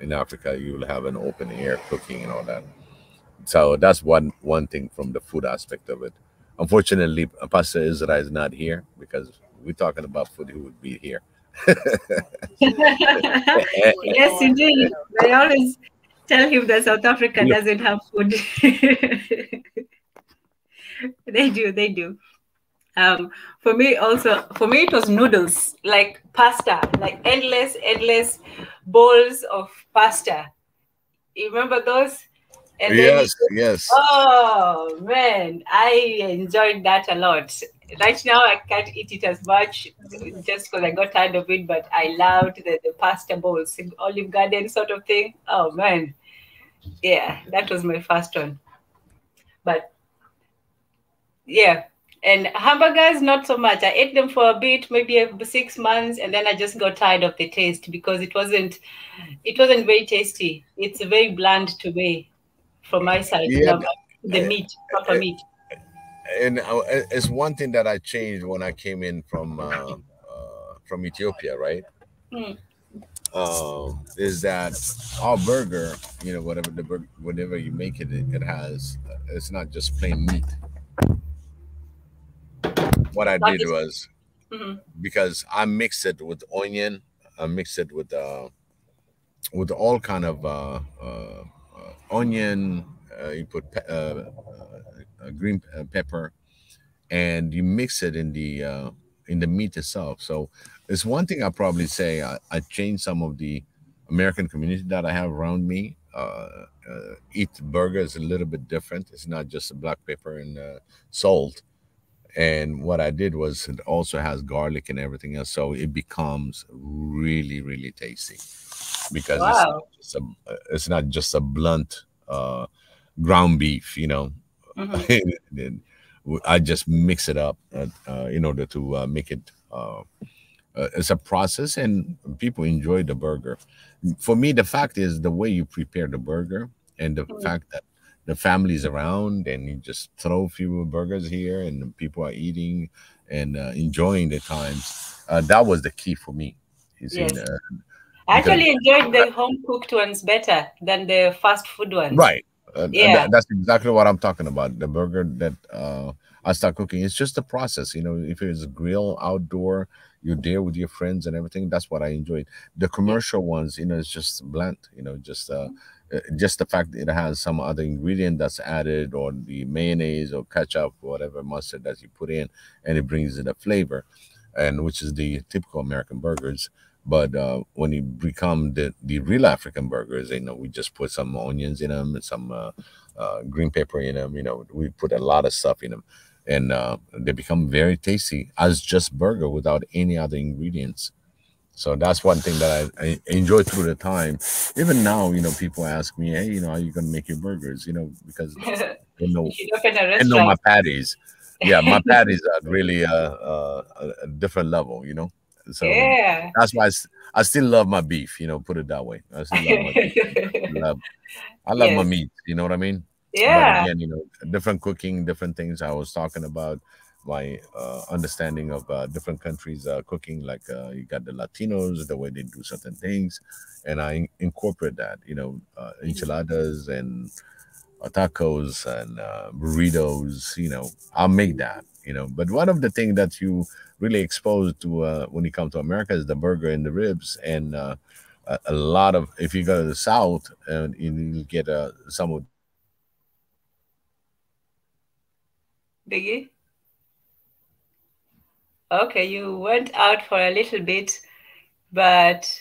S2: in Africa, you will have an open air cooking and all that. So that's one thing from the food aspect of it. Unfortunately, Pastor Israel is not here because we're talking about food. He would be here.
S7: Yes, indeed. I always tell him that South Africa doesn't have food. They do. For me, it was noodles, like pasta, like endless bowls of pasta. You remember those? And
S2: yes.
S7: Oh man, I enjoyed that a lot. Right now, I can't eat it as much just because I got tired of it. But I loved the pasta bowls, Olive Garden sort of thing. Oh man, yeah, that was my first one. But yeah. And hamburgers, not so much. I ate them for a bit, maybe 6 months, and then I just got tired of the taste because it wasn't very tasty. It's very bland to me, from my side.
S2: Yeah,
S7: The meat, proper meat.
S2: and it's one thing that I changed when I came in from Ethiopia, right?
S7: Mm.
S2: Is that our burger, whatever you make it, it has. It's not just plain meat. What I did was because I mixed it with onion, I mixed it with all kind of onion. You put green pepper, and you mix it in the meat itself. So it's one thing I probably say I changed some of the American community that I have around me. Eat burgers a little bit different. It's not just black pepper and salt. And what I did was it also has garlic and everything else, so it becomes really, really tasty because
S7: Wow.
S2: it's not just a blunt ground beef, Then I just mix it up in order to make it. It's a process, and people enjoy the burger. For me, the fact is the way you prepare the burger, and the fact that the family's around, and you just throw a few burgers here, and people are eating and enjoying the times. That was the key for me. You see,
S7: Yes. I actually enjoyed the home cooked ones better than the fast food ones.
S2: right.
S7: Yeah.
S2: That's exactly what I'm talking about. The burger that I start cooking, it's just a process. If it's a grill outdoor, you're there with your friends and everything. That's what I enjoyed. The commercial ones, it's just bland. Just the fact that it has some other ingredient that's added, or the mayonnaise or ketchup, whatever mustard that you put in, and it brings it a flavor, and which is the typical American burgers. But when you become the real African burgers, we just put some onions in them and some green pepper in them. We put a lot of stuff in them, and they become very tasty as just burger without any other ingredients. So that's one thing that I enjoy through the time. Even now, people ask me, hey, how are you going to make your burgers? Because And no,
S7: You should open a
S2: and no, my
S7: restaurant.
S2: patties. Yeah, my patties are really a different level, So
S7: Yeah.
S2: that's why I still love my beef. Put it that way. I still love my beef. I love my
S7: Yes.
S2: meat. You know what I mean? But
S7: Yeah.
S2: again, different cooking, different things. I was talking about my understanding of different countries' cooking. Like you got the Latinos, the way they do certain things, and I incorporate that. Enchiladas and tacos and burritos. I'll make that. But one of the things that you really exposed to when you come to America is the burger and the ribs, and a lot of, if you go to the South, and you get some of
S7: Biggie. Okay, you went out for a little bit, but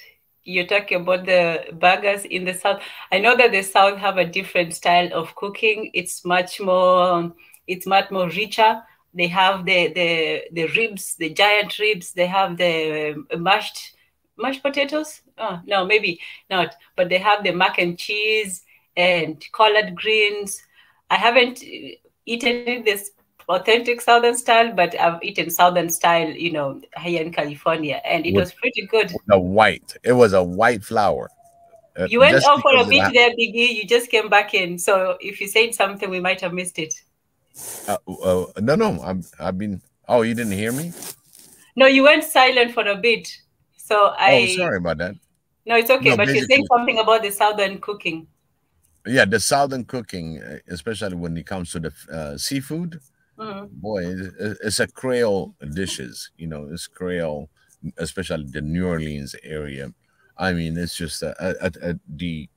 S7: you're talking about the burgers in the South. I know that the South have a different style of cooking. It's much more richer. They have the ribs, the giant ribs. They have the mashed potatoes. Oh, no, maybe not. But they have the mac and cheese and collard greens. I haven't eaten this authentic Southern style, but I've eaten Southern style, here in California, and it
S2: with
S7: was pretty good.
S2: the white. It was a white flour.
S7: You went
S2: Just
S7: off for a
S2: because
S7: bit there, Biggie. You just came back in. So if you said something, we might have missed it.
S2: no, I've been. Oh, you didn't hear me?
S7: No, you went silent for a bit. So
S2: Oh, sorry about that.
S7: No, it's okay.
S2: No,
S7: But you're saying
S2: basically,
S7: something about the Southern cooking.
S2: yeah, the Southern cooking, especially when it comes to the seafood.
S7: Mm-hmm.
S2: Boy, it's a Creole dishes. It's Creole, especially the New Orleans area. I mean, it's just the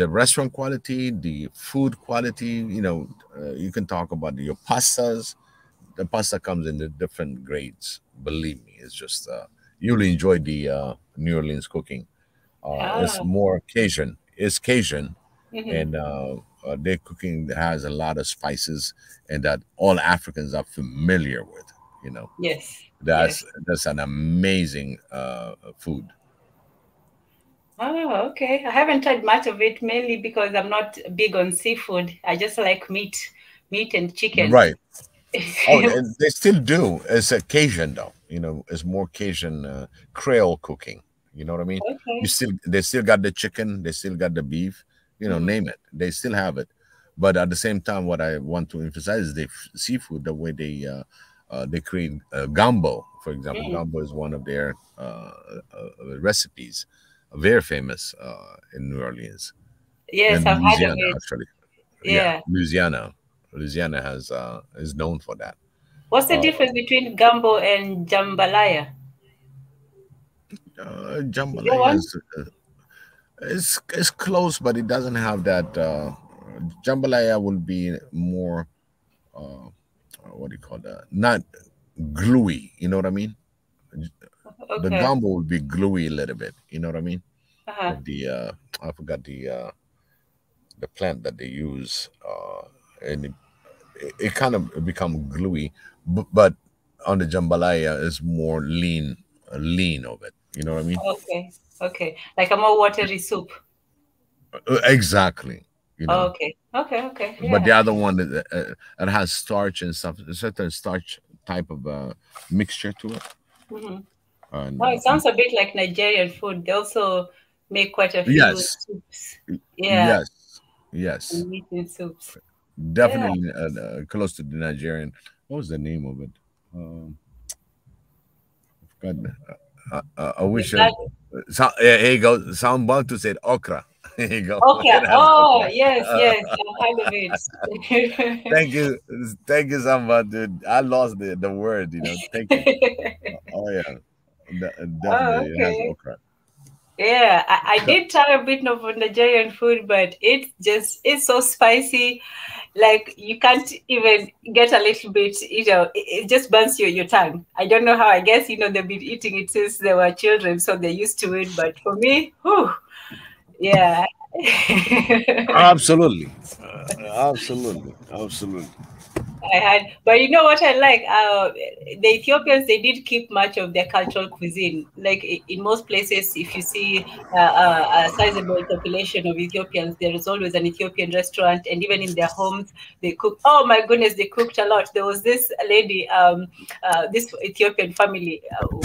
S2: restaurant quality, the food quality. You can talk about your pastas. The pasta comes in the different grades. Believe me, it's just you'll enjoy the New Orleans cooking. It's more Cajun. It's Cajun, and their cooking has a lot of spices, and that all Africans are familiar with.
S7: Yes.
S2: That's an amazing food.
S7: Oh, okay. I haven't had much of it, mainly because I'm not big on seafood. I just like meat and chicken.
S2: Right. Oh, and they still do. It's a Cajun though. It's more Cajun Creole cooking. You know what I mean?
S7: Okay.
S2: They still got the chicken. They still got the beef. Name it. They still have it. But at the same time, what I want to emphasize is the seafood. The way they create gumbo, for example. Gumbo is one of their recipes, very famous in New Orleans.
S7: Yes,
S2: In
S7: I've heard of
S2: Louisiana,
S7: it.
S2: actually.
S7: Yeah.
S2: Louisiana is known for that.
S7: What's the difference between gumbo and jambalaya?
S2: Jambalaya is close, but it doesn't have that. Jambalaya will be more, what do you call that? Not gluey. You know what I mean? The
S7: Okay.
S2: gumbo will be gluey a little bit. You know what I mean?
S7: Uh-huh.
S2: The I forgot the plant that they use, and it kind of become gluey, but on the jambalaya is more lean of it. You know what I mean?
S7: Okay. Like a more watery soup.
S2: Exactly.
S7: Okay. Yeah.
S2: But the other one that it has starch and stuff, a certain starch type of mixture to it. And,
S7: it sounds a bit like Nigerian food. They also make quite a few
S2: yes,
S7: soups. Yeah.
S2: Yes.
S7: Meat in soups.
S2: Definitely close to the Nigerian. What was the name of it? God, I wish. Here you go. Sound about to say okra. Here you go.
S7: Okay.
S2: Okra.
S7: Yes. I've heard of it.
S2: Thank you, Samba, dude. I lost the word. Thank you. Oh yeah, definitely it has
S7: Okay.
S2: okra.
S7: Yeah, I did try a bit of Nigerian food, but it's so spicy. Like you can't even get a little bit, it just burns your tongue. I don't know how. I guess, they've been eating it since they were children, so they're used to it. But for me, yeah.
S2: Absolutely. Absolutely.
S7: I had, but you know what I like? The Ethiopians, they did keep much of their cultural cuisine. Like in most places, if you see a sizable population of Ethiopians, there is always an Ethiopian restaurant, and even in their homes, they cook. Oh my goodness, they cooked a lot. There was this lady, this Ethiopian family,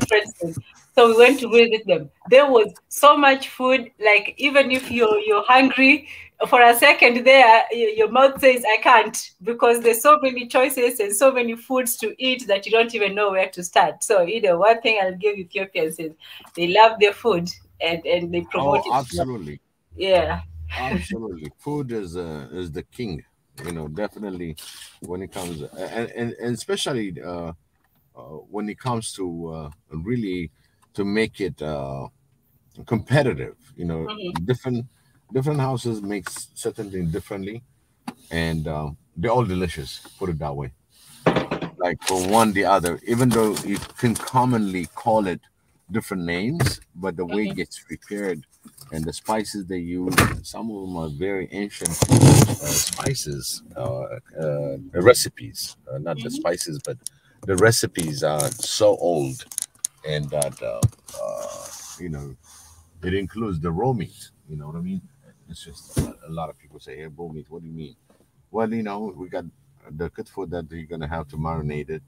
S7: for instance. So we went to visit them. There was so much food. Like even if you're hungry, for a second there, your mouth says, I can't, because there's so many choices and so many foods to eat that you don't even know where to start. So, one thing I'll give Ethiopians is they love their food, and they promote
S2: Oh,
S7: it.
S2: absolutely,
S7: Yeah.
S2: absolutely. Food is the king. Definitely when it comes, and especially when it comes to really to make it competitive.
S7: Mhm.
S2: Different houses make certain things differently, and they're all delicious. Put it that way. Like for one the other, even though you can commonly call it different names, but the way it
S7: Mhm.
S2: gets prepared and the spices they use, some of them are very ancient spices, recipes, not the
S7: Mhm.
S2: spices, but the recipes are so old, and that you know it includes the raw meat. You know what I mean? It's just a lot of people say, "Hey, raw meat. What do you mean?" Well, we got the good food that you're gonna have to marinate it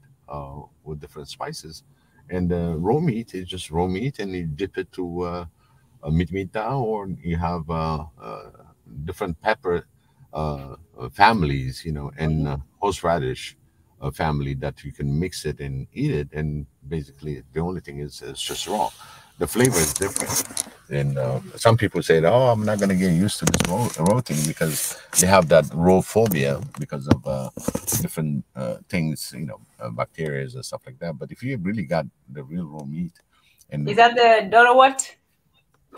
S2: with different spices, and raw meat is just raw meat, and you dip it to a meat or you have different pepper families, and
S7: Mhm.
S2: horseradish family that you can mix it and eat it, and basically the only thing is it's just raw. The flavor is different, and some people say, "Oh, I'm not gonna get used to this raw thing," because they have that raw phobia because of different things, bacteria and stuff like that. But if you really got the real raw meat,
S7: Is
S2: and
S7: that the Doro what?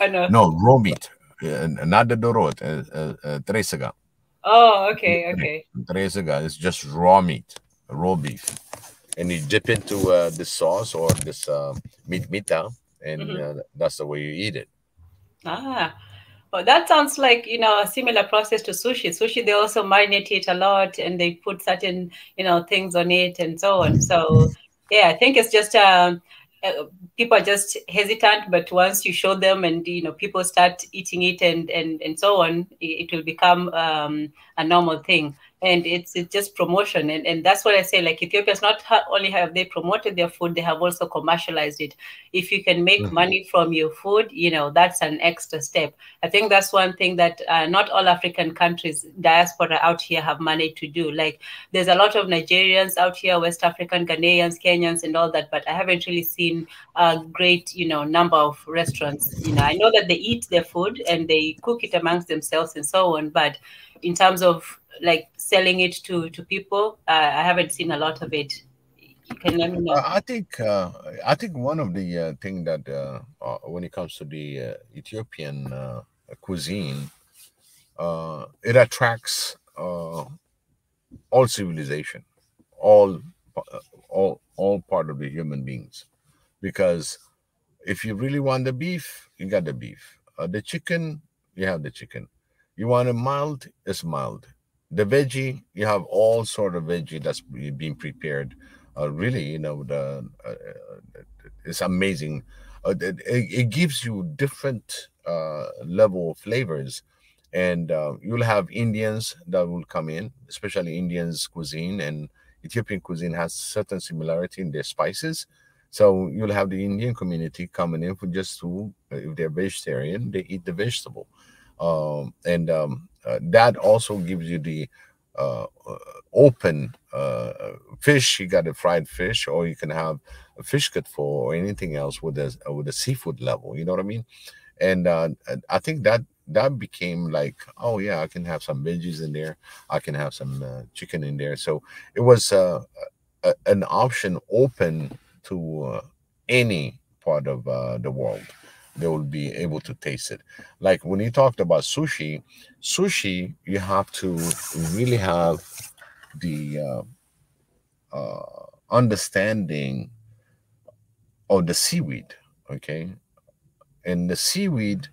S7: Oh, no.
S2: no raw meat, not the dorot, tresega.
S7: Oh, okay, okay.
S2: Tresega is just raw meat, raw beef, and you dip into this sauce or this meat mita, and
S7: Mhm.
S2: that's the way you eat it.
S7: Ah, well, that sounds like, a similar process to sushi. Sushi, they also marinate it a lot and they put certain, things on it and so on. So, yeah, I think it's just uh, people are just hesitant, but once you show them and, people start eating it and so on, it will become a normal thing. And it's just promotion. And that's what I say. Like Ethiopia's not only have they promoted their food, they have also commercialized it. If you can make
S2: Mhm.
S7: money from your food, that's an extra step. I think that's one thing that not all African countries, diaspora out here have managed to do. Like there's a lot of Nigerians out here, West African, Ghanaians, Kenyans, and all that, but I haven't really seen a great, number of restaurants. I know that they eat their food and they cook it amongst themselves and so on, but in terms of like selling it to people, I haven't seen a lot of it. You can let me know.
S2: I think one of the thing that when it comes to the Ethiopian cuisine, it attracts all civilization, all all part of the human beings, because if you really want the beef, you got the beef. The chicken, you have the chicken. You want it mild, it's mild. The veggie, you have all sort of veggie that's being prepared. Really, it's amazing. It gives you different level of flavors, and you'll have Indians that will come in, especially Indians cuisine and Ethiopian cuisine has certain similarity in their spices. So you'll have the Indian community coming in for just to, if they're vegetarian, they eat the vegetable, and that also gives you the open fish. You got a fried fish, or you can have a fish cut for or anything else with a seafood level. You know what I mean? And I think that became like, oh yeah, I can have some veggies in there, I can have some chicken in there. So it was an option open to any part of the world. They will be able to taste it. Like when you talked about sushi, you have to really have the understanding of the seaweed, okay? And the seaweed,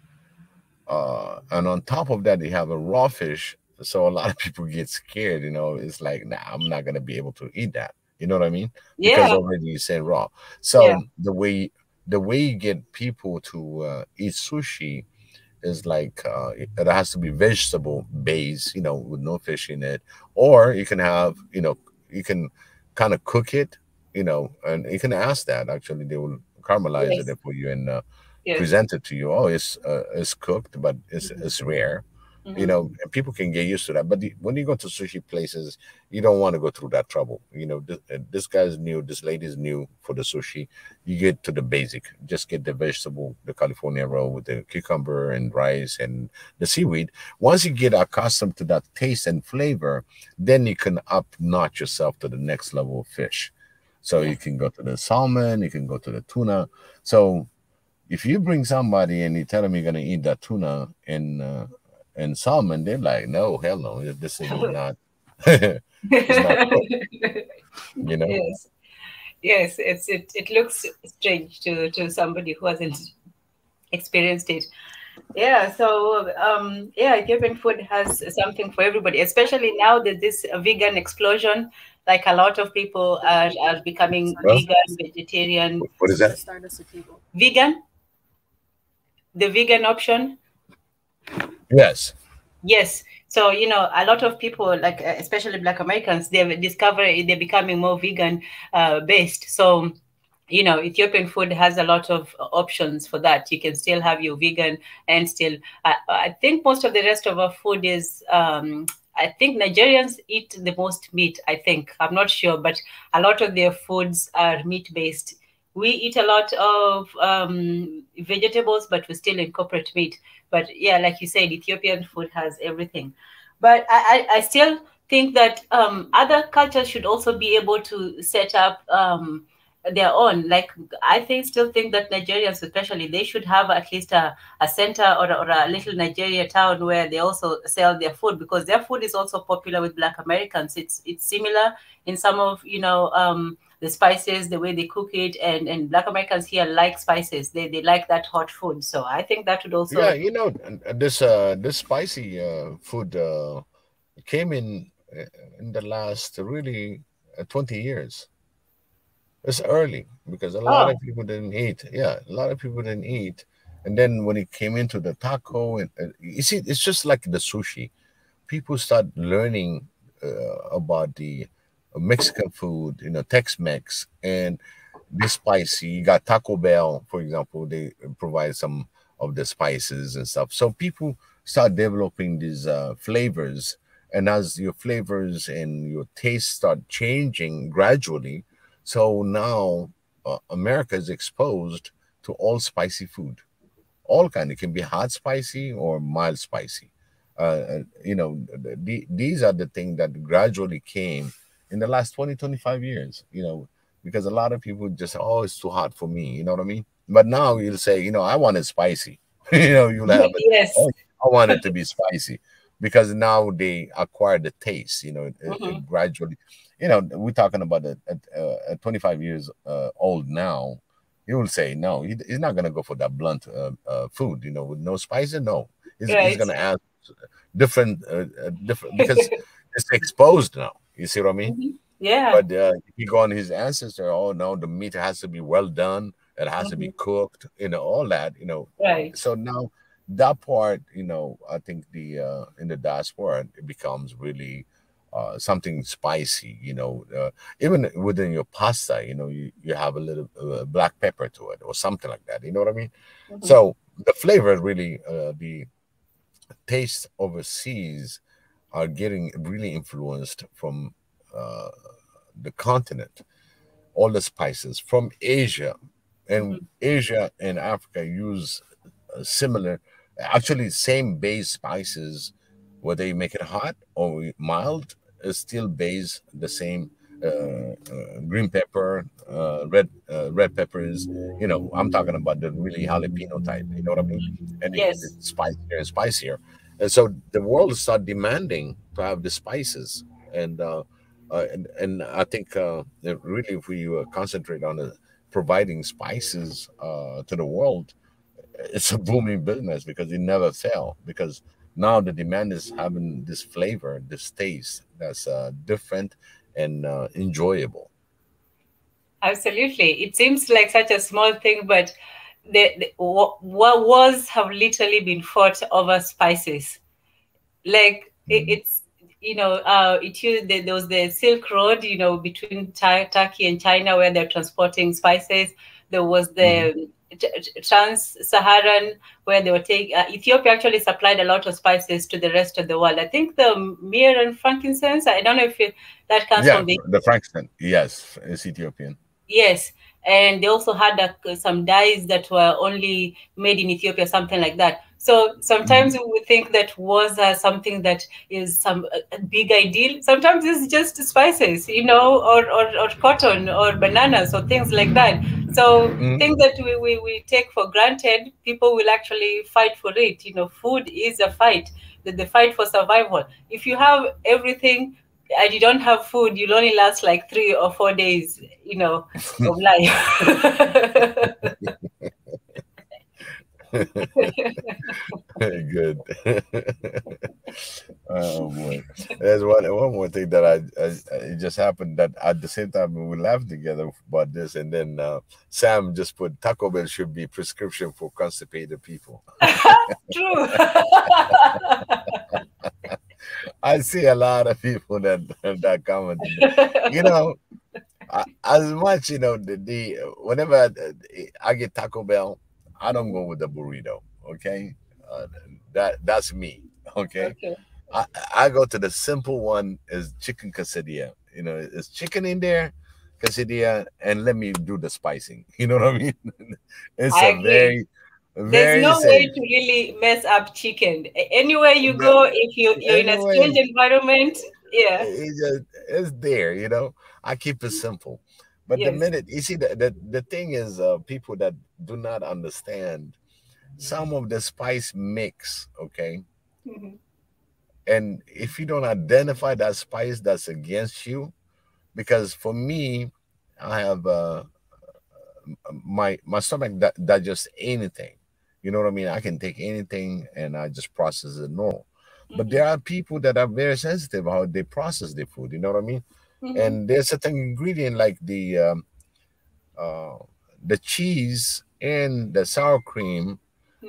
S2: and on top of that, you have a raw fish. So a lot of people get scared, it's like, nah, I'm not gonna be able to eat that. You know what I mean? Because
S7: Yeah.
S2: already you said raw.
S7: Yeah.
S2: So the way you get people to eat sushi is like it has to be vegetable based, with no fish in it, or you can have, you can kind of cook it, and you can ask that. Actually, they will caramelize
S7: Yes.
S2: it for you and
S7: Yes.
S2: present it to you. Oh, it's cooked, but it's rare. And people can get used to that. But when you go to sushi places, you don't want to go through that trouble. This guy's new, this lady's new for the sushi. You get to the basic. Just get the vegetable, the California roll with the cucumber and rice and the seaweed. Once you get accustomed to that taste and flavor, then you can up notch yourself to the next level of fish. So you
S7: Yes.
S2: can go to the salmon, you can go to the tuna. So if you bring somebody and you tell them you're gonna eat that tuna and salmon, they're like, no, hell no, this is not it's not cooked, you know.
S7: Yes. Yes. It looks strange to somebody who hasn't experienced it. Yeah, so yeah, Ethiopian food has something for everybody, especially now that this vegan explosion, like a lot of people are becoming
S2: Well,
S7: vegan, vegetarian,
S2: what is that?
S7: vegan, the vegan option.
S2: Yes.
S7: Yes. So, a lot of people, like especially Black Americans, they're becoming more vegan based. So, Ethiopian food has a lot of options for that. You can still have your vegan and still, I think most of the rest of our food is, I think Nigerians eat the most meat, I think. I'm not sure, but a lot of their foods are meat based. We eat a lot of vegetables, but we still incorporate meat. But yeah, like you said, Ethiopian food has everything. But I still think that other cultures should also be able to set up their own. Like still think that Nigerians, especially, they should have at least a center or a little Nigeria town where they also sell their food, because their food is also popular with Black Americans. It's similar in some of the spices, the way they cook it, and Black Americans here like spices. They like that hot food. So I think that would
S2: Yeah,
S7: also.
S2: this spicy food came in the last really 20 years. It's early because a lot
S7: Oh,
S2: of people didn't eat. Yeah, a lot of people didn't eat. And then when it came into the taco, and you see, it's just like the sushi. People start learning about the Mexican food, Tex-Mex, and the spicy. You got Taco Bell, for example. They provide some of the spices and stuff. So people start developing these flavors, and as your flavors and your taste start changing gradually, so now America is exposed to all spicy food, all kind. It can be hot spicy or mild spicy. These are the things that gradually came in the last 20, 25 years, because a lot of people just, oh, it's too hot for me. You know what I mean? But now you'll say, I want it spicy. You'll have it.
S7: yes.
S2: Oh, I want it to be spicy because now they acquire the taste,
S7: Mhm.
S2: gradually. We're talking about at 25 years old now. He will say no. He's not gonna go for that blunt food, with no spices. No, he's
S7: Right.
S2: gonna ask different because it's exposed now. You see what I mean?
S7: Mhm. Yeah.
S2: But if you go on his ancestor, oh no, the meat has to be well done. It has to be
S7: Mhm.
S2: cooked. All that.
S7: Right.
S2: So now that part, I think the in the diaspora it becomes really something spicy. Even within your pasta, you have a little black pepper to it or something like that. You know what I mean?
S7: Mhm.
S2: So the flavor really, the taste overseas are getting really influenced from uh, the continent, all the spices from Asia, and
S7: Mhm.
S2: Asia and Africa use similar, actually same base spices, whether you make it hot or mild, is still base the same. Green pepper, red peppers. I'm talking about the really jalapeno type. You know what I mean? And
S7: Yes.
S2: it's spicier and spicier. And so the world start demanding to have the spices. And I think that really, if we concentrate on providing spices to the world, it's a booming business because it never fail. Because now the demand is having this flavor, this taste that's different and enjoyable.
S7: Absolutely. It seems like such a small thing, but what wars have literally been fought over spices. Like it's, there was the Silk Road, between Turkey and China, where they're transporting spices. There was the Trans-Saharan, where they were taking, Ethiopia actually supplied a lot of spices to the rest of the world. I think the myrrh and frankincense, I don't know if that comes
S2: Yeah,
S7: from the...
S2: the Frankston, yes, it's Ethiopian.
S7: Yes, and they also had some dyes that were only made in Ethiopia, something like that. So sometimes we think that wars are something that is some big ideal. Sometimes it's just spices, or cotton or bananas or things like that. So things that we take for granted, people will actually fight for it. Food is a fight, the fight for survival. If you have everything and you don't have food, you'll only last like 3 or 4 days, of life.
S2: Good. Oh boy, there's one more thing that it just happened that at the same time we laughed together about this, and then Sam just put Taco Bell should be prescription for constipated people.
S7: True.
S2: I see a lot of people that comment. As much whenever I get Taco Bell, I don't go with the burrito. Okay, that's me. Okay. I go to the simple one is chicken quesadilla. It's chicken in there, quesadilla, and let me do the spicing. You know what I mean? It's
S7: I
S2: a
S7: agree. There's no way to really mess up chicken. Anywhere you go, if you're in a strange environment, yeah,
S2: it's there. I keep it simple. But the minute you see the thing is, people that do not understand some of the spice mix, okay. And if you don't identify that spice that's against you, because for me, I have my stomach that digests anything. You know what I mean? I can take anything and I just process it normal. But there are people that are very sensitive how they process their food. You know what I mean? And there's certain ingredient like the cheese and the sour cream,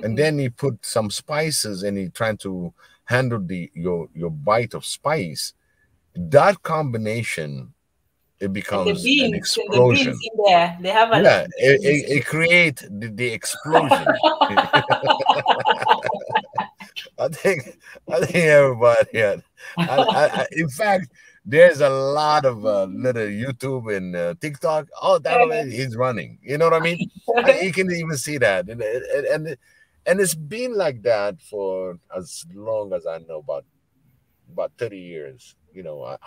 S2: and then he put some spices and he trying to handle your bite of spice. That combination, it becomes an explosion.
S7: And the beans in there, they have a
S2: it creates the explosion. I think everybody had. In fact, there's a lot of little YouTube and TikTok. Oh, that already he's running. You know what I mean? You can even see that, and it's been like that for as long as I know, about 30 years.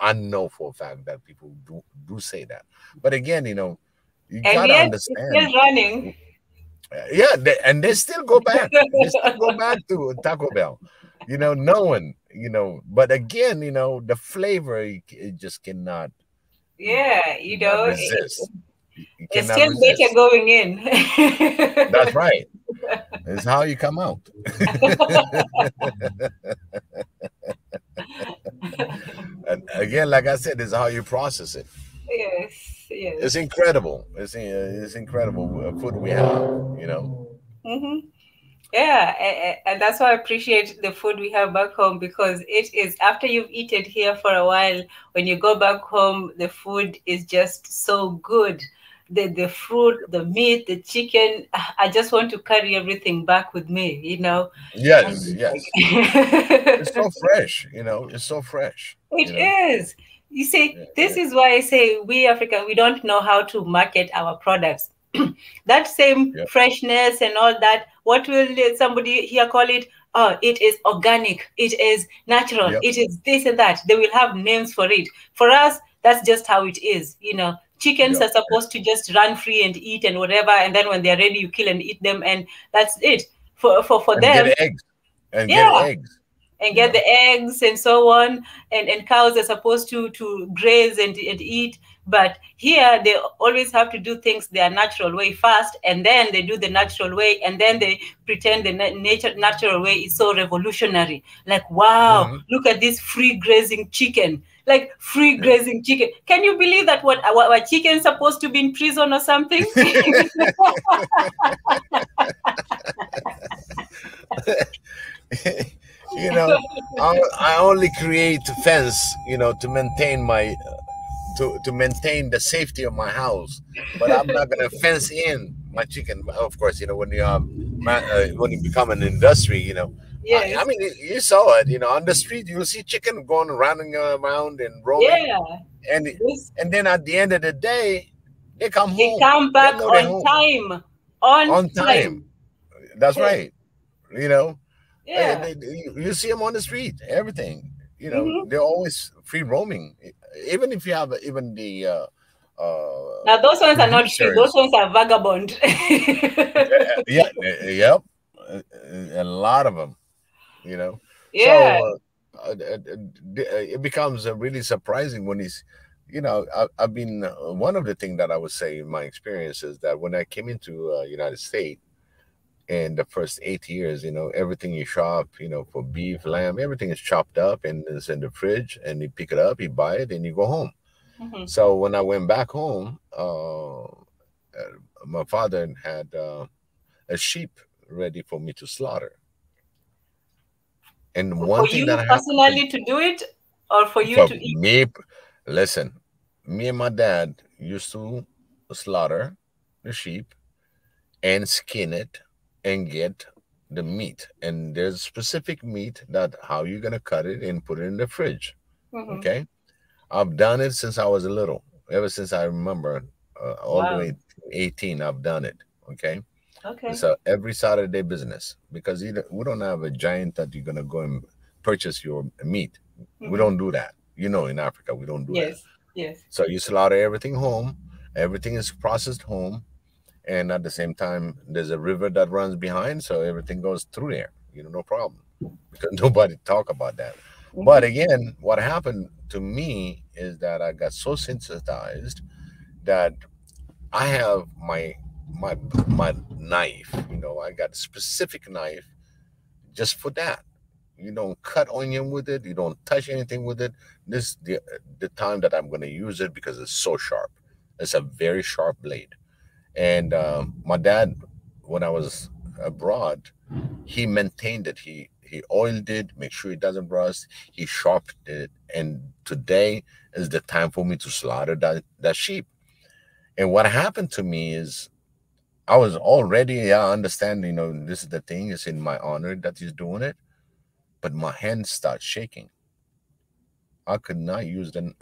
S2: I know for a fact that people do say that. But again, you gotta understand.
S7: It's still running.
S2: Yeah, they still go back. They still go back to Taco Bell. No one. But again, the flavor, it just cannot.
S7: Yeah,
S2: resist.
S7: It's still better going in.
S2: That's right. It's how you come out. And again, like I said, it's how you process it.
S7: Yes.
S2: It's incredible. It's incredible food we have.
S7: Yeah, and that's why I appreciate the food we have back home, because it is, after you've eaten here for a while, when you go back home, the food is just so good. The fruit, the meat, the chicken, I just want to carry everything back with me,
S2: Yes. It's so fresh, it's so fresh.
S7: It is. You see, this is why I say we Africans, we don't know how to market our products. That same freshness and all that, what will somebody here call it? Oh, it is organic, it is natural, it is this and that. They will have names for it. For us, that's just how it is. Chickens are supposed to just run free and eat and whatever, and then when they're ready, you kill and eat them, and that's it. For them,
S2: get eggs. And get eggs.
S7: And get the eggs and so on, and cows are supposed to graze and eat. But here they always have to do things their natural way first, and then they do the natural way, and then they pretend the natural way is so revolutionary. Like, wow, look at this free grazing chicken. Like, free grazing chicken. Can you believe that what our chicken supposed to be in prison or something?
S2: You know, I only create a fence, you know, to maintain my to maintain the safety of my house, but I'm not gonna fence in my chicken. Of course, you know, when you become an industry, you know.
S7: Yes.
S2: I mean, you saw it, you know, on the street. You'll see chicken going running around and roaming,
S7: Yeah.
S2: and then at the end of the day, they come home.
S7: They come back
S2: They
S7: on time. On time.
S2: That's right. You know,
S7: yeah.
S2: you see them on the street. Everything. You know, they're always free roaming. Even if you have even the
S7: now those ones are not free. Those ones are vagabond.
S2: Yep, a lot of them. You know,
S7: yeah.
S2: So it becomes really surprising when he's, you know, I've been one of the things that I would say in my experience is that when I came into United States in the first 8 years, you know, everything you shop, you know, for beef, lamb, everything is chopped up and it's in the fridge, and you pick it up, you buy it, and you go home. So when I went back home, my father had a sheep ready for me to slaughter. And one thing that
S7: personally to do it, or for you to eat?
S2: Me, listen, me and my dad used to slaughter the sheep and skin it and get the meat. And there's specific meat that how you're gonna cut it and put it in the fridge. Okay, I've done it since I was a little, ever since I remember, all the way to 18. I've done it. Okay. So every Saturday business, because we don't have a giant that you're gonna go and purchase your meat. We don't do that. You know, in Africa, we don't do that.
S7: Yes.
S2: So you slaughter everything home. Everything is processed home. And at the same time, there's a river that runs behind, so everything goes through there. You know, no problem, because nobody talk about that. But again, what happened to me is that I got so sensitized that I have my knife. You know, I got a specific knife just for that. You don't cut onion with it. You don't touch anything with it. This the time that I'm going to use it because it's so sharp. It's a very sharp blade. And my dad, when I was abroad, he maintained it. He oiled it, make sure it doesn't rust. He sharpened it. And today is the time for me to slaughter that sheep. And what happened to me is I was already, I understand, you know, this is the thing. It's in my honor that he's doing it. But my hands start shaking. I could not use the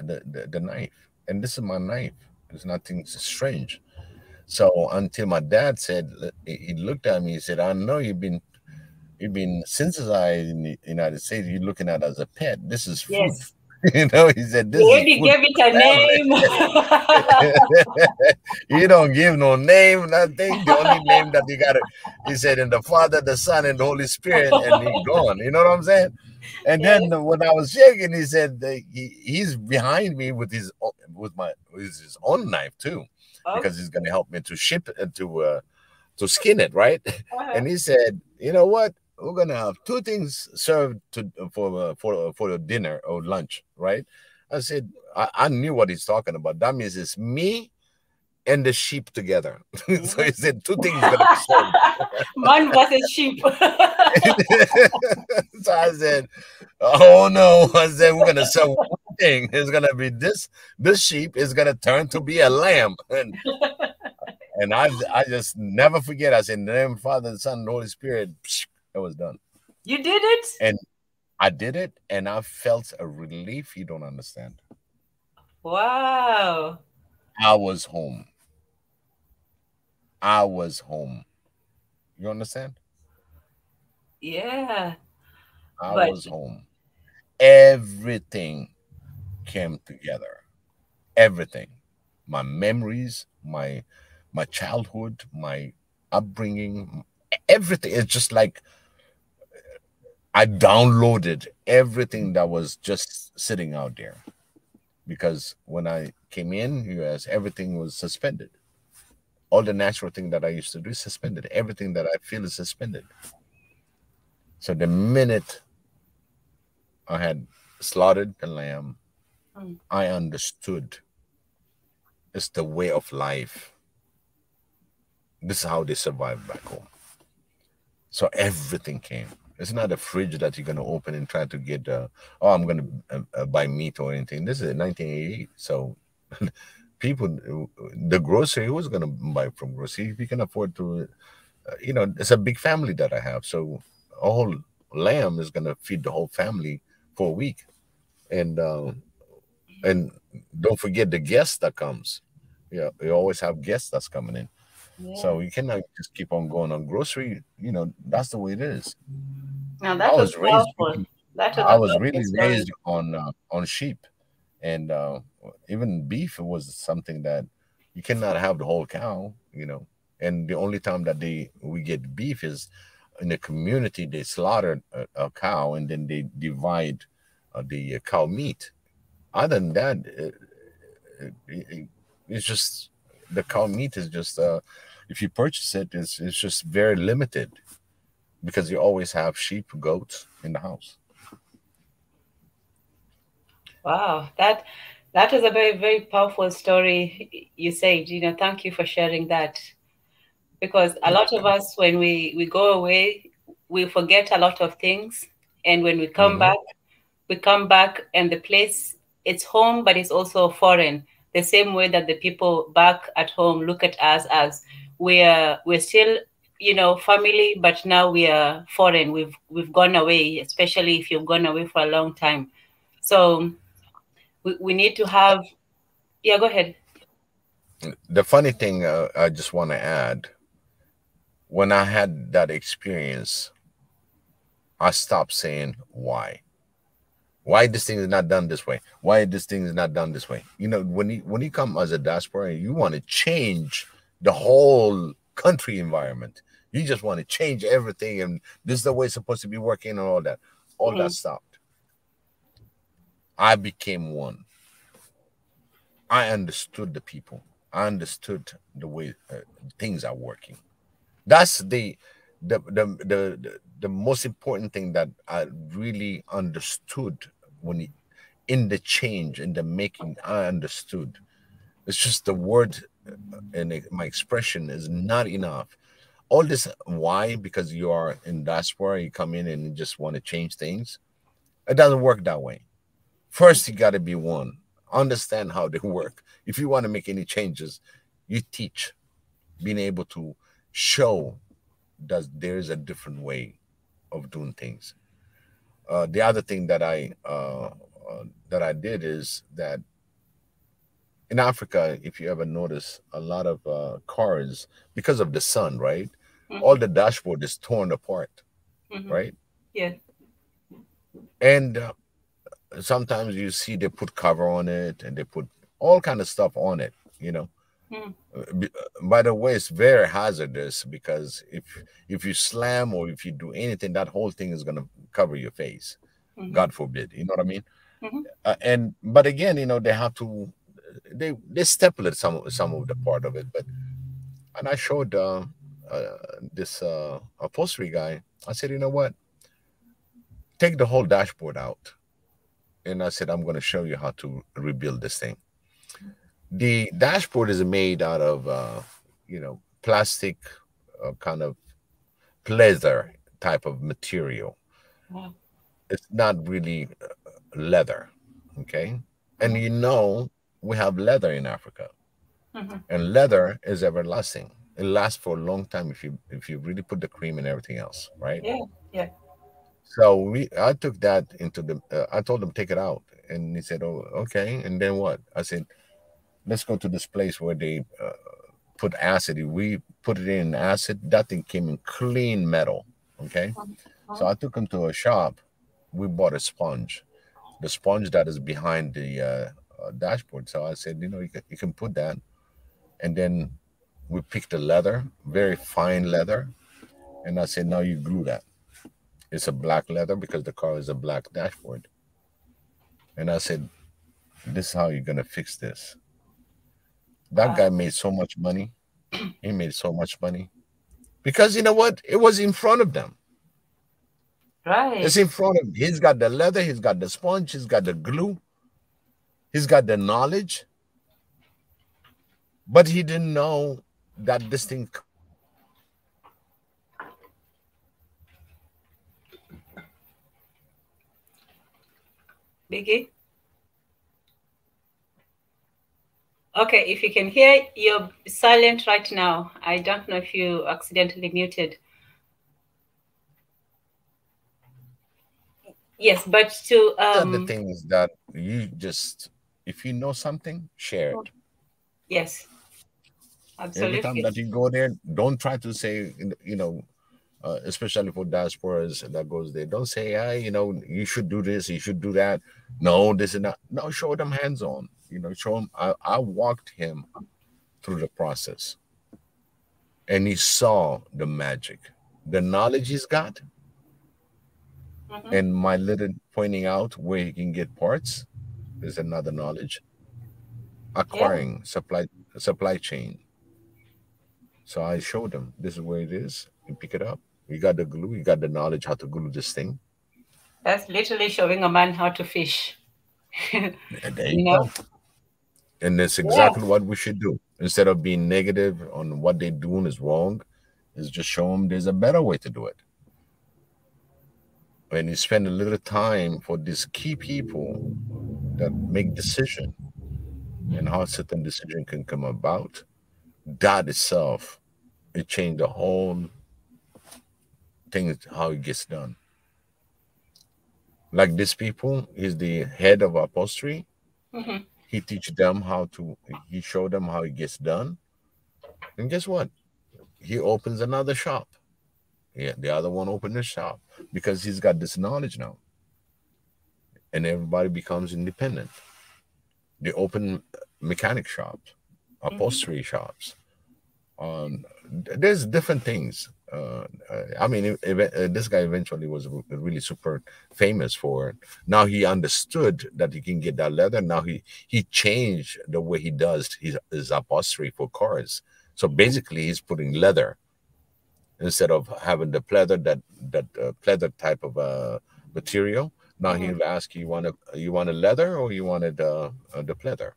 S2: knife. And this is my knife. There's nothing strange. So until my dad said, he looked at me, he said, I know you've been sensitized in the United States, you're looking at it as a pet. This is food.
S7: Yes.
S2: You know, he said, this
S7: already gave it a
S2: name. You don't give no name, nothing. The only name that you got, he said, in the Father, the Son, and the Holy Spirit, and he's gone. You know what I'm saying? And then when I was shaking, he said he's behind me with his own knife too. Because he's going to help me to ship it to skin it, right? And he said, you know what? We're going to have two things served for dinner or lunch, right? I said, I knew what he's talking about. That means it's me and the sheep together. So he said, two things going to be served.
S7: Man versus sheep.
S2: So I said, oh no. I said, we're going to serve one thing. It's going to be this sheep is going to turn to be a lamb. And I just never forget. I said, in the name of the Father, the Son, and the Holy Spirit, it was done.
S7: You did it?
S2: And I did it, and I felt a relief you don't understand.
S7: Wow.
S2: I was home. You understand?
S7: Yeah.
S2: I was home. Everything came together. Everything. My memories, my childhood, my upbringing, everything. It's just like I downloaded everything that was just sitting out there. because when I came in US, everything was suspended. All the natural thing that I used to do is suspended. Everything that I feel is suspended. So the minute I had slaughtered the lamb, I understood it's the way of life. This is how they survived back home. So everything came. It's not a fridge that you're going to open and try to get, I'm going to buy meat or anything. This is 1988. So people, the grocery, who's going to buy from grocery? If you can afford to, it's a big family that I have. So a whole lamb is going to feed the whole family for a week. And don't forget the guest that comes. Yeah, you always have guests that's coming in.
S7: Yeah.
S2: So you cannot just keep on going on grocery. That's the way it is.
S7: Now that was powerful.
S2: I was really raised on sheep, and even beef was something that you cannot have the whole cow. And the only time that we get beef is in the community. They slaughter a cow and then they divide the cow meat. Other than that, it's just the cow meat is just if you purchase it, it's just very limited because you always have sheep, goats in the house.
S7: Wow, that is a very, very powerful story you said. Thank you for sharing that. Because a lot of us, when we go away, we forget a lot of things. And when we come back, and the place, it's home, but it's also foreign. The same way that the people back at home look at us as we're still, family, but now we are foreign. We've gone away, especially if you've gone away for a long time. So we need to have, go ahead.
S2: The funny thing I just want to add, when I had that experience, I stopped saying why. Why this thing is not done this way? Why this thing is not done this way? When you come as a diaspora, you want to change the whole country environment. You just want to change everything, and this is the way it's supposed to be working, and all that. All that stopped. I became one. I understood the people. I understood the way things are working. That's the most important thing that I really understood in the change, in the making. I understood. It's just the word and my expression is not enough. All this, why? Because you are in diaspora, you come in and you just want to change things. It doesn't work that way. First, you got to be one. Understand how they work. If you want to make any changes, you teach. Being able to show that there is a different way of doing things. The other thing that I did is that in Africa, if you ever notice, a lot of cars, because of the sun, right? All the dashboard is torn apart, right?
S7: Yeah.
S2: And sometimes you see they put cover on it and they put all kind of stuff on it, By the way, it's very hazardous because if you slam or if you do anything, that whole thing is going to cover your face. God forbid. You know what I mean? But again, they have to they staple it some of the part of it. And I showed this upholstery guy. I said, you know what? Take the whole dashboard out. And I said, I'm going to show you how to rebuild this thing. The dashboard is made out of, plastic, kind of leather type of material.
S7: Wow.
S2: It's not really leather, okay? And we have leather in Africa, and leather is everlasting. It lasts for a long time if you really put the cream and everything else, right?
S7: Yeah.
S2: So I took that into I told him take it out, and he said, "Oh, okay." And then what? I said, let's go to this place where they put acid. We put it in acid. That thing came in clean metal. Okay. So I took him to a shop. We bought a sponge, the sponge that is behind the dashboard. So I said, you can put that. And then we picked the leather, very fine leather. And I said, now you glue that. It's a black leather because the car is a black dashboard. And I said, this is how you're gonna fix this. That guy made so much money. He made so much money because you know what? It was in front of them.
S7: Right.
S2: It's in front of him. He's got the leather. He's got the sponge. He's got the glue. He's got the knowledge. But he didn't know that this thing.
S7: Biggie? Okay, if you can hear, you're silent right now. I don't know if you accidentally muted. Yes, but to
S2: The thing is that you just, if you know something, share it.
S7: Yes, absolutely.
S2: Every time that you go there, don't try to say, you know, especially for diasporas that goes there, don't say, hey, you know, you should do this, you should do that. No, this is not. No, show them hands-on. You know, show him. I walked him through the process, and he saw the magic, the knowledge he's got, and my little pointing out where he can get parts is another knowledge. Acquiring supply chain. So I showed him this is where it is. You pick it up. You got the glue. You got the knowledge how to glue this thing.
S7: That's literally showing a man how to fish.
S2: And there you go. And that's exactly what we should do. Instead of being negative on what they're doing is wrong, is just show them there's a better way to do it. When you spend a little time for these key people that make decision and how certain decision can come about, that itself, it changed the whole thing, how it gets done. Like these people, he's the head of upholstery. He teach them how to, he showed them how it gets done. And guess what? He opens another shop. Yeah, the other one opened a shop because he's got this knowledge now. And everybody becomes independent. They open mechanic shops, upholstery shops. There's different things. I mean, this guy eventually was really super famous for it. Now he understood that he can get that leather. Now he changed the way he does his upholstery for cars. So basically, he's putting leather instead of having the pleather, that pleather type of material. Now he'll ask you want a leather or you wanted the pleather,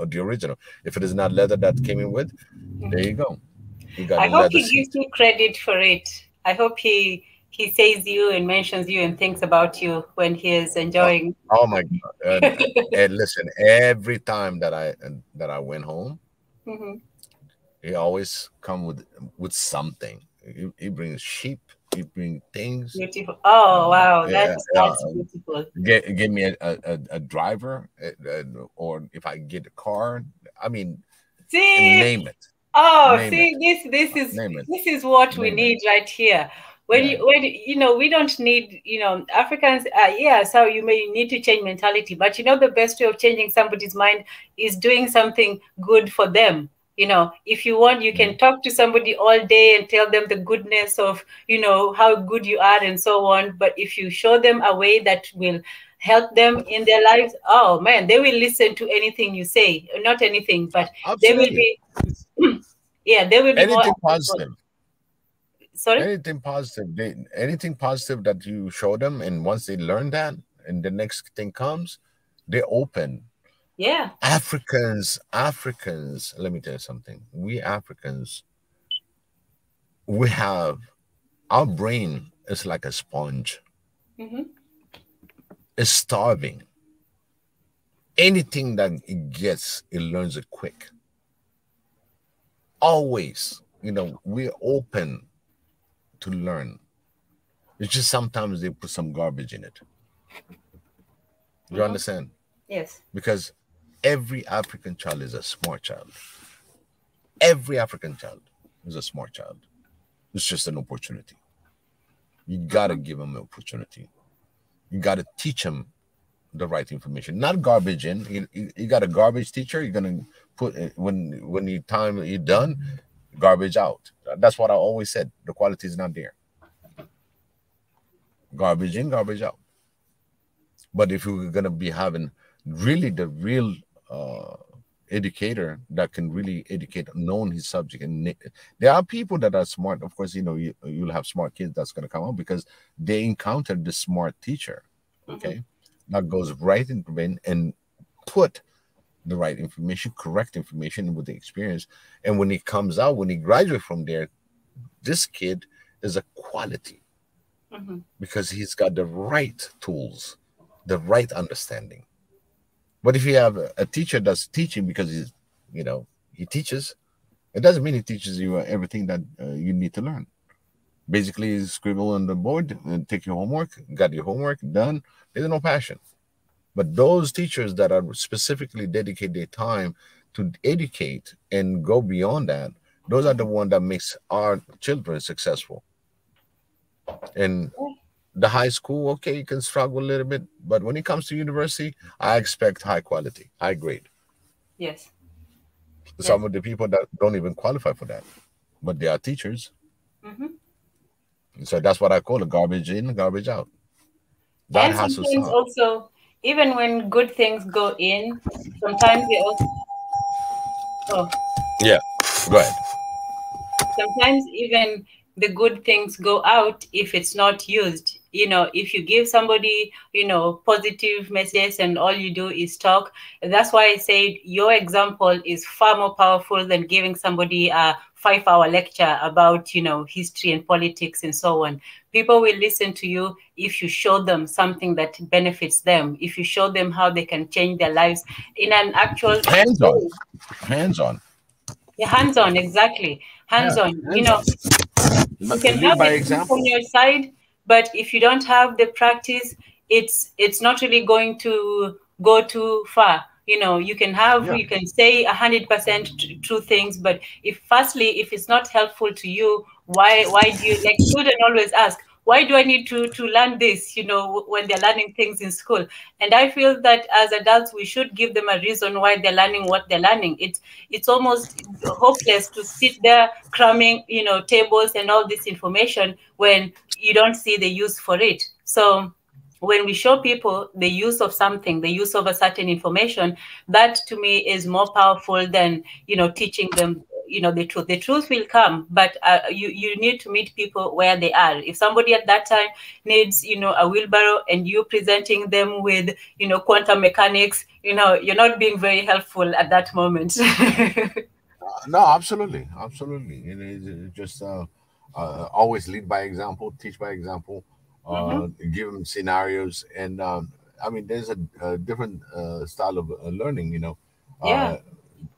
S2: the original. If it is not leather that came in with, there you go. You got
S7: I
S2: a
S7: hope
S2: leather
S7: he gives you credit for it. I hope he says you and mentions you and thinks about you when he is enjoying.
S2: Oh my God! And listen, every time that I went home, he always come with something. He brings sheep. He brings things.
S7: Beautiful. Oh wow, that's beautiful.
S2: Give me a driver, or if I get a car, I mean, name it.
S7: Oh, see, this is what we need right here. When you know, we don't need, you know, Africans. So you may need to change mentality, but you know, the best way of changing somebody's mind is doing something good for them. You know, if you want, you can talk to somebody all day and tell them the goodness of, you know, how good you are and so on. But if you show them a way that will help them in their lives, oh man, they will listen to anything you say. Not anything, but they will be. They will be
S2: anything positive.
S7: Sorry?
S2: Anything positive. Anything positive that you show them, and once they learn that, and the next thing comes, they open.
S7: Yeah.
S2: Africans, let me tell you something. We Africans, we have, our brain is like a sponge. It's starving. Anything that it gets, it learns it quick. Always, you know, we're open to learn. It's just sometimes they put some garbage in it. You understand?
S7: Yes.
S2: Because every African child is a smart child. Every African child is a smart child. It's just an opportunity. You got to give them an opportunity. You got to teach them the right information, not garbage in. You got a garbage teacher, you're going to put, when you time you're done, garbage out. That's what I always said. The quality is not there. Garbage in, garbage out. But if you're going to be having really the real educator that can really educate, known his subject. And there are people that are smart. Of course, you'll have smart kids that's going to come out because they encountered the smart teacher. Okay, that goes right into brain and put the right information, correct information with the experience. And when he comes out, when he graduates from there, this kid is a quality because he's got the right tools, the right understanding. But if you have a teacher that's teaching because he teaches, it doesn't mean he teaches you everything that you need to learn. Basically, scribble on the board and take your homework, got your homework done. There's no passion. But those teachers that are specifically dedicate their time to educate and go beyond that, those are the ones that makes our children successful. And the high school, okay, you can struggle a little bit, but when it comes to university, I expect high quality, high grade.
S7: Yes.
S2: Some of the people that don't even qualify for that, but they are teachers. So that's what I call a garbage in, garbage out. That
S7: And
S2: has to
S7: sometimes
S2: stop.
S7: also, even when good things go in, sometimes they also
S2: Yeah, go ahead.
S7: sometimes even the good things go out if it's not used. If you give somebody, positive messages and all you do is talk, that's why I said your example is far more powerful than giving somebody a 5-hour lecture about, history and politics and so on. People will listen to you if you show them something that benefits them, if you show them how they can change their lives in an actual
S2: Hands-on. Hands-on.
S7: Yeah, hands-on, exactly. Hands-on.
S2: Hands-on.
S7: You can
S2: Lead
S7: have
S2: by
S7: the tools on
S2: example.
S7: your side, but if you don't have the practice, it's not really going to go too far. You can say 100% true things, but if it's not helpful to you, why do you, like children always ask, why do I need to learn this, when they're learning things in school? And I feel that as adults, we should give them a reason why they're learning what they're learning. It's almost hopeless to sit there cramming, tables and all this information when you don't see the use for it. So when we show people the use of something, the use of a certain information, that to me is more powerful than, teaching them, the truth. The truth will come, but you need to meet people where they are. If somebody at that time needs, a wheelbarrow and you presenting them with, quantum mechanics, you're not being very helpful at that moment.
S2: No, absolutely. Absolutely. It's just always lead by example, teach by example, give them scenarios. And I mean, there's a different style of learning,
S7: Yeah.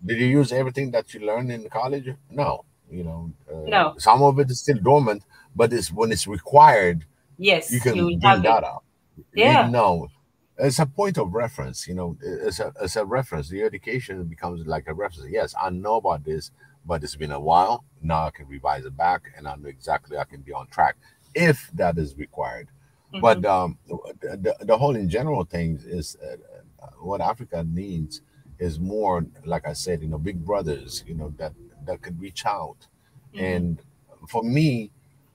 S2: Did you use everything that you learned in college? No.
S7: No.
S2: Some of it is still dormant, but when it's required,
S7: Yes,
S2: you
S7: you
S2: can
S7: will
S2: bring
S7: have it.
S2: that up.
S7: Yeah.
S2: No, it's a point of reference. It's a reference. The education becomes like a reference. Yes, I know about this, but it's been a while. Now I can revise it back, and I know exactly I can be on track if that is required. But the whole in general thing is what Africa needs is more, like I said, big brothers, that could reach out. And for me,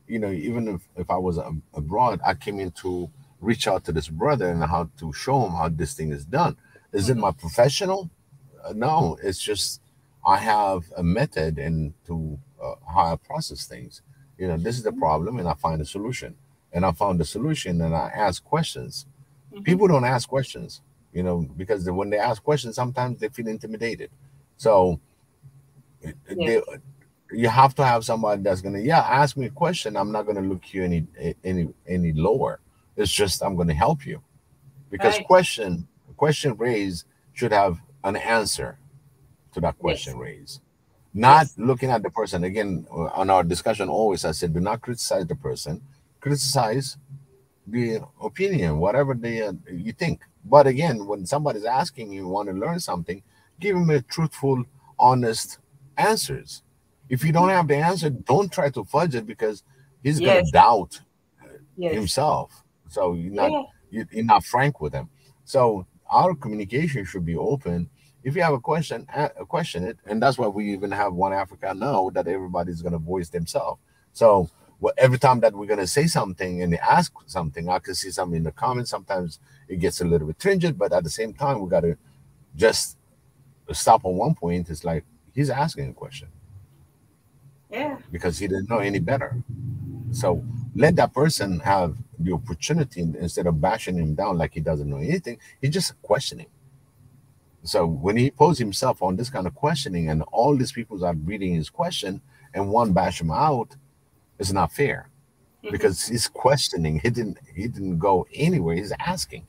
S2: even if I was abroad, I came in to reach out to this brother and how to show him how this thing is done. Is it my professional? No, it's just I have a method and to how I process things. This is the problem, and I find a solution. And I found the solution, and I ask questions. People don't ask questions, because when they ask questions, sometimes they feel intimidated. So
S7: Yes.
S2: you have to have somebody that's gonna ask me a question. I'm not gonna look you any lower. It's just I'm gonna help you, because
S7: Right.
S2: question raised should have an answer to that
S7: Yes.
S2: question raised. Not
S7: Yes.
S2: looking at the person again. On our discussion, always I said, do not criticize the person. Criticize the opinion, whatever you think. But again, when somebody's asking you want to learn something, give them a truthful, honest answers. If you don't have the answer, don't try to fudge it, because he's gonna
S7: Yes.
S2: doubt
S7: Yes.
S2: himself. So
S7: Yeah.
S2: you're not frank with him. So our communication should be open. If you have a question, question it, and that's why we even have One Africa now, that everybody's gonna voice themselves. So well, every time that we're gonna say something and they ask something, I can see something in the comments. Sometimes it gets a little bit stringent, but at the same time, we gotta just stop on one point. It's like he's asking a question.
S7: Yeah.
S2: Because he didn't know any better. So let that person have the opportunity instead of bashing him down like he doesn't know anything. He's just questioning. So when he poses himself on this kind of questioning and all these people are reading his question and one bash him out, it's not fair because he's questioning. He didn't go anywhere. He's asking.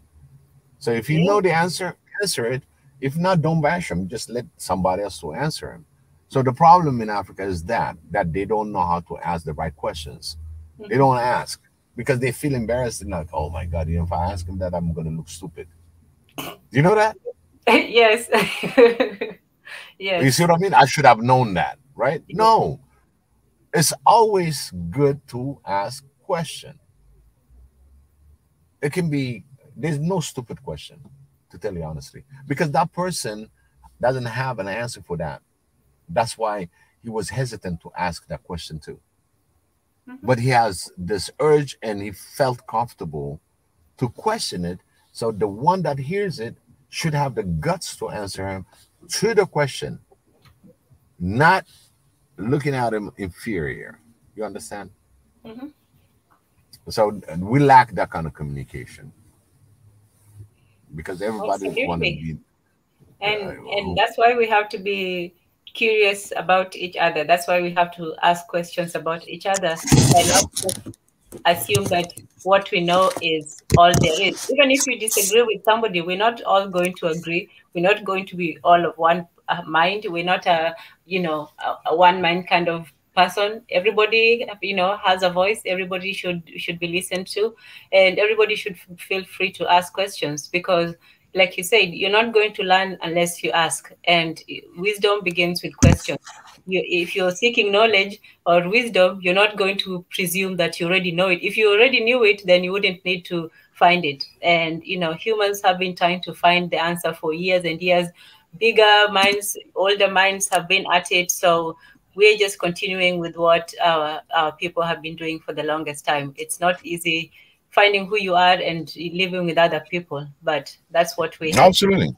S2: So if you know the answer, answer it. If not, don't bash him. Just let somebody else to answer him. So the problem in Africa is that they don't know how to ask the right questions. They don't ask because they feel embarrassed and like, oh my God, if I ask him that, I'm going to look stupid. Do you know that?
S7: Yes.
S2: You see what I mean? I should have known that, right? No. It's always good to ask question. It can be, there's no stupid question, to tell you honestly, because that person doesn't have an answer for that. That's why he was hesitant to ask that question too. But he has this urge and he felt comfortable to question it. So the one that hears it should have the guts to answer him to the question, not looking at him inferior. You understand? So we lack that kind of communication because everybody want to be.
S7: And that's why we have to be curious about each other. That's why we have to ask questions about each other and not just assume that what we know is all there is. Even if you disagree with somebody, we're not all going to agree. We're not going to be all of one mind. We're not a one mind kind of person. Everybody has a voice. Everybody should be listened to, and everybody should feel free to ask questions because, like you said, you're not going to learn unless you ask, and wisdom begins with questions. If you're seeking knowledge or wisdom, you're not going to presume that you already know it. If you already knew it, then you wouldn't need to find it. And humans have been trying to find the answer for years and years. Bigger minds, older minds have been at it. So we're just continuing with what our people have been doing for the longest time. It's not easy finding who you are and living with other people, but that's what we have.
S2: Absolutely.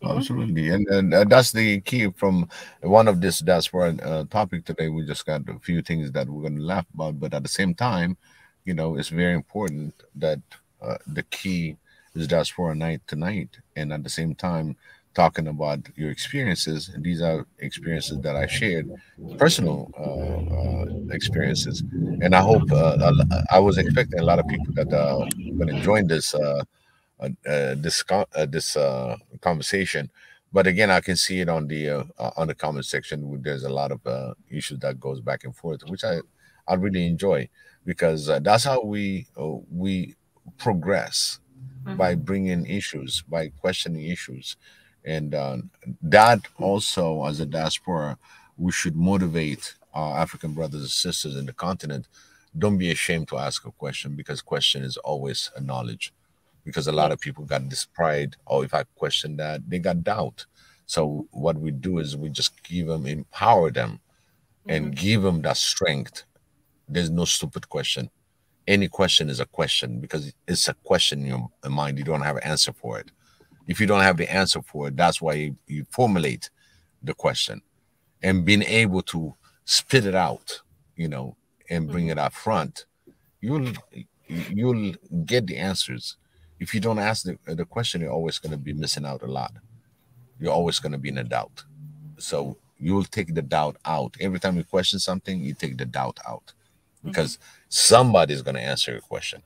S2: Absolutely, and that's the key from one of this diaspora topic today. We just got a few things that we're going to laugh about, but at the same time, it's very important that the key is diaspora night tonight, and at the same time, talking about your experiences. And these are experiences that I shared, personal experiences, and I hope I was expecting a lot of people that are going to join this. This conversation, but again, I can see it on the comment section. There's a lot of issues that goes back and forth, which I really enjoy because that's how we progress by bringing issues, by questioning issues, and that also as a diaspora, we should motivate our African brothers and sisters in the continent. Don't be ashamed to ask a question because question is always a knowledge. Because a lot of people got this pride. Oh, if I question that, they got doubt. So what we do is we just empower them, and give them that strength. There's no stupid question. Any question is a question because it's a question in your mind. You don't have an answer for it. If you don't have the answer for it, that's why you formulate the question, and being able to spit it out, and bring it up front, you'll get the answers. If you don't ask the question, you're always going to be missing out a lot. You're always going to be in a doubt. So you'll take the doubt out. Every time you question something, you take the doubt out because somebody's going to answer your question.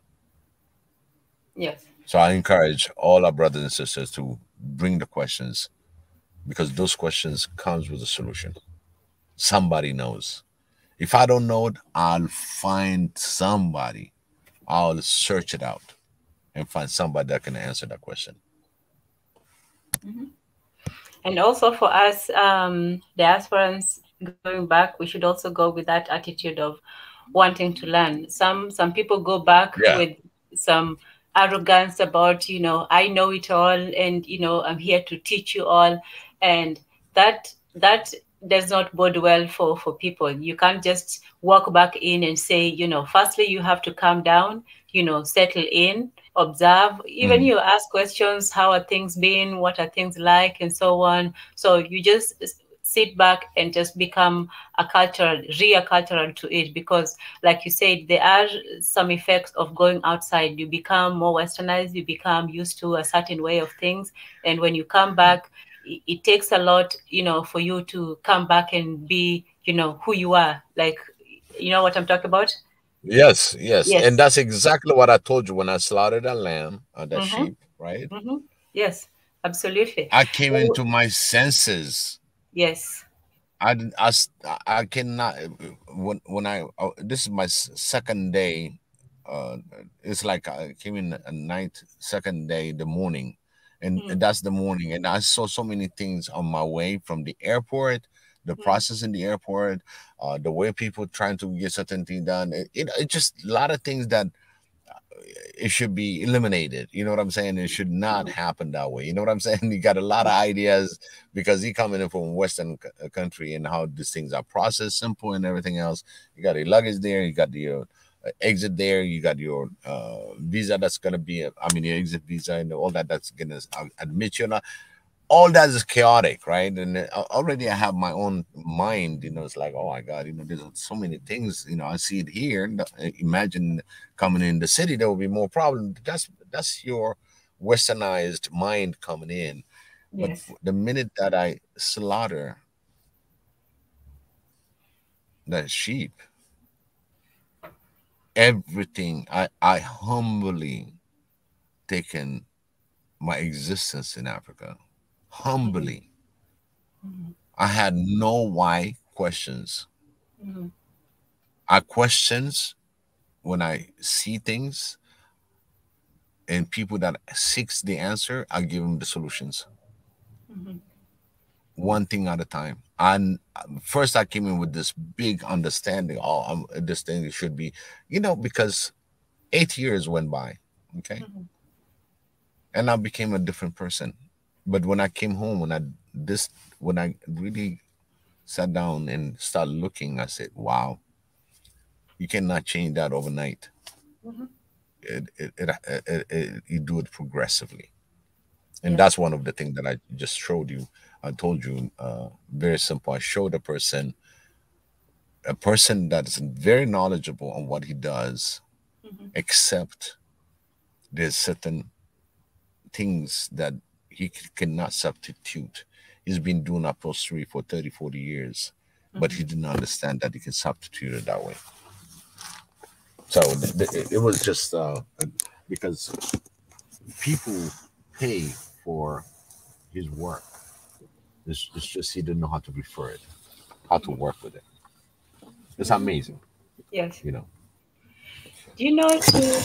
S7: Yes.
S2: So I encourage all our brothers and sisters to bring the questions because those questions comes with a solution. Somebody knows. If I don't know it, I'll find somebody. I'll search it out and find somebody that can answer that question.
S7: And also for us, diasporans going back, we should also go with that attitude of wanting to learn. Some people go back with some arrogance about, I know it all, and I'm here to teach you all, and that does not bode well for people. You can't just walk back in and say, you know, firstly, you have to calm down, you know, settle in, observe, even
S2: Mm.
S7: you ask questions, how are things been, what are things like, and so on. So you just sit back and just become reaccultural to it, because like you said, there are some effects of going outside. You become more westernized, you become used to a certain way of things, and when you come back, it takes a lot, you know, for you to come back and be, you know, who you are. Like, you know what I'm talking about?
S2: Yes, yes, and
S7: Yes.
S2: that's exactly what I told you when I slaughtered a lamb, the
S7: Mm-hmm.
S2: sheep, right?
S7: Mm-hmm. Yes, absolutely.
S2: I came into my senses.
S7: Yes.
S2: I didn't- I, s- I cannot when I this is my second day. Uh, it's like I came in a night, second day, the morning, and
S7: Mm-hmm.
S2: that's the morning, and I saw so many things on my way from the airport, the process in the airport, the way people trying to get certain thing done. It just a lot of things that it should be eliminated. You know what I'm saying? It should not happen that way. You know what I'm saying? You got a lot of ideas because he coming in from Western country and how these things are processed, simple and everything else. You got your luggage there. You got your exit there. You got your visa that's gonna be. I mean, your exit visa and all that. That's gonna admit you. All that is chaotic, right? And already I have my own mind. It's like, oh my God, there's so many things. I see it here. Imagine coming in the city, there will be more problems. That's your westernized mind coming in. But
S7: Yes.
S2: the minute that I slaughter that sheep, everything I humbly taken my existence in Africa. Humbly.
S7: Mm-hmm.
S2: I had no why questions.
S7: Mm-hmm.
S2: I questions when I see things and people that seeks the answer, I give them the solutions.
S7: Mm-hmm.
S2: One thing at a time. And first I came in with this big understanding. Oh, this thing should be, because 8 years went by. Okay.
S7: Mm-hmm.
S2: And I became a different person. But when I came home, when I really sat down and started looking, I said, wow, you cannot change that overnight.
S7: Mm-hmm.
S2: You do it progressively, and
S7: Yes.
S2: that's one of the things that I just showed you. I told you, very simple. I showed a person that's very knowledgeable on what he does,
S7: Mm-hmm.
S2: except there's certain things that he cannot substitute. He's been doing upholstery for 30, 40 years, but
S7: Mm-hmm.
S2: he didn't understand that he can substitute it that way. So it was just because people pay for his work. It's just he didn't know how to refer it, how to work with it. It's amazing,
S7: Yes.
S2: you know.
S7: Do you know too,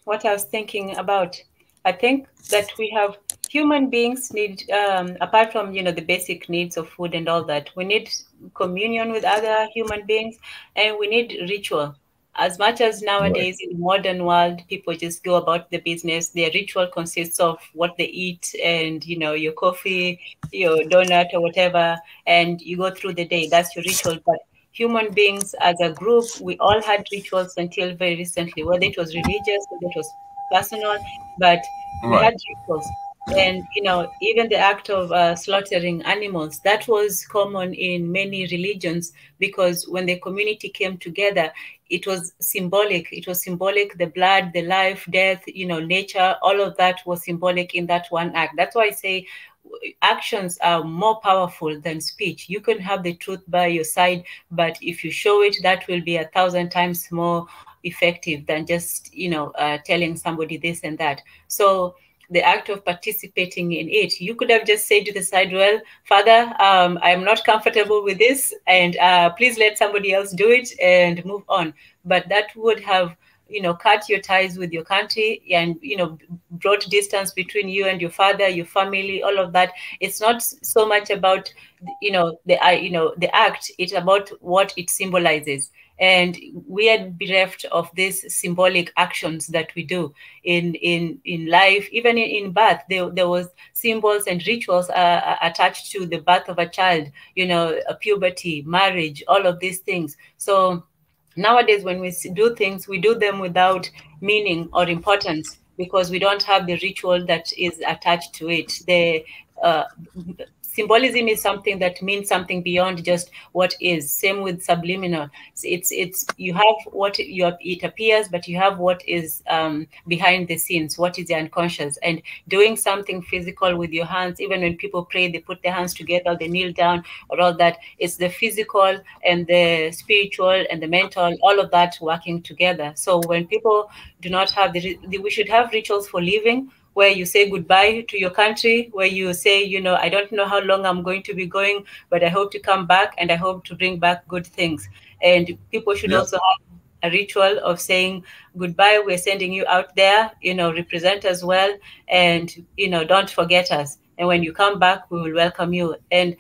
S7: what I was thinking about? I think that we have human beings need, apart from, the basic needs of food and all that, we need communion with other human beings, and we need ritual. As much as
S2: Right.
S7: nowadays in the modern world, people just go about the business, their ritual consists of what they eat and, your coffee, your donut or whatever, and you go through the day. That's your ritual. But human beings as a group, we all had rituals until very recently, whether it was religious, whether it was personal, but we
S2: Right.
S7: had rituals. And, even the act of slaughtering animals, that was common in many religions, because when the community came together, it was symbolic. It was symbolic. The blood, the life, death, nature, all of that was symbolic in that one act. That's why I say actions are more powerful than speech. You can have the truth by your side, but if you show it, that will be 1,000 times more effective than just telling somebody this and that. So the act of participating in it, you could have just said to the side, well, Father, I'm not comfortable with this, and please let somebody else do it and move on. But that would have cut your ties with your country, and brought distance between you and your father, your family, all of that. It's not so much about the act. It's about what it symbolizes. and we are bereft of these symbolic actions that we do in life. Even in birth, there was symbols and rituals attached to the birth of a child, a puberty, marriage, all of these things. So nowadays, when we do things, we do them without meaning or importance, because we don't have the ritual that is attached to it. The symbolism is something that means something beyond just what is. Same with subliminal. It's you have what it appears, but you have what is behind the scenes, what is the unconscious. And doing something physical with your hands, even when people pray, they put their hands together, they kneel down, or all that. It's the physical and the spiritual and the mental, all of that working together. So when people do not have we should have rituals for living, where you say goodbye to your country, where you say, I don't know how long I'm going to be going, but I hope to come back, and I hope to bring back good things. And people should also have a ritual of saying goodbye. We're sending you out there, represent us well, and, don't forget us. And when you come back, we will welcome you. And,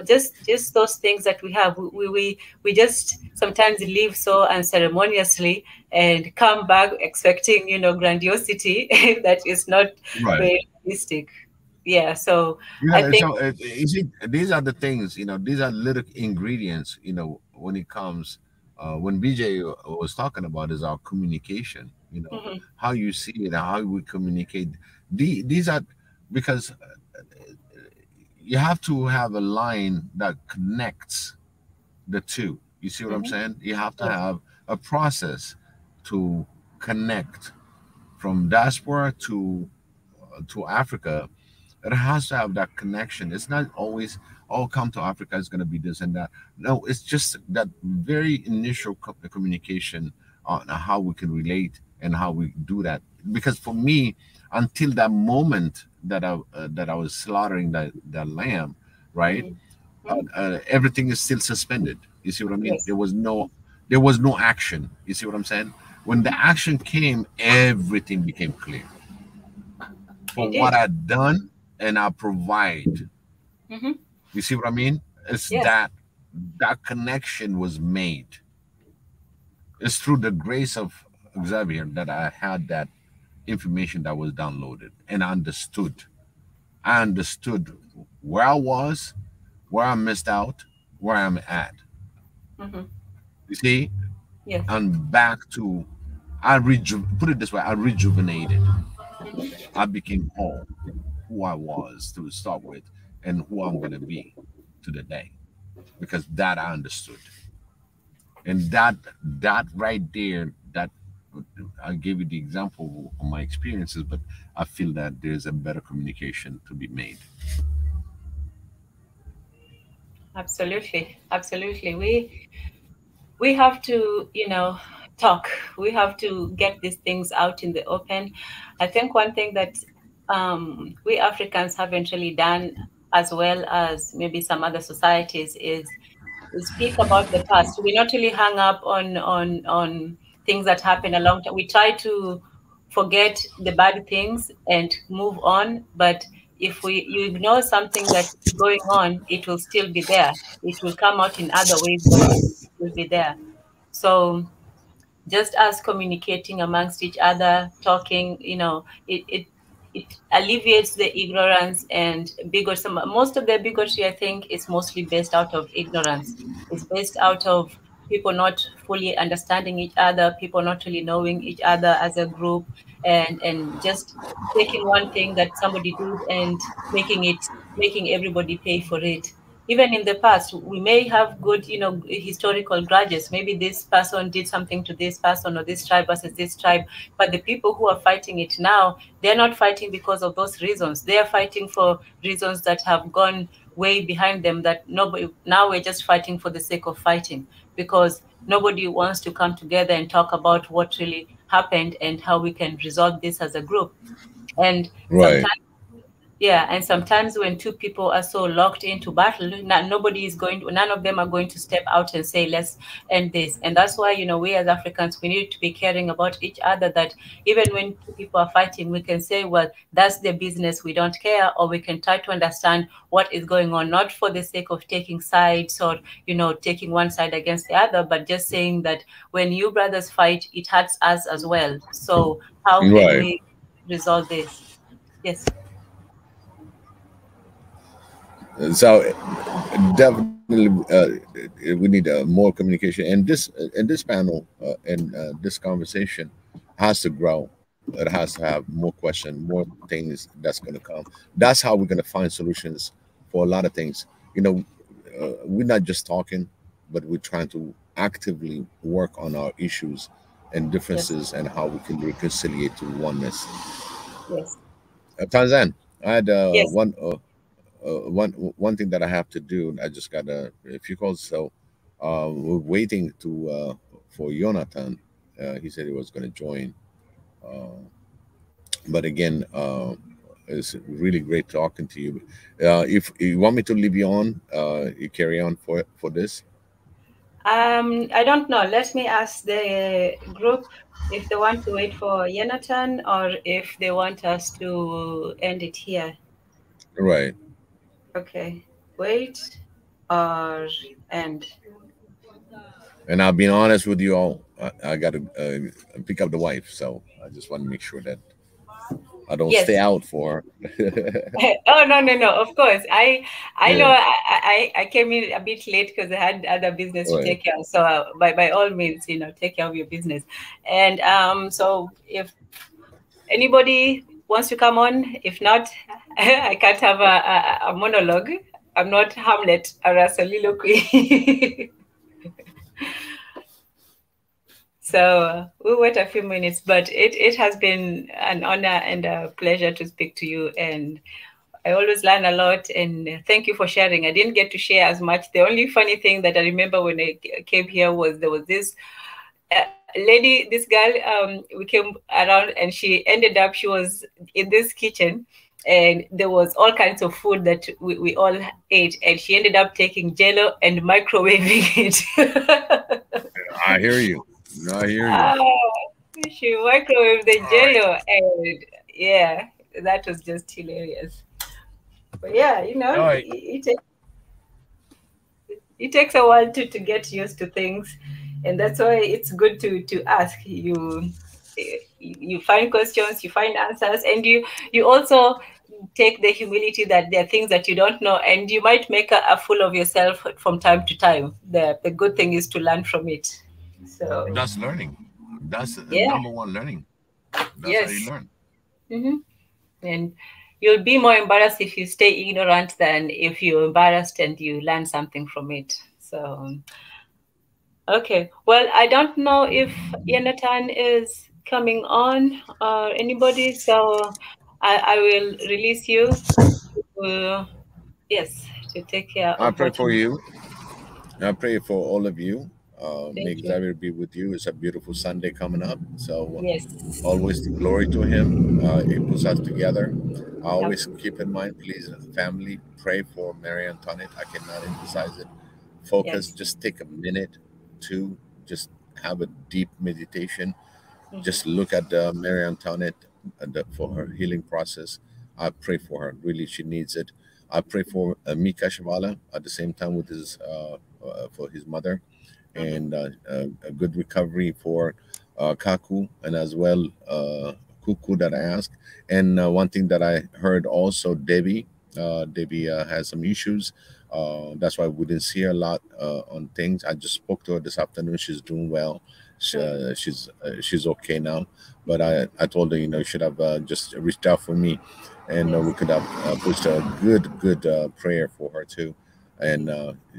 S7: just those things that we have, we just sometimes leave so unceremoniously and come back expecting, grandiosity that is not very realistic. Yeah. So I think.
S2: So you see, these are the things, these are little ingredients, when it comes, when BJ was talking about is our communication, how you see it, how we communicate. These are, because you have to have a line that connects the two. You see what I'm saying? You have to have a process to connect from diaspora to Africa. It has to have that connection. It's not always, come to Africa, it's going to be this and that. No, it's just that very initial communication on how we can relate and how we do that. Because for me, until that moment that I was slaughtering that lamb, right? Everything is still suspended. You see what I mean?
S7: Yes.
S2: There was no action. You see what I'm saying? When the action came, everything became clear. For what I'd done and I provide. You see what I mean? It's that connection was made. It's through the grace of Xavier that I had that information that was downloaded, and I understood. I understood where I was, where I missed out, where I'm at. You see?
S7: Yes.
S2: And back to, put it this way, I rejuvenated. I became whole, who I was to start with, and who I'm going to be to the day, because that I understood. And that right there, that I gave you the example of my experiences, but I feel that there's a better communication to be made.
S7: Absolutely. We have to, talk. We have to get these things out in the open. I think one thing that we Africans haven't really done as well as maybe some other societies is speak about the past. We not really hang up on things that happened a long time. We try to forget the bad things and move on, but if you ignore something that's going on, it will still be there. It will come out in other ways, but it will be there. So just us communicating amongst each other, talking, it alleviates the ignorance and bigotry. Most of the bigotry, I think, is mostly based out of ignorance. It's based out of people not fully understanding each other, people not really knowing each other as a group, and just taking one thing that somebody did and making everybody pay for it. Even in the past, we may have good, historical grudges. Maybe this person did something to this person, or this tribe versus this tribe. But the people who are fighting it now, they're not fighting because of those reasons. They are fighting for reasons that have gone way behind them, that nobody, now we're just fighting for the sake of fighting, because nobody wants to come together and talk about what really happened and how we can resolve this as a group. And sometimes Yeah, and sometimes when two people are so locked into battle, nobody is going to, none of them are going to step out and say, let's end this. And that's why, we as Africans, we need to be caring about each other, that even when two people are fighting, we can say, well, that's their business, we don't care, or we can try to understand what is going on, not for the sake of taking sides or, taking one side against the other, but just saying that when you brothers fight, it hurts us as well. So how can
S2: Right.
S7: we resolve this? Yes.
S2: So definitely, we need more communication. And this panel and this conversation has to grow. It has to have more questions, more things that's going to come. That's how we're going to find solutions for a lot of things. We're not just talking, but we're trying to actively work on our issues and
S7: Yes.
S2: differences and how we can reconcile to oneness.
S7: Yes.
S2: Tanzan, I had
S7: Yes.
S2: one thing that I have to do. I just got a few calls, so we're waiting to for Jonathan. He said he was going to join, uh, but again, it's really great talking to you. If you want me to leave you on, you carry on for this.
S7: I don't know. Let me ask the group if they want to wait for Jonathan or if they want us to end it here.
S2: Right.
S7: Okay. Wait or end.
S2: And I'll be honest with you all. I got to pick up the wife, so I just want to make sure that I don't stay
S7: Yes.
S2: out for her.
S7: Oh, no, no, no. Of course. I know
S2: Yeah.
S7: I came in a bit late because I had other business to
S2: Right.
S7: take care of. So by all means, take care of your business. And so if anybody wants to come on, if not, I can't have a monologue. I'm not Hamlet or a soliloquy. So we'll wait a few minutes, but it has been an honor and a pleasure to speak to you. And I always learn a lot, and thank you for sharing. I didn't get to share as much. The only funny thing that I remember when I came here was there was this lady, this girl, we came around and she ended up, she was in this kitchen and there was all kinds of food that we all ate. And she ended up taking Jello and microwaving it.
S2: I hear you. I hear you.
S7: Ah, she microwaved the
S2: All right.
S7: Jello, and yeah, that was just hilarious. But yeah,
S2: All right.
S7: it takes a while to get used to things, and that's why it's good to ask. You find questions, you find answers, and you also take the humility that there are things that you don't know, and you might make a fool of yourself from time to time. The good thing is to learn from it. So
S2: That's learning. That's
S7: yeah,
S2: number one learning. That's how you
S7: yes.
S2: learn.
S7: Hmm. And you'll be more embarrassed if you stay ignorant than if you're embarrassed and you learn something from it. So, okay. Well, I don't know if Jonathan is coming on or anybody, so I will release you to, yes, to take care
S2: I
S7: of
S2: pray
S7: what you
S2: for
S7: need.
S2: you. I pray for all of you. May
S7: Thank you.
S2: Xavier be with you. It's a beautiful Sunday coming up. So
S7: Yes.
S2: always the glory to him. He puts us together. I always
S7: Absolutely.
S2: keep in mind, please, family, pray for Mary Antoinette. I cannot emphasize it. Focus.
S7: Yes.
S2: Just take a minute to just have a deep meditation.
S7: Hmm.
S2: Just look at Mary Antoinette for her healing process. I pray for her. Really, she needs it. I pray for Mika Shavala at the same time with his for his mother,
S7: Hmm.
S2: and a good recovery for Kaku, and as well Kuku that I asked. And one thing that I heard also, Debbie. Debbie has some issues. That's why we didn't see her a lot on things. I just spoke to her this afternoon. She's doing well. She's okay now. But I told her, you should have just reached out for me, and we
S7: Yes.
S2: could have pushed a good prayer for her too, and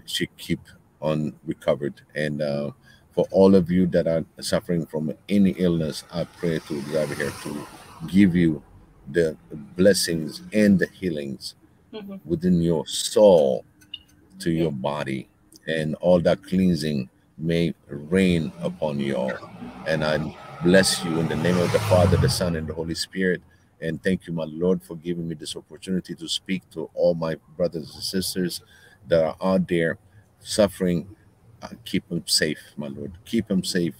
S2: she keep on recovered. And for all of you that are suffering from any illness, I pray to God here to give you the blessings and the healings
S7: Hmm.
S2: within your soul to your
S7: Yes.
S2: body, and all that cleansing may rain upon you all. And I bless you in the name of the Father, the Son, and the Holy Spirit. And thank you, my Lord, for giving me this opportunity to speak to all my brothers and sisters that are out there suffering. Keep them safe, my Lord. Keep them safe.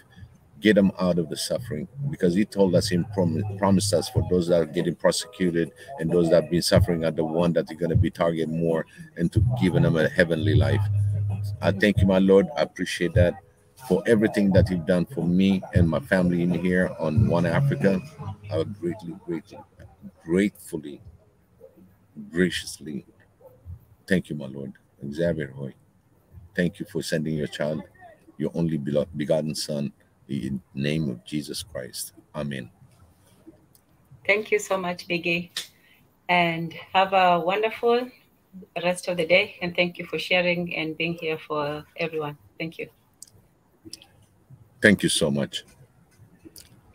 S2: Get them out of the suffering, because He told us, He promised us, for those that are getting prosecuted and those that have been suffering are the one that are going to be targeted more, and to giving them a heavenly life. I thank you, my Lord. I appreciate that for everything that you've done for me and my family in here on One Africa. I would greatly, gratefully, graciously thank you, my Lord. Xavier Hoy, thank you for sending your child, your only begotten Son, in the name of Jesus Christ. Amen.
S7: Thank you so much, Biggie. And have a wonderful rest of the day. And thank you for sharing and being here for everyone. Thank you.
S2: Thank you so much.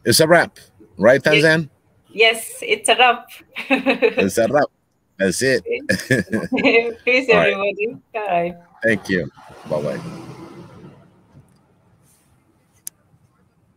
S2: It's a wrap, right, Tanzan?
S7: Yes, it's a wrap.
S2: It's a wrap. That's it.
S7: Peace,
S2: All right.
S7: everybody. All right.
S2: Thank you. Bye-bye.